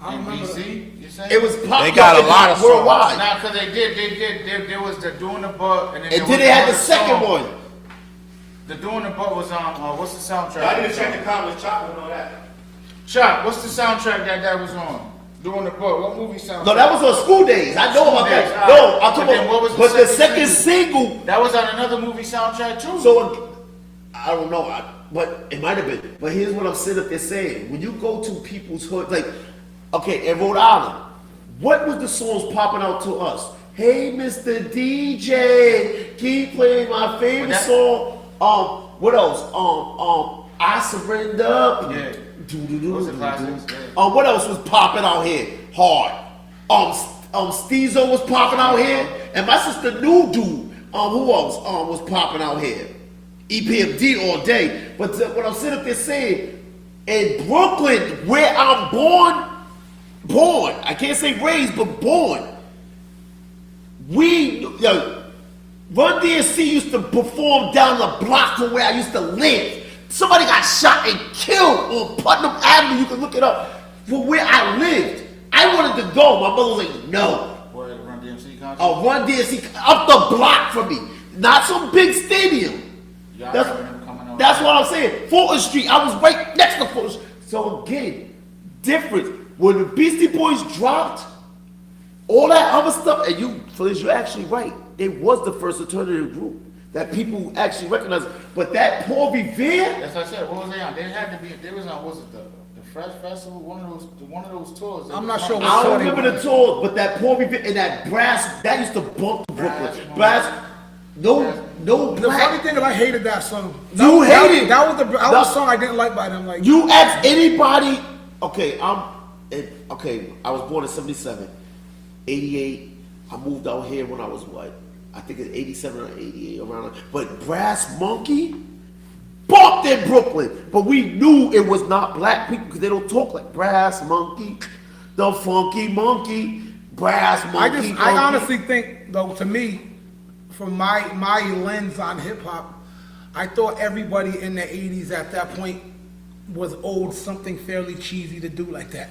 I In remember that. BC? You saying? It was popping. They got a lot of songs. worldwide. Nah, because they did. There was the Doing the Butt, and then And then they had the second one. The Doing the Butt was on, what's the soundtrack? comments. Chop and all that. Chop, what's the soundtrack that was on? Doing the Butt, what movie soundtrack? No, that was on School Days. I know about Days, that. all No, right. I'm talking But then what was about. the But the second second single. That was on another movie soundtrack too. So I don't know, but it might have been. But here's what I'm sitting up there saying: when you go to people's hood, like, okay, in Rhode Island, what was the songs popping out to us? Hey, Mr. DJ, keep playing my favorite But that- song. What else? I surrender. Yeah. Those are classics, yeah. What else was popping out here? Hard. Steezo was popping out here, and my sister New Dude. Who else was popping out here? EPMD all day. But what I'm sitting up there saying, in Brooklyn, where I'm born, I can't say raised, but born. Run DMC used to perform down the block from where I used to live. Somebody got shot and killed on Putnam Avenue. You can look it up. For where I lived, I wanted to go. My mother was like, "No." Where the Run DMC concert? Run DMC up the block from me, not some big stadium. Yeah, I remember him coming on. That's what I'm saying. Fulton Street. I was right next to Fulton Street. So again, difference. When the Beastie Boys dropped, all that other stuff, and you, Feliz, you're actually right. They was the first alternative group that people actually recognize. But that Paul Revere, That's what I said. What was they on? They had to be. They was on. Was it the Fresh Festival? One of those tours. I'm not sure I what don't tour they remember the was. tours, but that Paul Revere and that brass, that used to bump Brooklyn. Brass, no The funny black. thing is, I hated that song. You hated it. That was the song I didn't like by them. Like You ask anybody, okay, I was born in 77, 88. I moved out here when I was what? I think it's 87 or 88 around. But Brass Monkey bumped in Brooklyn, but we knew it was not black people because they don't talk like Brass Monkey, the Funky Monkey, Brass Monkey. I honestly think, though, to me, from my lens on hip hop, I thought everybody in the '80s at that point was owed something fairly cheesy to do like that.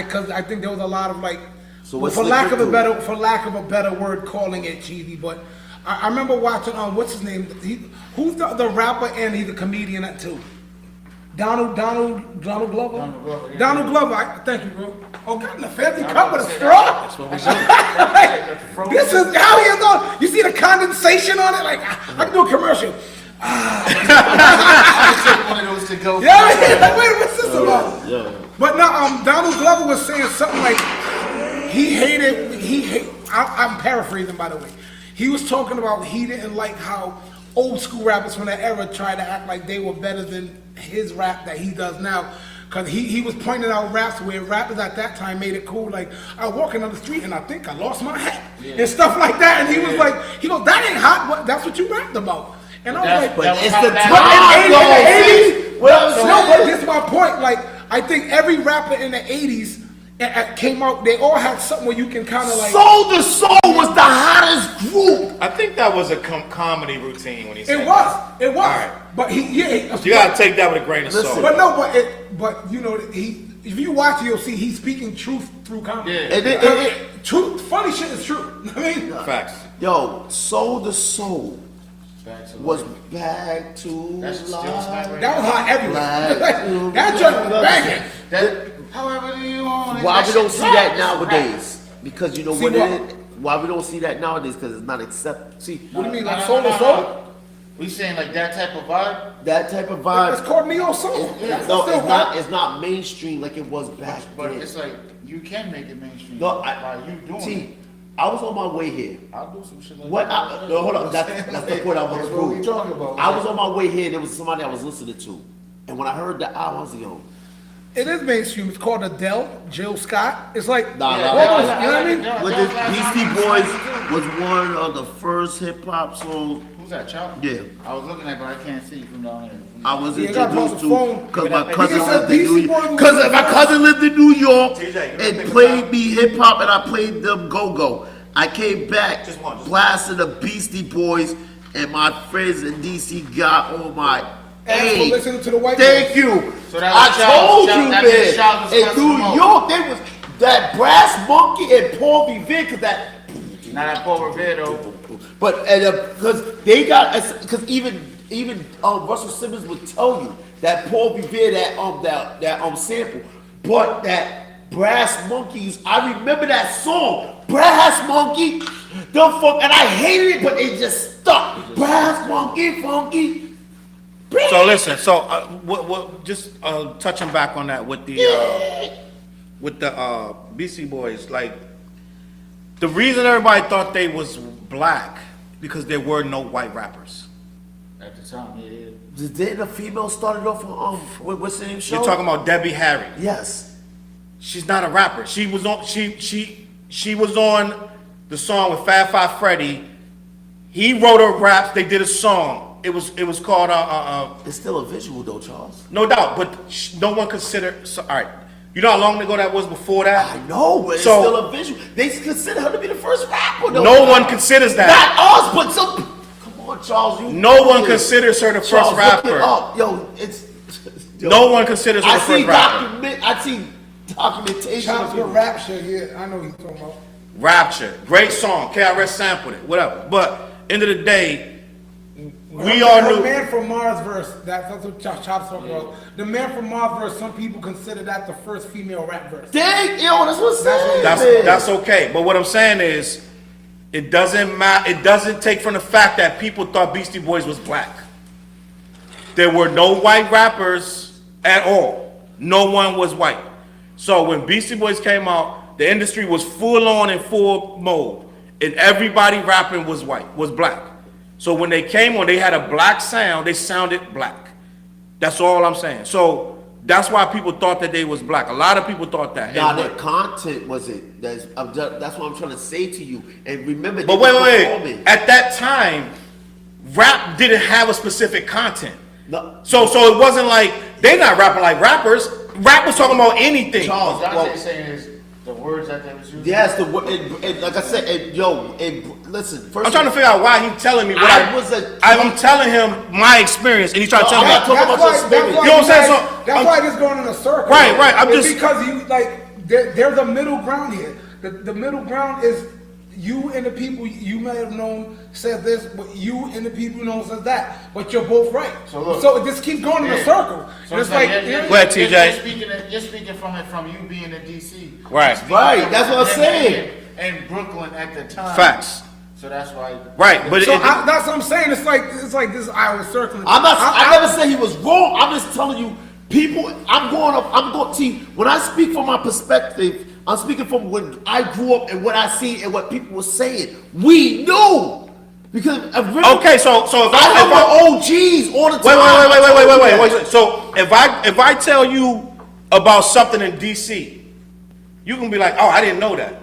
Cause I think there was a lot of like, So what's for lack of a liquid better word, calling it cheesy. But I remember watching what's his name? Who's the rapper and he's a comedian too? Donald Glover. Donald Glover, yeah. Donald Glover. Thank you, bro. Oh, got in the fancy cup with a straw. That's what we do. This is how he is on. You see the condensation on it? Like I can do a commercial. One of those to go. Yeah, like, wait, what's this about? Yeah. But no, Donald Glover was saying something like I'm paraphrasing, by the way. He was talking about he didn't like how old school rappers from that era tried to act like they were better than his rap that he does now. Cause he was pointing out raps where rappers at that time made it cool, like I was walking on the street and I think I lost my hat and stuff like that. And he was like, that ain't hot, but that's what you rapped about. And I was like, But it's how the that time, in the 80s, though. Well, no, but this is my point. Like, I think every rapper in the 80s came out, they all had something where you can kind of like. Soul to Soul was the hottest group. I think that was a comedy routine when he said It that. was. Alright. But You gotta take that with a grain of Listen. salt. But no, but you know, if you watch it, you'll see he's speaking truth through comedy. Yeah. And then, Truth, funny shit is true. I mean, Facts. yo, Soul to Soul Back to was life. back to That's still life. smack right that was hot everywhere. Back to That joint was banging. That, however do you want it. Why That we don't shit see that slaps. nowadays? Because you know See what what? it is? Why we don't see that nowadays? Because it's not accepted. See, What do you mean, No, like no, soul no, to no, soul? no. We saying like that type of vibe, that type of It's vibe, called neo soul. no, it's not mainstream like it was back but then. it's like you can make it mainstream No, by you doing see, it. I was on my way here. I'll do some shit like What? that. No, hold on. That's the point I want to That's what we prove. talking about. I was on my way here. There was somebody I was listening to, and when I heard the album, I was like, yo, It is mainstream. It's called Adele, Jill Scott. It's like, Nah, Yeah, nah, what nah, was- nah. you know what I mean? Yeah, With yeah, the yeah, Beastie yeah, Boys yeah. was one of the first hip hop songs. Who's that, Chop? Yeah. I was looking at, but I can't see from down here. I was You gotta pull introduced the to phone. because my Nigga cousin said lived in New Beastie York. Boys was Because the my first. cousin lived in New York TJ, you and remember played me hip hop, and I played them go go. I came back Just one. blasting the Beastie Boys, and my friends in DC got on my. Thanks for Hey, listening to the white thank boys. you. So that was I Charles- told Charles- you, that means man. Charles was In cussing them New out. York, they was that Brass Monkey and Paul Revere, cause that. Not that Paul Revere though. But because they got, because even Russell Simmons would tell you that Paul Revere that sample, but that Brass Monkeys, I remember that song, Brass Monkey, the funk, and I hated it, but it just stuck. Brass Monkey, funky. So listen, just touching back on that with the BC Boys, like the reason everybody thought they was black because there were no white rappers. At the time, yeah. Didn't a female started off on what's the name show? You're talking about Debbie Harry. Yes. She's not a rapper. She was on she was on the song with Fab Five Freddy. He wrote her raps. They did a song. It was called It's still a visual though, Charles. no doubt, but no one considered. So, all right, you know how long ago that was before that? I know, but it's So- still a visual. They consider her to be the first rapper though. No one considers that. Not us, but some. Come on, Charles. You No one considers her the first Charles, look rapper. it up. Yo, it's. Yo, No one considers her I the first see rapper. I see documentation. Chops of with it. rap shit, yeah, I know what you're talking about. Rapture, great song. KRS sampled it, whatever. But end of the day, we all The knew. Man from Mars verse, that's what Chops talking about. The Man from Mars verse, some people consider that the first female rap verse. Dang, yo, that's what I'm saying. That's okay. But what I'm saying is, it doesn't matter. It doesn't take from the fact that people thought Beastie Boys was black. There were no white rappers at all. No one was white. So when Beastie Boys came out, the industry was full on in full mode, and everybody rapping was white, was black. So when they came on, they had a black sound. They sounded black. That's all I'm saying. So that's why people thought that they was black. A lot of people thought that. Nah, And their content wasn't. That's what I'm trying to say to you. And remember, But they were wait. performing. At that time, rap didn't have a specific content. No, So it wasn't like they not rapping like rappers. Rap was talking about anything. Charles, What well, Dante's saying is the words that they was using. yes, like I said, listen. First I'm trying to figure out why he's telling me what I'm telling him my experience, and he's trying to tell me. I'm talking about your spirit. You know what I'm saying? So, That's I'm- why this going in a circle. Right, I'm It's just- because you like there's a middle ground here. The middle ground is you and the people you may have known said this, but you and the people you know says that. But you're both right. So look- so it just keeps going in a circle. So And it's like, like Go ahead, TJ. You're speaking from you being in DC. Right. You're speaking Right, from that's what I'm him saying. And Brooklyn at the time. Facts. So that's why. Right, but so that's what I'm saying. It's like this Iowa circling. I never said he was wrong. I'm just telling you, people. I'm going. See, when I speak from my perspective, I'm speaking from when I grew up and what I see and what people were saying. We knew because okay. So if I I, know my OGs all the time. wait. So if I tell you about something in DC, you can be like, oh, I didn't know that,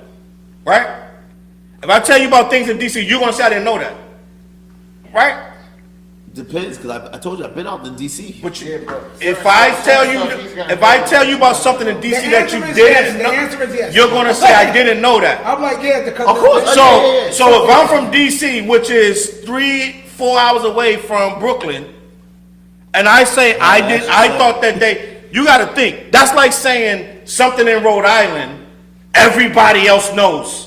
right? If I tell you about things in DC, you're gonna say I didn't know that, right? Depends, because I told you I've been out in DC. But Yeah, bro. if I tell you about something in DC that you didn't know, The answer is yes. you're gonna say I didn't know that. I'm like, yeah, because Of course. So, Yeah. so if I'm from DC, which is 3-4 hours away from Brooklyn, and I say I thought that you got to think that's like saying something in Rhode Island, everybody else knows.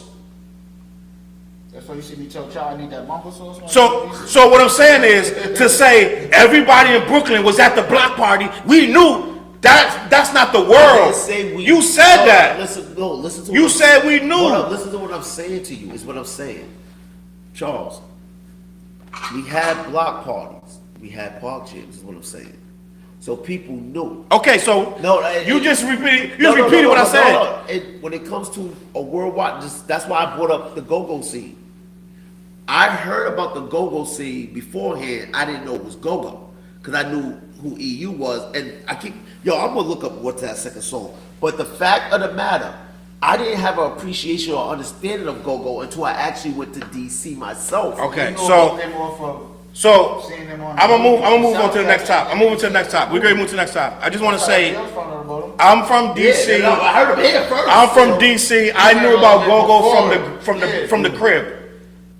That's why you see me tell Child I need that mumble sauce. So what I'm saying is to say everybody in Brooklyn was at the block party. We knew that's not the I didn't world. say we- You said No, that. Listen to what You I'm- said we knew. Hold up, listen to what I'm saying to you. Is what I'm saying, Charles. We had block parties. We had park gyms. Is what I'm saying. So people knew. Okay, so you just repeated what I said. No. When it comes to a worldwide, that's why I brought up the go-go scene. I heard about the go-go scene beforehand. I didn't know it was go-go because I knew who EU was, and I'm gonna look up what's that second song. But the fact of the matter, I didn't have an appreciation or understanding of go-go until I actually went to DC myself. Okay, You know so about them off of So seeing them on I'm gonna the move on to the next South top. I'm moving to the next top. We're gonna move to the next top. I just want to say You're from there, about them. I'm from DC. Yeah, I heard him here first. I'm from DC. I knew about go-go from the crib.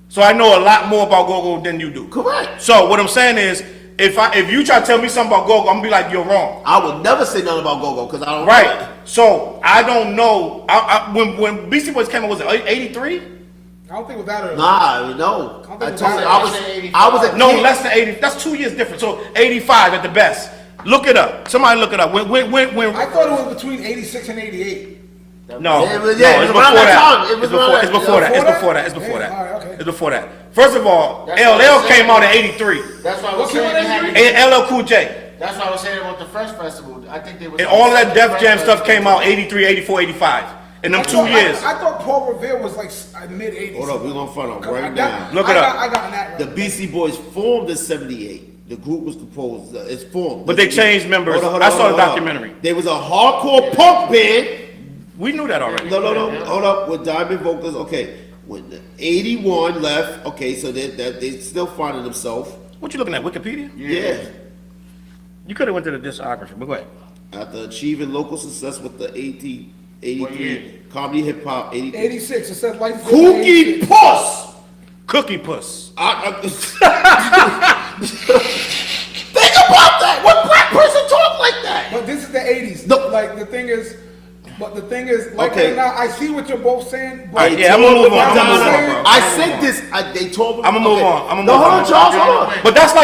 So I know a lot more about go-go than you do. Correct. So what I'm saying is, if you try to tell me something about go-go, I'm gonna be like, you're wrong. I would never say nothing about go-go because I don't know Right. it. So I don't know. When Beastie Boys came out, was it 83? I don't think it was that early. Nah, no. I think I it was told you, like I was a No, kid. less than 80. That's 2 years different. So 85 at the best. Look it up. Somebody look it up. When I thought it was between 86 and 88. No, Yeah, it was it's around before that that. time. It was It's before around it's that- before that. It's before before that? that. It's before Yeah, that. all right, okay. It's before that. First of all, That's what LL I'm came saying. out in 83. That's why I was What came saying out they in had. And LL Cool J. That's why I was saying about the Fresh Festival. I think they was. And all of that Def Jam stuff came out 83, 84, 85. In them 2 years. I thought Paul Revere was like mid 80s. Hold up, we're gonna find out right now. Look it up. I got that right. The Beastie Boys formed in '78. The group was composed. It's formed. But they changed members. I saw the documentary. There was a hardcore punk band. We knew that already. No. Hold up. With diamond vocals. Okay. When the 81 left. Okay, so they still finding themselves. What you looking at? Wikipedia? Yeah. You could have went to the discography, but go ahead. After achieving local success with the What year? 83 comedy hip hop 83. 86. It says life. Cookie Puss. Cookie Puss. Think about that. What black person talk like that? But this is the 80s. No. Like the thing is, like Okay. right now, I see what you're both saying. But All right, yeah, I'm gonna move on. I'm gonna move on, bro. I said this. They told me. I'm gonna move on. I'm gonna No, move hold on. on, Charles. Hold on. But that's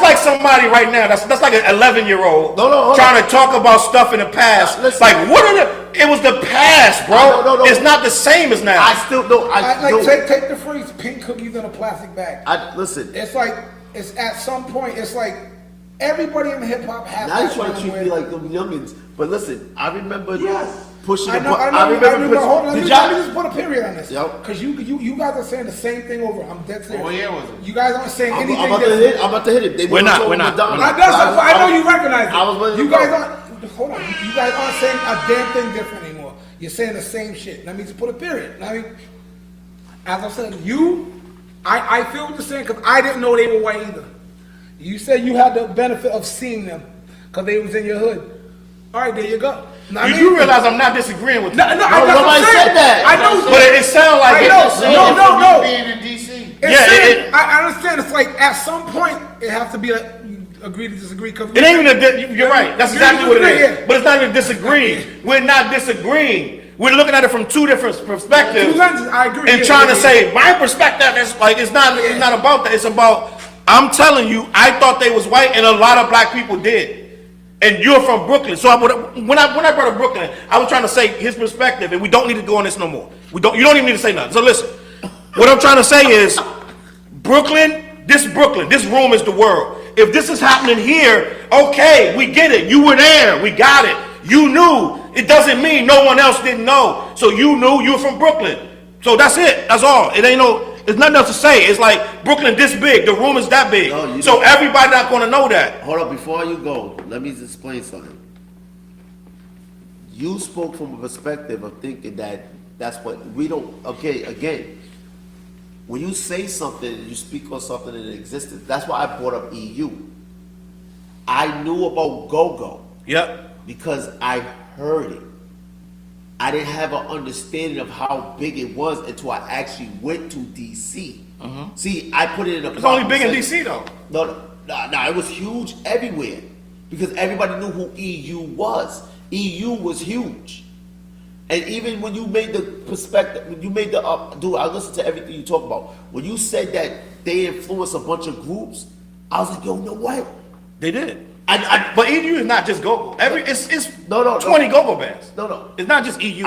like somebody right now. That's like an 11-year-old No, hold trying to talk about stuff in the past. Listen. Like what are the? It was the past, bro. No. It's not the same as now. I still no. Take the phrase "pink cookies in a plastic bag." Listen. It's like it's at some point. It's like everybody in hip hop has. Now you that trying to one treat where- me like them youngins. But listen, I remember pushing I the. know. I remember pushing. Hold on, Did let me y'all? just put a period on this. Yep. Because you guys are saying the same thing over. I'm dead serious. What year was it? You guys aren't saying anything I'm about to different. hit. I'm about to hit it. They We're would've not, told we're me not, Madonna. we're not. I know you recognize it. I was ready to You go. guys aren't. Hold on. You guys aren't saying a damn thing different anymore. You're saying the same shit. Let me just put a period. I mean, as I said, I feel what you're saying because I didn't know they were white either. You said you had the benefit of seeing them because they was in your hood. All right, there you go. Now, You do realize I'm not disagreeing with you. No, nobody said that. I know. But it sounds like I know. No. Being in DC. I understand. It's like at some point it has to be like you agree to disagree. Cause It ain't even you're right. That's exactly what it is. Yeah. But it's not even disagreeing. We're not disagreeing. We're looking at it from two different perspectives. Two lenses, I agree. And Yeah, trying yeah, to yeah. say my perspective is like it's not about that. It's about I'm telling you, I thought they was white, and a lot of black people did. And you're from Brooklyn, so when I brought up Brooklyn, I was trying to say his perspective, and we don't need to go on this no more. You don't even need to say nothing. So listen, what I'm trying to say is, Brooklyn, this room is the world. If this is happening here, okay, we get it. You were there, we got it. You knew. It doesn't mean no one else didn't know. So you knew you were from Brooklyn. So that's it. That's all. There's nothing else to say. It's like Brooklyn this big. The room is that big. No, so everybody not going to know that. Hold up, before you go, let me just explain something. You spoke from a perspective of thinking that's what we don't. Okay, again, when you say something, you speak on something in existence. That's why I brought up EU. I knew about Go-Go. Yep. Because I heard it. I didn't have an understanding of how big it was until I actually went to DC. See, I put it in a. It's only big in DC though. No, it was huge everywhere because everybody knew who EU was. EU was huge, and even when you made the perspective, when you made the dude, I listened to everything you talk about. When you said that they influenced a bunch of groups, I was like, yo, you know what? They did. But EU is not just go-go. It's 20 go-go bands. No. It's not just EU.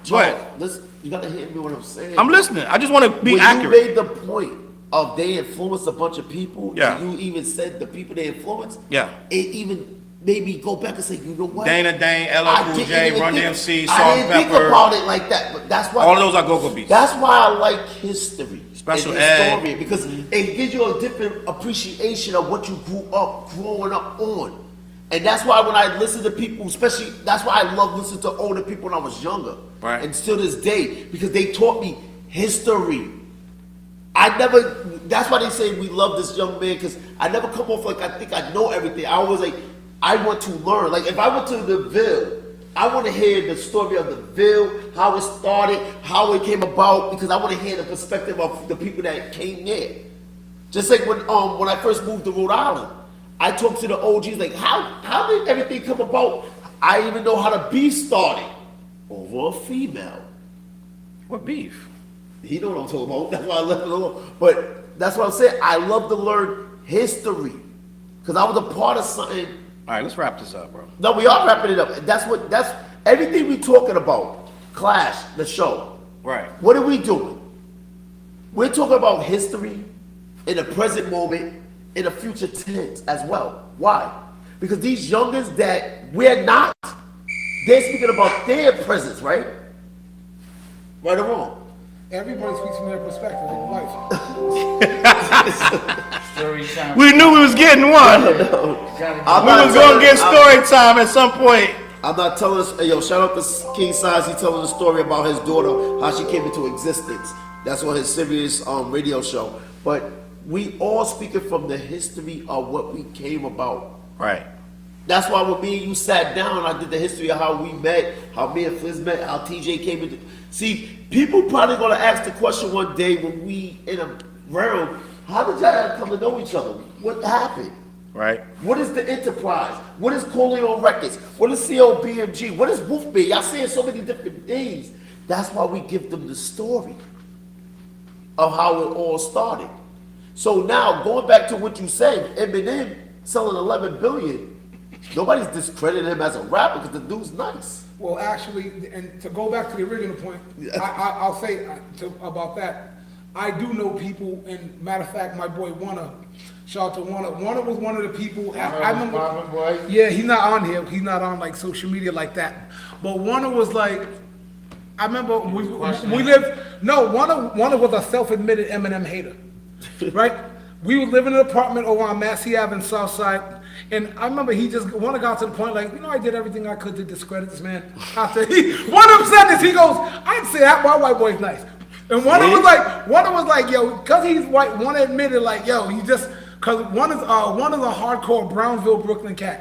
Go ahead. Listen, you gotta hear me what I'm saying. I'm listening. I just want to be when accurate. you made the point of they influenced a bunch of people, Yeah. and you even said the people they influenced, Yeah. it even made me go back and say, you know what? Dana Dane, I LL Cool didn't J, even Run think- DMC, I Salt didn't and think Pepper. about it like that, but that's why All of those are go-go beats. That's why I like history, Special and ed. historian, because it gives you a different appreciation of what you growing up on. And that's why when I listen to people, especially, that's why I love listening to older people when I was younger. Right. And still this day, because they taught me history. That's why they say we love this young man, because I never come off like I think I know everything. I always like, I want to learn. Like if I went to the Ville, I want to hear the story of the Ville, how it started, how it came about, because I want to hear the perspective of the people that came there. Just like when I first moved to Rhode Island, I talked to the OGs like, how did everything come about? I even know how the beef started over a female. What beef? He know what I'm talking about. That's why I left it alone. But that's what I'm saying. I love to learn history because I was a part of something. All right, let's wrap this up, bro. No, we are wrapping it up. That's everything we talking about. Clash, the show. Right. What are we doing? We're talking about history in the present moment, in the future tense as well. Why? Because these youngins that we're not, they're speaking about their presence, right? Right or wrong? Everybody speaks from their perspective of life. Story time. We knew we was getting one. We I'm not was telling- gonna get I'm- story time at some point. I'm not telling us. Hey, yo, shout out to King Size. He telling the story about his daughter, how she came into existence. That's on his serious radio show. But we all speaking from the history of what we came about. Right. That's why when me and you sat down, I did the history of how we met, how me and Fliz met, how TJ came into. See, people probably gonna ask the question one day when we in a round, how did y'all come to know each other? What happened? Right. What is the Enterprise? What is Coleon Records? What is COBMG? What is Wolfman? Y'all saying so many different things. That's why we give them the story of how it all started. So now, going back to what you said, Eminem selling 11 billion, nobody's discrediting him as a rapper because the dude's nice. Well, actually, and to go back to the original point, I'll say about that. I do know people, and matter of fact, my boy Warner, shout out to Warner. Warner was one of the people. I remember. Boy. Yeah, he's not on here. He's not on like social media like that. But Warner was like, I remember we lived. No, Warner was a self-admitted Eminem hater, right? We would live in an apartment over on Massey Avenue, South Side. And I remember Warner got to the point like, I did everything I could to discredit this man. After one of them said this, he goes, I'd say that my white boy's nice. And Warner was like, yo, cause he's white, Warner admitted like, yo, cause one is a hardcore Brownsville, Brooklyn cat.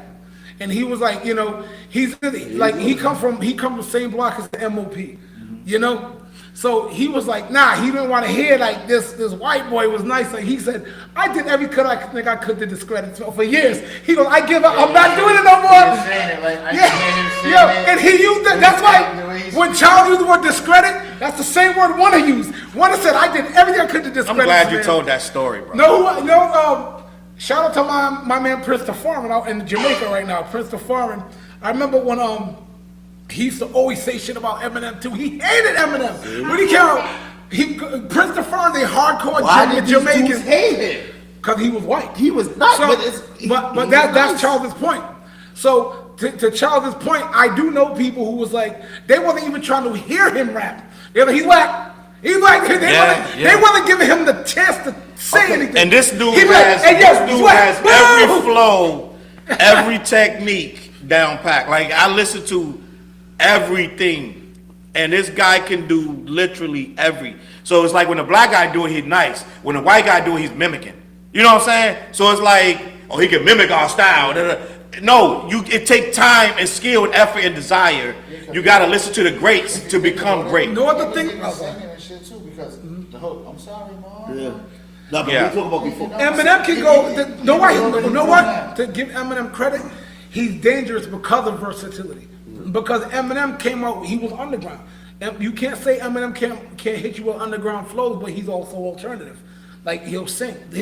And he was like, he comes from the same block as the MOP, So he was like, nah, he didn't want to hear like this white boy was nice. Like he said, I did every cut I could to discredit him for years. He goes, I give up, I'm not doing it no more. And he used that. That's why when Charles used the word discredit, that's the same word Warner used. Warner said, I did everything I could to discredit. I'm glad this you man. told that story, bro. Shout out to my man Prince the Foreign out in Jamaica right now. Prince the Foreign. I remember when he used to always say shit about Eminem too. He hated Eminem. When he came out, Prince the Foreign, they hardcore Jamaicans hate him? because he was white. He was not. But that's Charles's point. So to Charles's point, I do know people who was like, they wasn't even trying to hear him rap. They were like, he's whack. They wasn't giving him the chance to say anything. And this dude has every flow, every technique down pat. Like I listen to everything, and this guy can do literally every. So it's like when the black guy do it, he's nice. When the white guy do it, he's mimicking. You know what I'm saying? So it's like, he can mimic our style. No, it takes time and skill and effort and desire. You got to listen to the greats to become great. No other thing. Shit too, because the whole, I'm sorry, mom. Yeah. No, but we talking about before. Eminem can go. To give Eminem credit, he's dangerous because of versatility. Because Eminem came out, he was underground. You can't say Eminem can't hit you with underground flows, but he's also alternative. Like he'll sing, he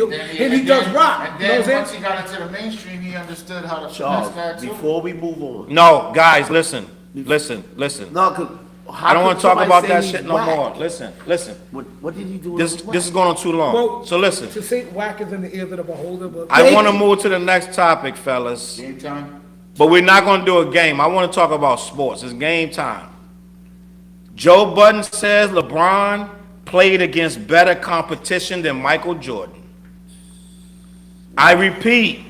does rock. And then once he got into the mainstream, he understood how to Charles, finesse that too. before we move on. No, guys, listen. No, because I don't want to talk about that shit no more. Listen. What did he do? This is going on too long. Well, So listen. To say whack is in the ears of the beholder, but I want to move to the next topic, fellas. Game time. But we're not going to do a game. I want to talk about sports. It's game time. Joe Budden says LeBron played against better competition than Michael Jordan. I repeat.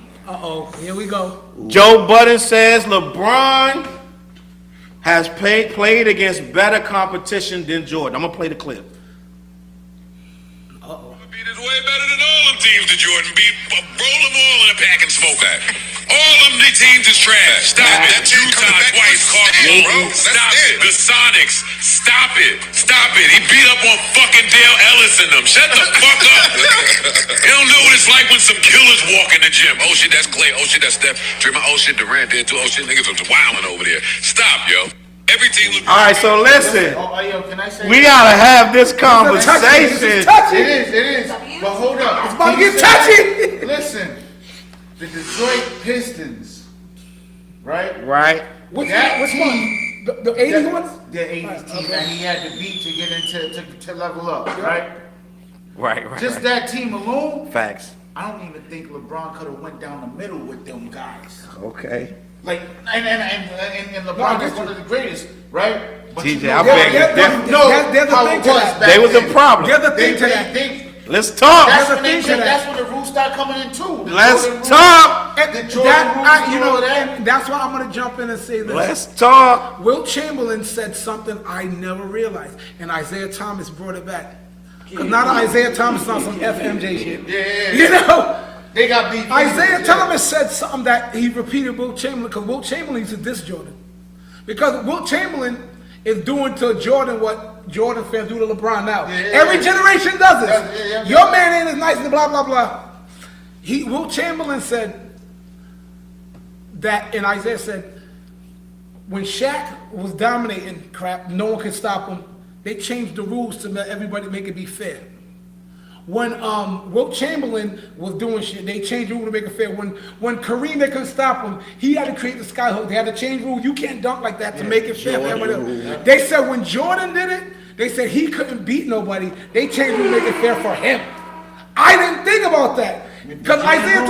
Here we go. Joe Budden says LeBron has played against better competition than Jordan. I'm going to play the clip. Beat is way better than all them teams that Jordan beat. Roll them all in a pack and smoke that. All them teams is trash. Stop it. Utah twice caught bro. Stop it. The Sonics. Stop it. He beat up on fucking Dale Ellis and them. Shut the fuck up. You don't know what it's like when some killers walk in the gym. Oh shit, that's Clay. Oh shit, that's Steph. Dream oh shit, Durant did too. Oh shit, niggas was wilding over there. Stop, yo. Everything look All right, so listen. Yo, can I say? We got to have this conversation. It is. But hold up. It's about to get touchy. Listen, the Detroit Pistons, right? Right. Which one? The 80s ones? The 80s team that he had to beat to get into to level up, right? Right. Just that team alone, Facts. I don't even think LeBron could have went down the middle with them guys. Okay. Like, and LeBron is one of the greatest, right? TJ, I beg you. There's a thing to that. They was a problem. There's a thing to that. Let's talk. That's There's a when thing to that. that's when the rules start coming in too. The Let's Jordan rules, talk. The Jordan rules, You know, that. and that's why I'm gonna jump in and say this. Let's talk. Will Chamberlain said something I never realized, and Isaiah Thomas brought it back. Because now Isaiah Thomas is on some FMJ shit. Yeah. You know? They got beat. Isaiah Thomas said something that he repeated Will Chamberlain, because Will Chamberlain used to diss Jordan. Because Will Chamberlain is doing to Jordan what Jordan fans do to LeBron now. Every generation does this. Your man ain't as nice and blah, blah, blah. Will Chamberlain said that, and Isaiah said, when Shaq was dominating crap, no one could stop him. They changed the rules to let everybody make it be fair. When Wilt Chamberlain was doing shit, they changed the rule to make it fair. When Kareem, they couldn't stop him, he had to create the skyhook. They had to change rules. You can't dunk like that to make it fair for everybody else. They said when Jordan did it, they said he couldn't beat nobody. They changed the rule to make it fair for him. I didn't think about that. Because Isaiah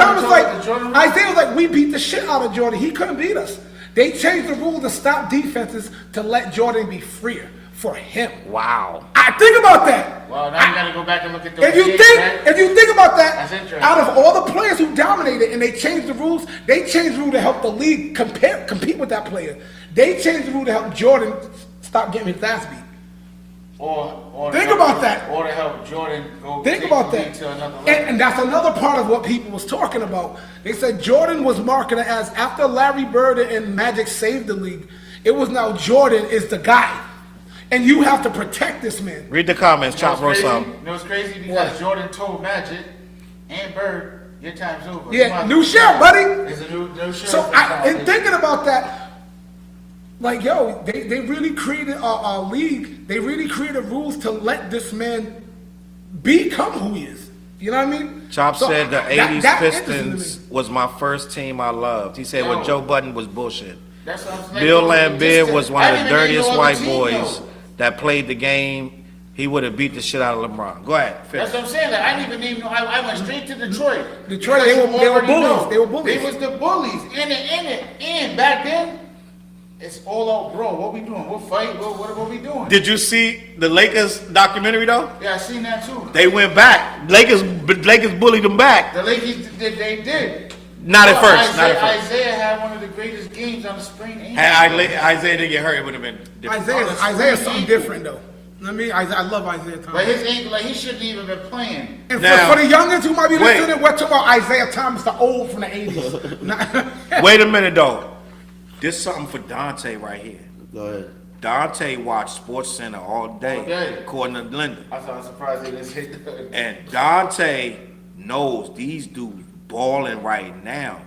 was like, we beat the shit out of Jordan. He couldn't beat us. They changed the rule to stop defenses to let Jordan be freer for him. Wow. I think about that. Well, now you gotta go back and look at the If you think about that, That's interesting. out of all the players who dominated and they changed the rules, they changed the rule to help the league compete with that player. They changed the rule to help Jordan stop getting his ass beat. Or Think about that. Or to help Jordan go Think take about the that. league to another level. And that's another part of what people was talking about. They said Jordan was marketed as, after Larry Bird and Magic saved the league, it was now Jordan is the guy. And you have to protect this man. Read the comments, Chop Roast You something. know what's crazy? Because Jordan told Magic and Bird, your time's over. Yeah, new sheriff, buddy. It's a new sheriff. So, in thinking about that, like, yo, they really created a league. They really created rules to let this man become who he is. You know what I mean? Chop So, said the that- 80s that's interesting to Pistons me. was my first team I loved. He said when Yo. Joe Budden was bullshit. That's what I'm saying. Bill Just Laimbeer was one I of the didn't even dirtiest know the white team, boys though. that played the game. He would have beat the shit out of LeBron. Go ahead, That's finish. what I'm saying. Like, I didn't even know. I went straight to Detroit. Detroit, Because they you were already bullies. know. They were bullies. They was the bullies. And back then, it's all out, bro. What we doing? We'll fight. What we doing? Did you see the Lakers documentary though? Yeah, I seen that too. They went back. Lakers bullied them back. The Lakers they did. Not at Well, first. Not at first. Isaiah had one of the greatest games on the sprained ankle. Had Isaiah didn't get hurt, it would have been different. Isaiah's something different, though. I mean, I love Isaiah Thomas. But his ankle, like, he shouldn't even been playing. And Now- for the youngins who might be Wait. listening, we're talking about Isaiah Thomas, the old from the 80s. Wait a minute though. This something for Dante right here. Go ahead. Dante watched Sports Center all day, All day. according to Linda. I was surprised they didn't say that. And Dante knows these dudes balling right now.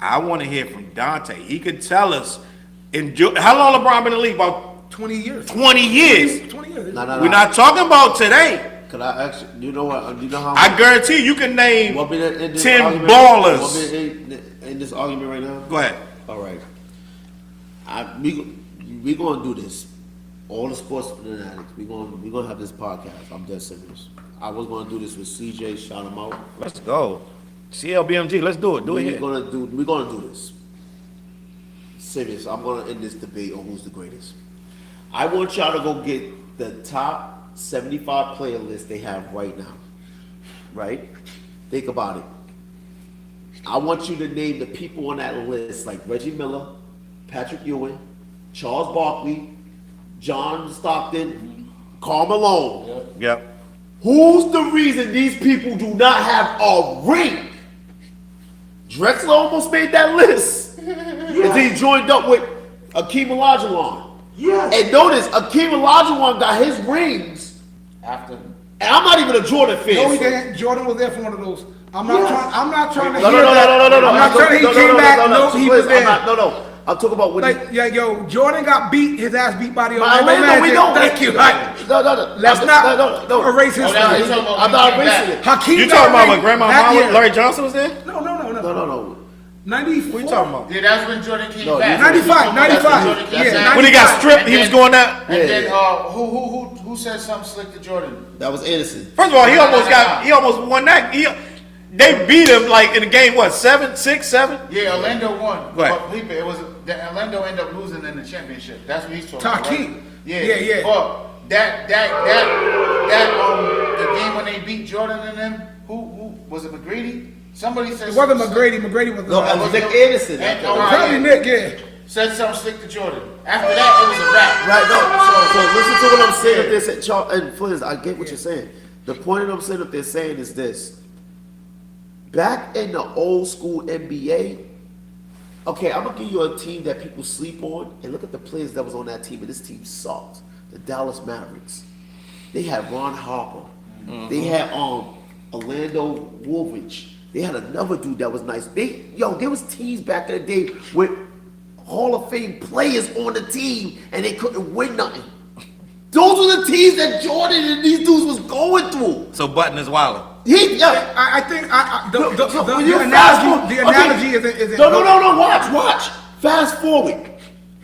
I want to hear from Dante. He could tell us. How long LeBron been in the league? About 20 years. 20 years. 20 years. Nah. We're not talking about today. Could I actually? You know what? You know how? I guarantee you can name Want me to end this 10 argument? ballers. Want me to end this argument right now? Go ahead. All right. We gonna do this. All the sports fanatics. We gonna have this podcast. I'm dead serious. I was gonna do this with CJ. Shout him out. Let's go. CLBMG, let's do it. Do it We're here. gonna do this. Serious. I'm gonna end this debate on who's the greatest. I want y'all to go get the top 75 player list they have right now. Right? Think about it. I want you to name the people on that list like Reggie Miller, Patrick Ewing, Charles Barkley, John Stockton, Karl Malone. Yep. Who's the reason these people do not have a ring? Drexler almost made that list. And then he joined up with Akeem Olajuwon. Yes. And notice, Akeem Olajuwon got his rings, After. and I'm not even a Jordan fan. No, he didn't. Jordan was there for one of those. I'm not trying to No, hear that. no. I'm not trying to. He came back. No, he was there. No. I'm talking about when Like, yeah, yo, Jordan got beat. His ass beat by the No, Orlando no, we Magic. don't. Thank you. No. Let's not erase his now he's story. talking about I'm not when he came erasing it. Hakeem You got talking a about ring when Grandma that Mama, year. Larry Johnson was there? No. No. 94. What you talking about? Yeah, that's when Jordan came No, back. 95, That's when Jordan came yeah, back. When he got stripped, And he was then- going out. And then Yeah. who said something slick to Jordan? That was Anderson. First of all, he almost won that. They beat him like in the game, what, 7, 6, 7? Yeah, Orlando won. Go ahead. But it was that Orlando ended up losing in the championship. That's what he's talking about. Taki. Right? Yeah. But that the game when they beat Jordan and them, who was it? McGrady? Somebody said It wasn't McGrady. McGrady was No, it was Nick Anderson. And- probably Nick. Yeah. said something slick to Jordan. After that, it was a wrap. Right, no. So listen to what I'm saying. If they're saying, Charles, and Fliz, I get what you're saying. The point that I'm saying, if they're saying is this: back in the old school NBA, okay, I'm gonna give you a team that people sleep on, and look at the players that was on that team, and this team sucked. The Dallas Mavericks. They had Ron Harper. They had Orlando Woolridge. They had another dude that was nice. There was teams back in the day with Hall of Fame players on the team, and they couldn't win nothing. Those were the teams that Jordan and these dudes was going through. So Button is wilding. I think When you fast forward- the analogy isn't. No. Watch. Fast forward.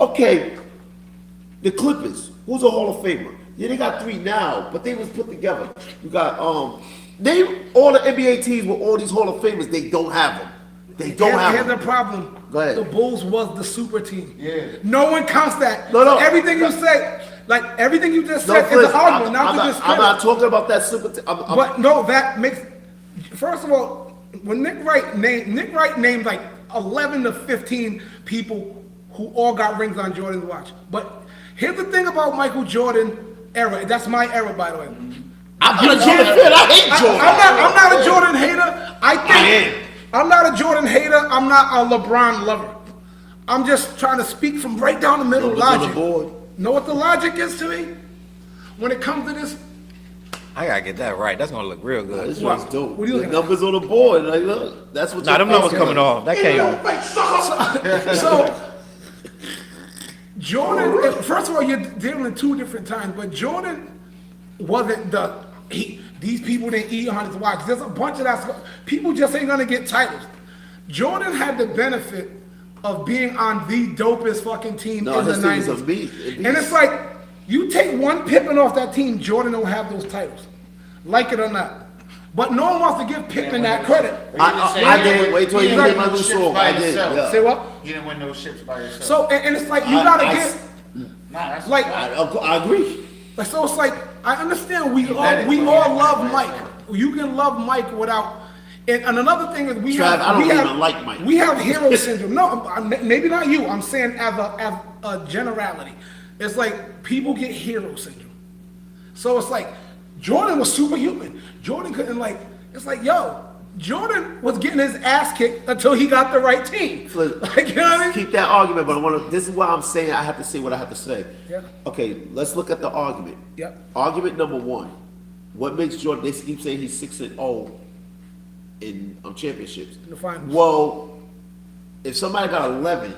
Okay, the Clippers. Who's a Hall of Famer? Yeah, they got 3 now, but they was put together. You got name all the NBA teams with all these Hall of Famers. They don't have them. They don't have Here's them. the problem. Go ahead. The Bulls was the super team. Yeah. No one counts that. No. Everything you say, like everything you just No, said, is Fliz, an argument, I'm not to discredit. I'm not talking about that super team. But no, that makes. First of all, when Nick Wright named like 11 to 15 people who all got rings on Jordan's watch. But here's the thing about Michael Jordan era. That's my era, by the way. I'm not a Jordan fan. I hate Jordan. I'm not a Jordan hater. I'm not a Jordan hater. I'm not a LeBron lover. I'm just trying to speak from right down the middle. Numbers on the Logic. board. Know what the logic is to me? When it comes to this, I gotta get that right. That's gonna look real good. This one's dope. What are you The looking at? numbers on the board. Like, look, that's what. Nah, them numbers coming off. That can't. so Jordan. First of all, you're dealing in 2 different times. But Jordan wasn't these people didn't eat on his watch. There's a bunch of that stuff. People just ain't gonna get titles. Jordan had the benefit of being on the dopest fucking team No, in the his team is 90s. a beast. And it's like, you take one Pippen off that team, Jordan don't have those titles. Like it or not. But no one wants to give Pippen that credit. I did. Wait till you didn't get my new song. I did. Yeah. Say what? You didn't win those ships by yourself. So, and it's like, you gotta get, Nah, that's like, I agree. so it's like, I understand we all love Mike. You can love Mike without, and another thing is we Trav, have, I don't we have, even like Mike. We have hero syndrome. No, maybe not you. I'm saying as a generality. It's like people get hero syndrome. So it's like Jordan was superhuman. Jordan couldn't it's like, yo, Jordan was getting his ass kicked until he got the right team. Like, you know what I mean? Keep that argument, but this is why I'm saying I have to say what I have to say. Yeah. Okay, let's look at the argument. Yep. Argument number 1. What makes Jordan, they keep saying he's 6-0 in championships. In the finals. Well, if somebody got 11,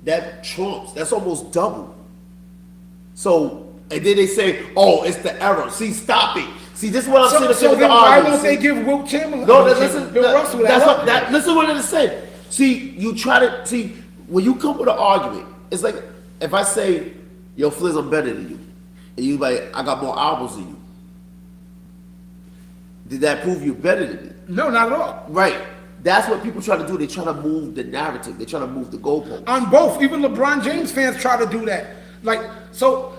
that trumps, that's almost double. So, and then they say, oh, it's the error. See, stop it. See, this is what I'm saying. So with then the why argument. won't they See? give Wilt Chamberlain? No, listen. Bill Russell that. Listen what it said. See, you try to see when you come with an argument. It's like if I say, "Yo, Fliz, I'm better than you," and you like, "I got more albums than you." Did that prove you're better than me? No, not at all. Right. That's what people try to do. They try to move the narrative. They try to move the goalpost. On both, even LeBron James fans try to do that. Like, so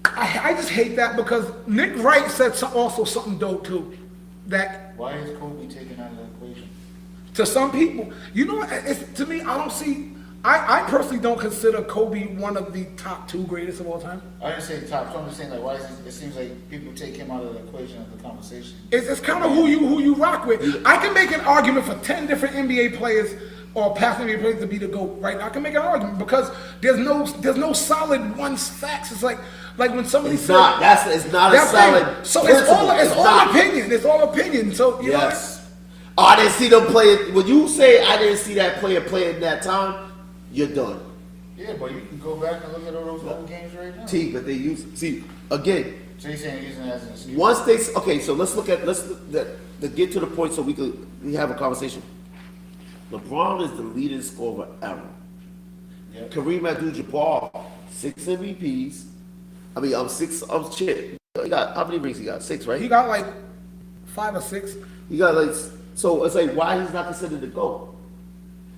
I just hate that because Nick Wright said also something dope too. That Why is Kobe taken out of the equation? to some people, you know, to me, I don't see. I personally don't consider Kobe one of the top 2 greatest of all time. I didn't say top 2. I'm just saying, like, why is it seems like people take him out of the equation of the conversation. It's kind of who you rock with. I can make an argument for 10 different NBA players or past NBA players to be the GOAT, right? I can make an argument because there's no solid one facts. It's like when somebody It's says not. It's not a solid. So principle. it's all not. opinion. It's all opinion. So you Yes. Oh, I didn't see them play. When you say I didn't see that player play in that time, you're done. Yeah, but you can go back and look at all those old games right now. But they use again. So you're saying using it as an excuse? Once so let's get to the point so we have a conversation. LeBron is the leading scorer ever. Yep. Kareem Abdul-Jabbar, 6 MVPs. 6 chip. He got how many rings? He got 6, right? he got like 5 or 6. He got so it's like why he's not considered the GOAT.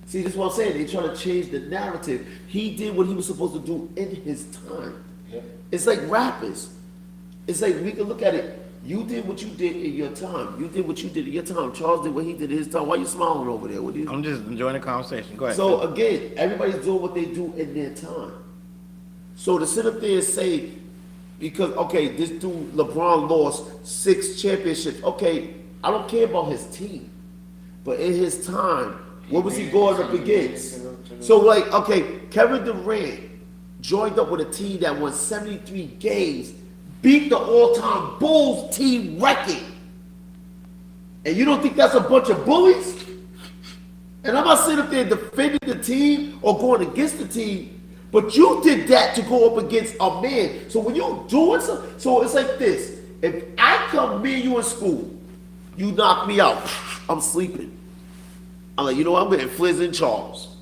See, this is what I'm saying. They trying to change the narrative. He did what he was supposed to do in his time. Yep. It's like rappers. It's like we can look at it. You did what you did in your time. You did what you did in your time. Charles did what he did in his time. Why you smiling over there? What do you? I'm just enjoying the conversation. Go ahead. So again, everybody's doing what they do in their time. So to sit up there and say, because okay, this dude LeBron lost 6 championships. Okay, I don't care about his team, but in his time, what was he going up against? So like, okay, Kevin Durant joined up with a team that won 73 games, beat the all-time Bulls team record. And you don't think that's a bunch of bullies? And I'm not sitting up there defending the team or going against the team, but you did that to go up against a man. So when you doing something, so it's like this. If I come, me and you in school, you knock me out, I'm sleeping. I'm like, you know what, I'm getting Fliz and Charles.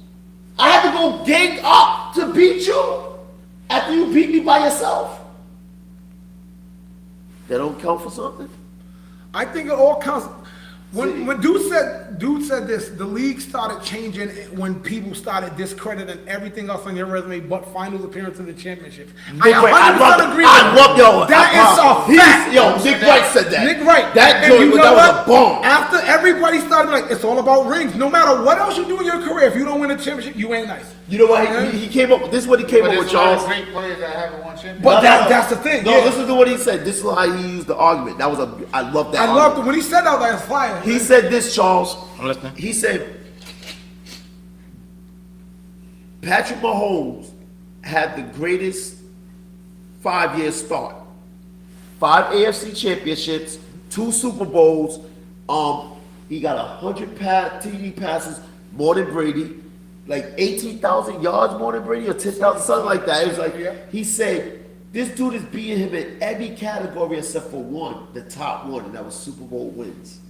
I have to go gang up to beat you after you beat me by yourself. That don't count for something? I think it all counts. When dude said this, the league started changing when people started discrediting everything else on your resume but finals appearance in the championships. I 100% agree with you. That is a fact. Yo, Nick Wright said that. Nick Wright. That And joint you was know that was a what? bomb. After everybody started like, it's all about rings. No matter what else you do in your career, if you don't win a championship, you ain't nice. You know what? He came up. This is what he came But up there's with, a lot of Charles. great players that haven't won championships. But that's the thing. No, Yeah. listen to what he said. This is how he used the argument. That was I love that. I argument. loved it. When he said that, that was fire. He said this, Charles. I'm listening. He said Patrick Mahomes had the greatest 5-year start. 5 AFC championships, 2 Super Bowls. He got 100 TD passes more than Brady, like 18,000 yards more than Brady, or 10,000, something like that. It was like he said this dude is beating him in every category except for one, the top one, and that was Super Bowl wins.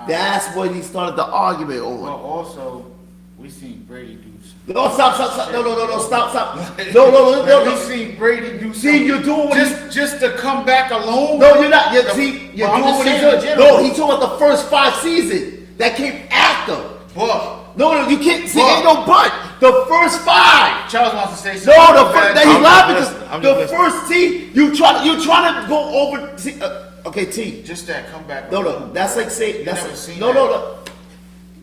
That's what he started the argument on. Well, also, we seen Brady do. No, stop. No, stop. No. We seen Brady do. See, you're doing what just to come back alone. No, you're not. You're doing Well, I'm just what he's saying in doing. general. No, he's talking about the first 5 seasons that came after. But No, you can't. See, ain't no but. The first 5. Charles wants to say something. No, the first. That he's laughing I'm because just the first team you trying to go over. See, okay, T. Just that comeback. No, that's like saying that's never seen no. that.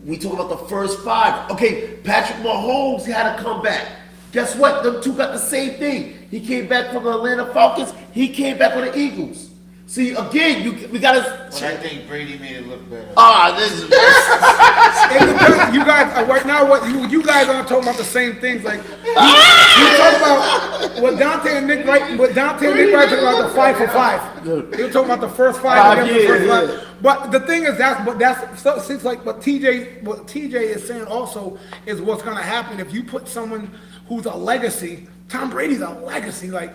We talking about the first 5. Okay, Patrick Mahomes had a comeback. Guess what? Them two got the same thing. He came back from the Atlanta Falcons. He came back on the Eagles. See, again, we gotta. But I think Brady made it look better. This is. You guys, right now, what you guys aren't talking about the same things. Like you talk about what Dante and Nick Wright talking about the 5 for 5. They were talking about the first 5 against the first 5. But the thing is, that's since like what TJ is saying also is what's gonna happen if you put someone who's a legacy. Tom Brady's a legacy. Like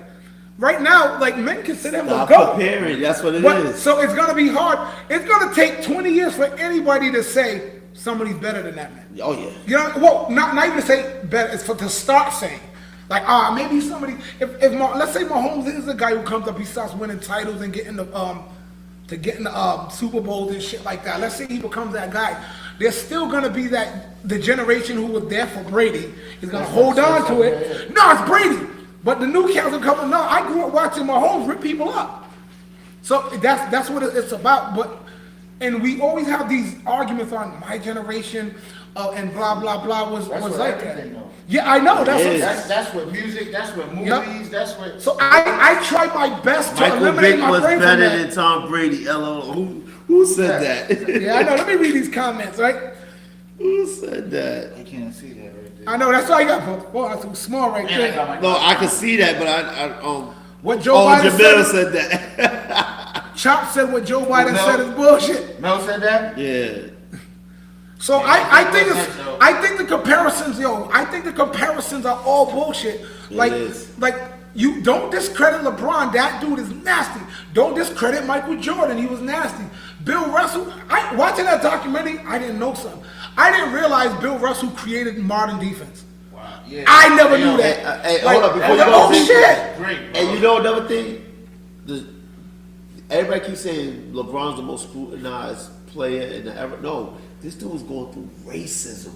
right now, like men consider him a GOAT. Comparing, that's what it But, is. so it's gonna be hard. It's gonna take 20 years for anybody to say somebody's better than that man. Oh yeah. You know, well, not even to say better. It's to start saying, like, maybe somebody. Let's say Mahomes is the guy who comes up, he starts winning titles and getting the Super Bowls and shit like that. Let's say he becomes that guy. There's still gonna be the generation who was there for Brady is gonna hold on to it. No, it's Brady. But the new cats are coming. No, I grew up watching Mahomes rip people up. So that's what it's about. And we always have these arguments on my generation and blah blah blah was That's what like that. everything though. Yeah, I know. That's what music. That's what movies. Yep. That's what. So I try my best to Michael eliminate Vick my was brain from better that. than Tom Brady. Who said that? Yeah, I know. Let me read these comments, right? Who said that? I can't see that right there. I know. That's all you got. Boy, that's too small right Man, I got there. my No, I can see that, but What Joe Biden Jamil said. said that. Chop said what Joe Biden Mel? said is bullshit. Mel said that. Yeah. So Yeah, I think the comparisons, I think the comparisons are all bullshit. Like is. you don't discredit LeBron. That dude is nasty. Don't discredit Michael Jordan. He was nasty. Bill Russell. Watching that documentary, I didn't know something. I didn't realize Bill Russell created modern defense. Wow. Yeah. I never knew that. Hey, hold up, before you go, oh Vic. shit. Great. Bro. And you know another thing? Everybody keeps saying LeBron's the most scrutinized player in the ever. No, this dude was going through racism.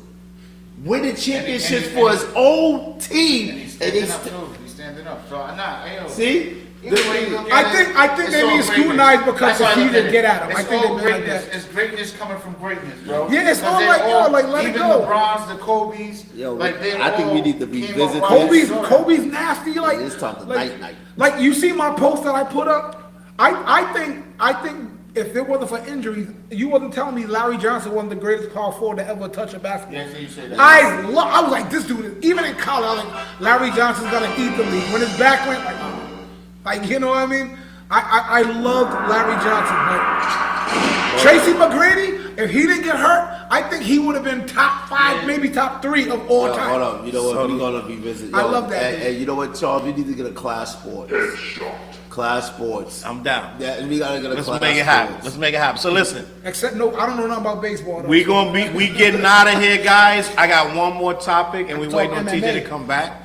winning championships for his own team, He's and they standing up too. He's standing up. So see. I think they need scrutinized because he didn't get at him. I think they meant like that. It's greatness coming from greatness, bro. Yeah, it's all Because like, they yo, like, let it even go. the Bronze, the Kobe's, Yo, like they I think all we need to came revisit up this. right. Kobe's nasty. Like It's time to like, night. Like you see my post that I put up. I think if it wasn't for injuries, you wasn't telling me Larry Johnson wasn't the greatest power forward to ever touch a basketball. Yeah, so you say that. I was like, this dude is, even in college, I was like, Larry Johnson's gonna eat the league. When his back went, like you know what I mean? I loved Larry Johnson, but Tracy McGrady, if he didn't get hurt, I think he would have been top 5, maybe top 3 of all time. Hold up, you know what? We're gonna revisit. I love that. And you know what, Charles? We need to get a class sports. Class sports. I'm down. Yeah, we gotta get a Let's class make it happen. sports. Let's make it happen. So listen, Except no, I don't know nothing about baseball. Though. we getting out of here, guys. I got one more topic, and we Talk waiting on TJ MMA. to come back.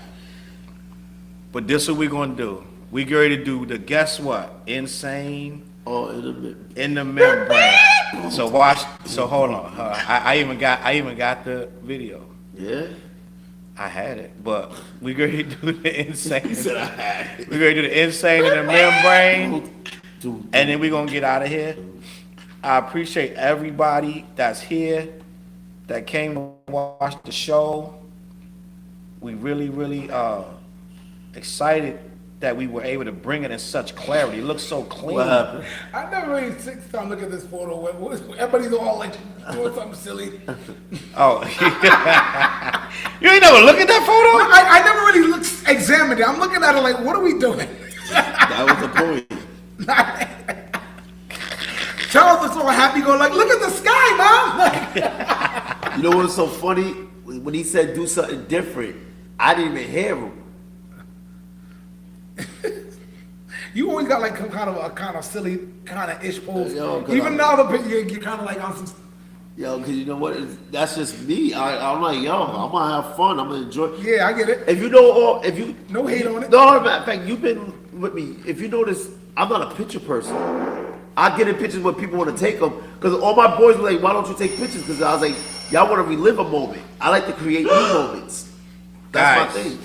But this is what we gonna do. We get ready to do the guess what? Insane Oh, in the membrane. So watch. So hold on. I even got the video. yeah. I had it, but we ready to do the insane. He said I had it. We ready to do the insane in the membrane, Dude, and then we gonna get out of here. I appreciate everybody that's here, that came to watch the show. We really excited that we were able to bring it in such clarity. It looks so clean. what happened? I never really sit down and look at this photo. Everybody's all like doing something silly. Oh, you ain't never look at that photo? I never really examined it. I'm looking at it like, what are we doing? That was the point. Charles looks all happy, going like, look at the sky, mom. Like, You know what's so funny? When he said do something different, I didn't even hear him. you always got like a kind of silly, kind of ish pose. Yo, 'cause Even now, you're kind of like on some. Yo, cause you know what? That's just me. I'm like, yo, I'm gonna have fun. I'm gonna enjoy. Yeah, I get it. If you know, if you No hate on it. No, matter of fact, you've been with me. If you notice, I'm not a picture person. I get in pictures when people want to take them. Because all my boys were like, why don't you take pictures? Because I was like, y'all want to relive a moment. I like to create new moments. That's Guys, my thing.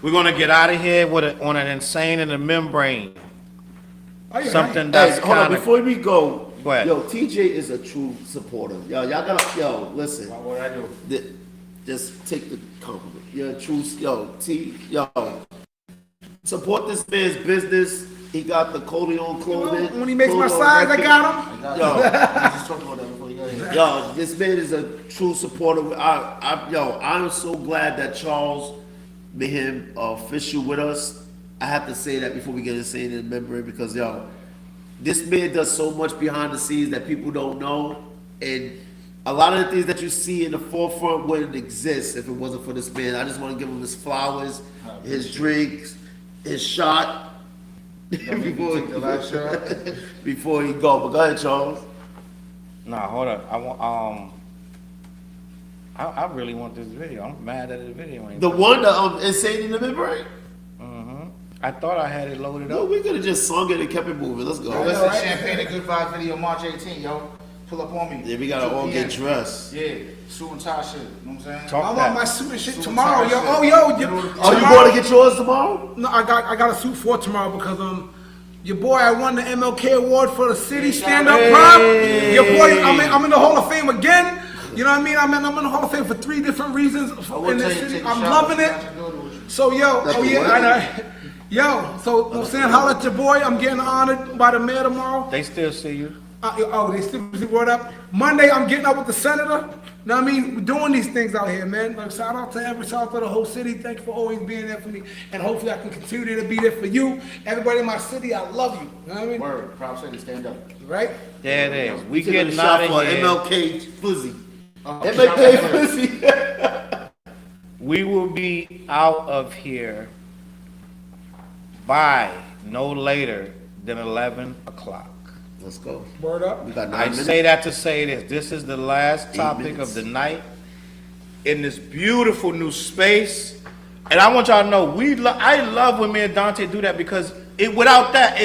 we're gonna get out of here on an insane in the membrane. Oh, yeah, Something Hey, that's hold on, kind of. before we go, Go ahead. yo, TJ is a true supporter. Y'all gotta, yo, listen. What I do? Just take the compliment. You're a true, support this man's business. He got the Coleon clothing. When he makes my Coleon size, I record. got him. Yo, Just talk about that before you go ahead. yo, this man is a true supporter. I'm so glad that Charles made him official with us. I have to say that before we get insane in the membrane because yo, this man does so much behind the scenes that people don't know, and a lot of the things that you see in the forefront wouldn't exist if it wasn't for this man. I just want to give him his flowers, his drinks, his shot. before, Take the last shot. before he go. But go ahead, Charles. Nah, hold up. I want. I really want this video. I'm mad that the video ain't. The one that insane in the membrane. I thought I had it loaded No, up. we could have just sung it and kept it moving. Let's go. Listen, Champagne and Good Vibes video March 18, yo. Pull up on me. Yeah, we gotta 2 all get p.m. dressed. Yeah, suit and tie shit. You know what I'm saying? Talk I that. want my suit and shit Suit tomorrow, and yo. tie Oh, shit. yo, Oh, you tomorrow- going to get yours tomorrow? No, I got a suit for tomorrow because your boy, I won the MLK award for the city stand-up prop. Your boy, I'm in the Hall of Fame again. You know what I mean? I'm in the Hall of Fame for 3 different reasons in this city. I'm loving it. So yo, That's oh the yeah, word. I know. Yo, so I'm saying, holla at your boy. I'm getting honored by the mayor tomorrow. They still see you. They still word up. Monday, I'm getting up with the senator. Know what I mean? We're doing these things out here, man. Like, shout out to the whole city. Thank you for always being there for me. And hopefully I can continue to be there for you. Everybody in my city, I love you. You know what I mean? Word, Prop City, stand up. Right? There it is. We Taking a getting shot out for of here. MLK Fuzzy. MLK Fuzzy. We will be out of here by no later than 11 o'clock. Let's go. Word up. We got 9 I minutes. say that to say this. This is the last topic minutes. of the night in this beautiful new space. And I want y'all to know, I love when me and Dante do that because without that,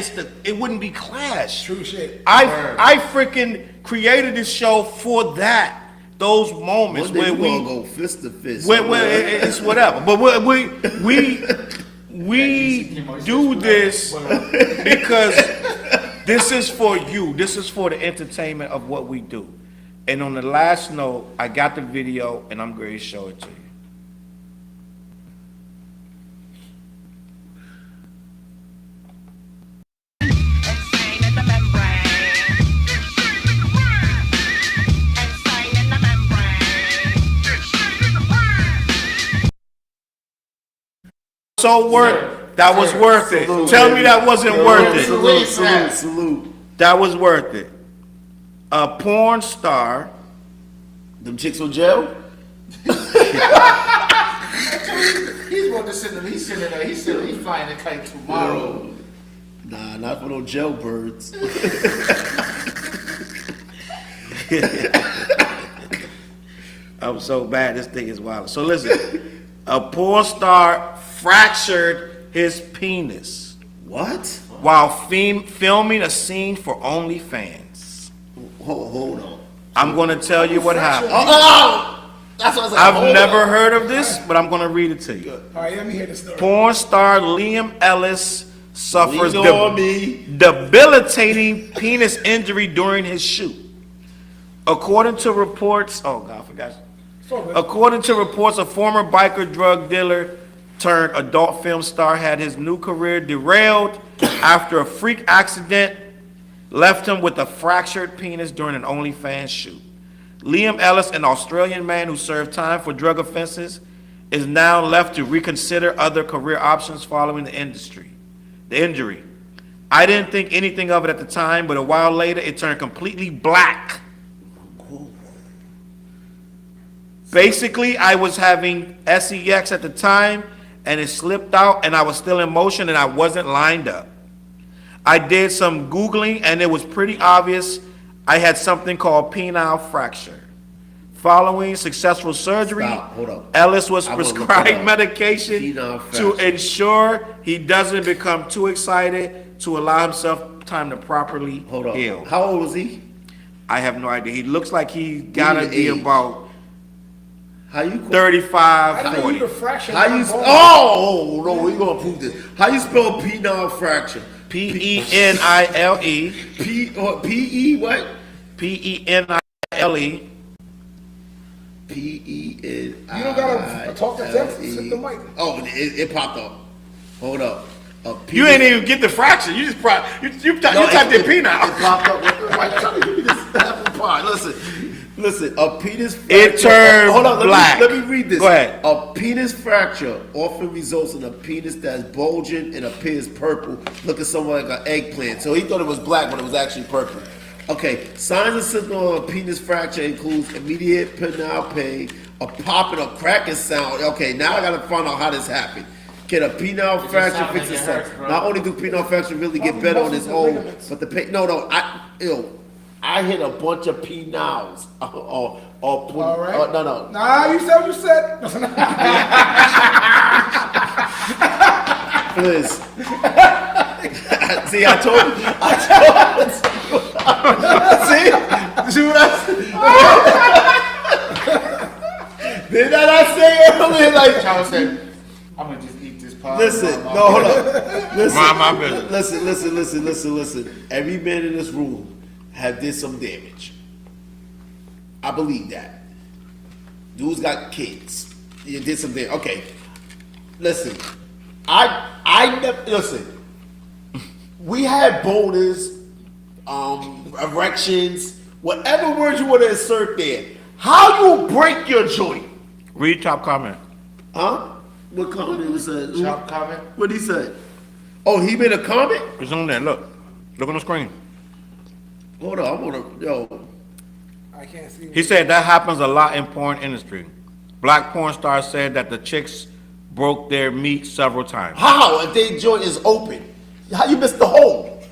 it wouldn't be Clash. True shit. I freaking created this show for that. those moments One day where we we gonna go fist to fist. where it's whatever. But we do this because this is for you. This is for the entertainment of what we do. And on the last note, I got the video and I'm going to show it to you. So worth that was worth it. Tell me that wasn't worth it. Salute. That was worth it. A porn star. Them chicks on jail? He's about to sit there. He's sitting there. He's flying a kite tomorrow. Nah, not for no jailbirds. I'm so bad. This thing is wild. So listen, a porn star fractured his penis What? while filming a scene for OnlyFans. Hold on. I'm going to tell you what happened. Oh! That's what I was like. I've never heard of this, but I'm going to read it to you. All right, let me hear the story. Porn star Liam Ellis suffers Lean on me. debilitating penis injury during his shoot. According to reports, oh God, I forgot. According to reports, a former biker drug dealer turned adult film star had his new career derailed after a freak accident left him with a fractured penis during an OnlyFans shoot. Liam Ellis, an Australian man who served time for drug offenses, is now left to reconsider other career options following the injury. I didn't think anything of it at the time, but a while later it turned completely black. Basically, I was having sex at the time, and it slipped out, and I was still in motion, and I wasn't lined up. I did some Googling, and it was pretty obvious I had something called penile fracture. Following successful surgery, Stop, hold up. Ellis was I wanna look prescribed it up. medication Penile to fracture. ensure he doesn't become too excited to allow himself time to properly Hold on. heal. How old was he? I have no idea. He looks like he gotta the be age. about How you? 35, I think 40. you the fraction. How you? Oh no, we gonna prove this. How you spell penile fracture? Penile, P-E what? Penile. P-E-N-I-L-E. You don't gotta talk to them. Sit the mic. Oh, it popped up. Hold up. You ain't even get the fraction. You just you typed in It penile. popped up. Why you trying to give me this apple pie? Listen. A penis fracture. It turned Hold on. black. Let me read this. Go ahead. A penis fracture often results in a penis that's bulging and appears purple, looking somewhat like an eggplant. So he thought it was black, but it was actually purple. Okay. Signs and symptoms of a penis fracture includes immediate penile pain, a popping or cracking sound. Okay. Now I gotta find out how this happened. Can a penile fracture sound fix like it itself? hurts, bro. Not only do penile fracture really get better on its own, but the pain. No. I hit a bunch of peniles. All right. No. Nah, you said what you said. Please. See, I told you. See what I said? Did I not say earlier? Like, Charles said, I'm gonna just eat this pie. listen, no, hold on. Listen, My business. listen. Every man in this room have did some damage. I believe that. Dude's got kids. You did some damage. Okay. Listen. I never listen. We had boners, erections, whatever words you want to insert there. How you break your joint? Read top comment. Huh? What comment was that? Chop comment. What he said? Oh, he made a comment? It's on there. Look on the screen. Hold on, I wanna I can't see. He said that happens a lot in porn industry. Black porn stars said that the chicks broke their meat several times. How if their joint is open? How you missed the hole?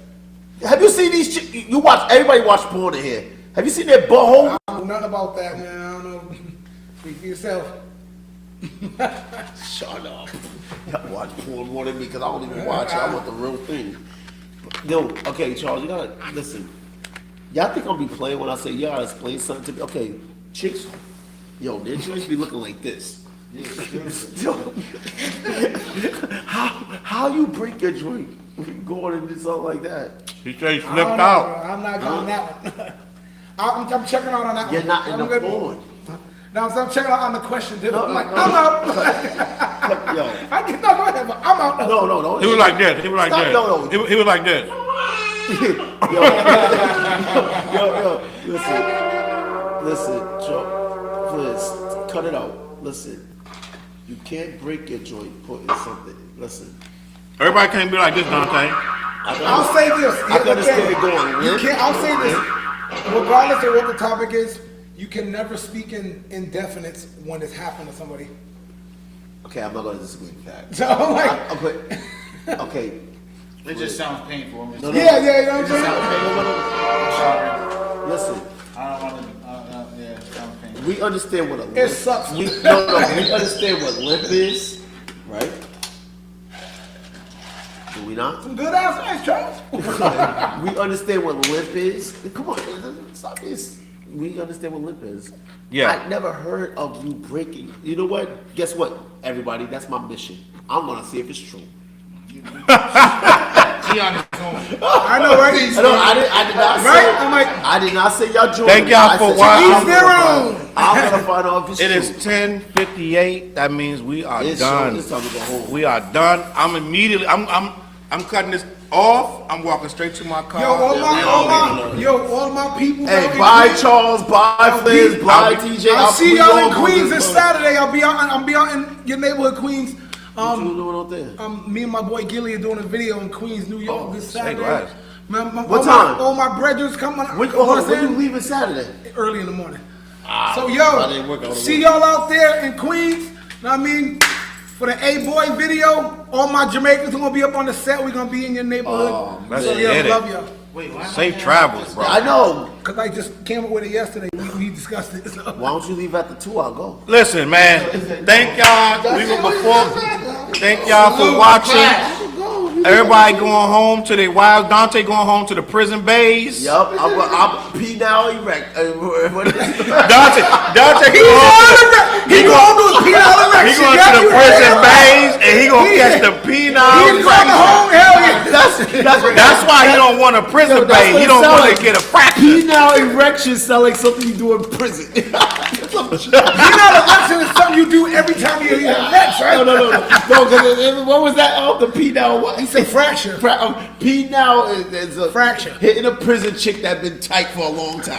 Have you seen these you watch everybody watch porn in here. Have you seen their butthole? I don't know nothing about that, man. I don't know. Speak for yourself. Shut up. Y'all watch porn more than me because I don't even watch it. I want the real thing. Yo, okay, Charles, you gotta listen. Y'all think I'll be playing when I say y'all explain something to me? Okay, chicks, yo, their joints be looking like this. Yo, how you break your joint when you going into something like that? He said he I slipped don't know, out. bro. I'm not going that one. I'm checking out on that You're one. not in I'm the good. porn. Now, so I'm checking out on the question. Dude. I'm like, no. I'm out. Yo, I can not go ahead, but I'm out. no. He was like this. He was like Stop, this. no. He was like this. Yo, listen, Joe, please, cut it out. Listen, you can't break your joint putting something. Listen, Everybody can't be like this, Dante. I'll say this. I can understand it going. You can't. I'll say this. Regardless of what the topic is, you can never speak in indefinites when it's happened to somebody. Okay, I'm not gonna disagree with that. So I'm like, Okay. It just sounds painful. I'm just No, yeah, you know what I'm saying? I'm sorry. Listen, I don't want to. Yeah, it sounds painful. we understand what a limp. It sucks. We understand what limp is, right? Do we not? Some good ass Charles. We understand what limp is. Come on, stop this. We understand what limp is. Yeah. I never heard of you breaking. You know what? Guess what, everybody? That's my mission. I'm gonna see if it's true. He on his own. I know, right? No, I did not say. Right? I'm like, I did not say y'all joined. Thank y'all I for said- watching. each their own. I'm gonna find out if it's It true. is 10:58. That means we are It's done. true. It's time to go home. We are done. I'm cutting this off. I'm walking straight to my car. all my people. Hey, out in bye Queens. Charles, bye Fliz, bye TJ. I'll see we y'all all in go Queens to- this Saturday. I'll be out in your neighborhood, Queens. What you doing out there? Me and my boy Gilly are doing a video in Queens, New York this Saturday. glad. What time? All my brothers coming. When you leaving Saturday? Early in the morning. So I didn't work out the see way. y'all out there in Queens. Know what I mean? For the A-Boy video, all my Jamaicans are gonna be up on the set. We're gonna be in your neighborhood. let's So get it. love y'all. Wait, why? Safe travels, bro. I know. Cause I just came up with it yesterday. We discussed it. So. Why don't you leave after 2? I'll go. Listen, man. Thank y'all. We were before. Thank y'all for watching. Everybody going home to their wives. Dante going home to the prison bays. Yup, I'm P now erect. What is it? Dante He going gonna do his penile he erection. going Yeah, to the you prison heard? bays and he gonna catch the He's penile. going home. Hell yeah. That's why he don't want a prison Yo, that's bay. what He it don't sound want like. to get a fracture. P now erection sound like something you do in prison. Penile erection is something you do every time you erection, right? No, because what was that? Oh, the P now what? He said fracture. P now is a Fracture. hitting a prison chick that been tight for a long time.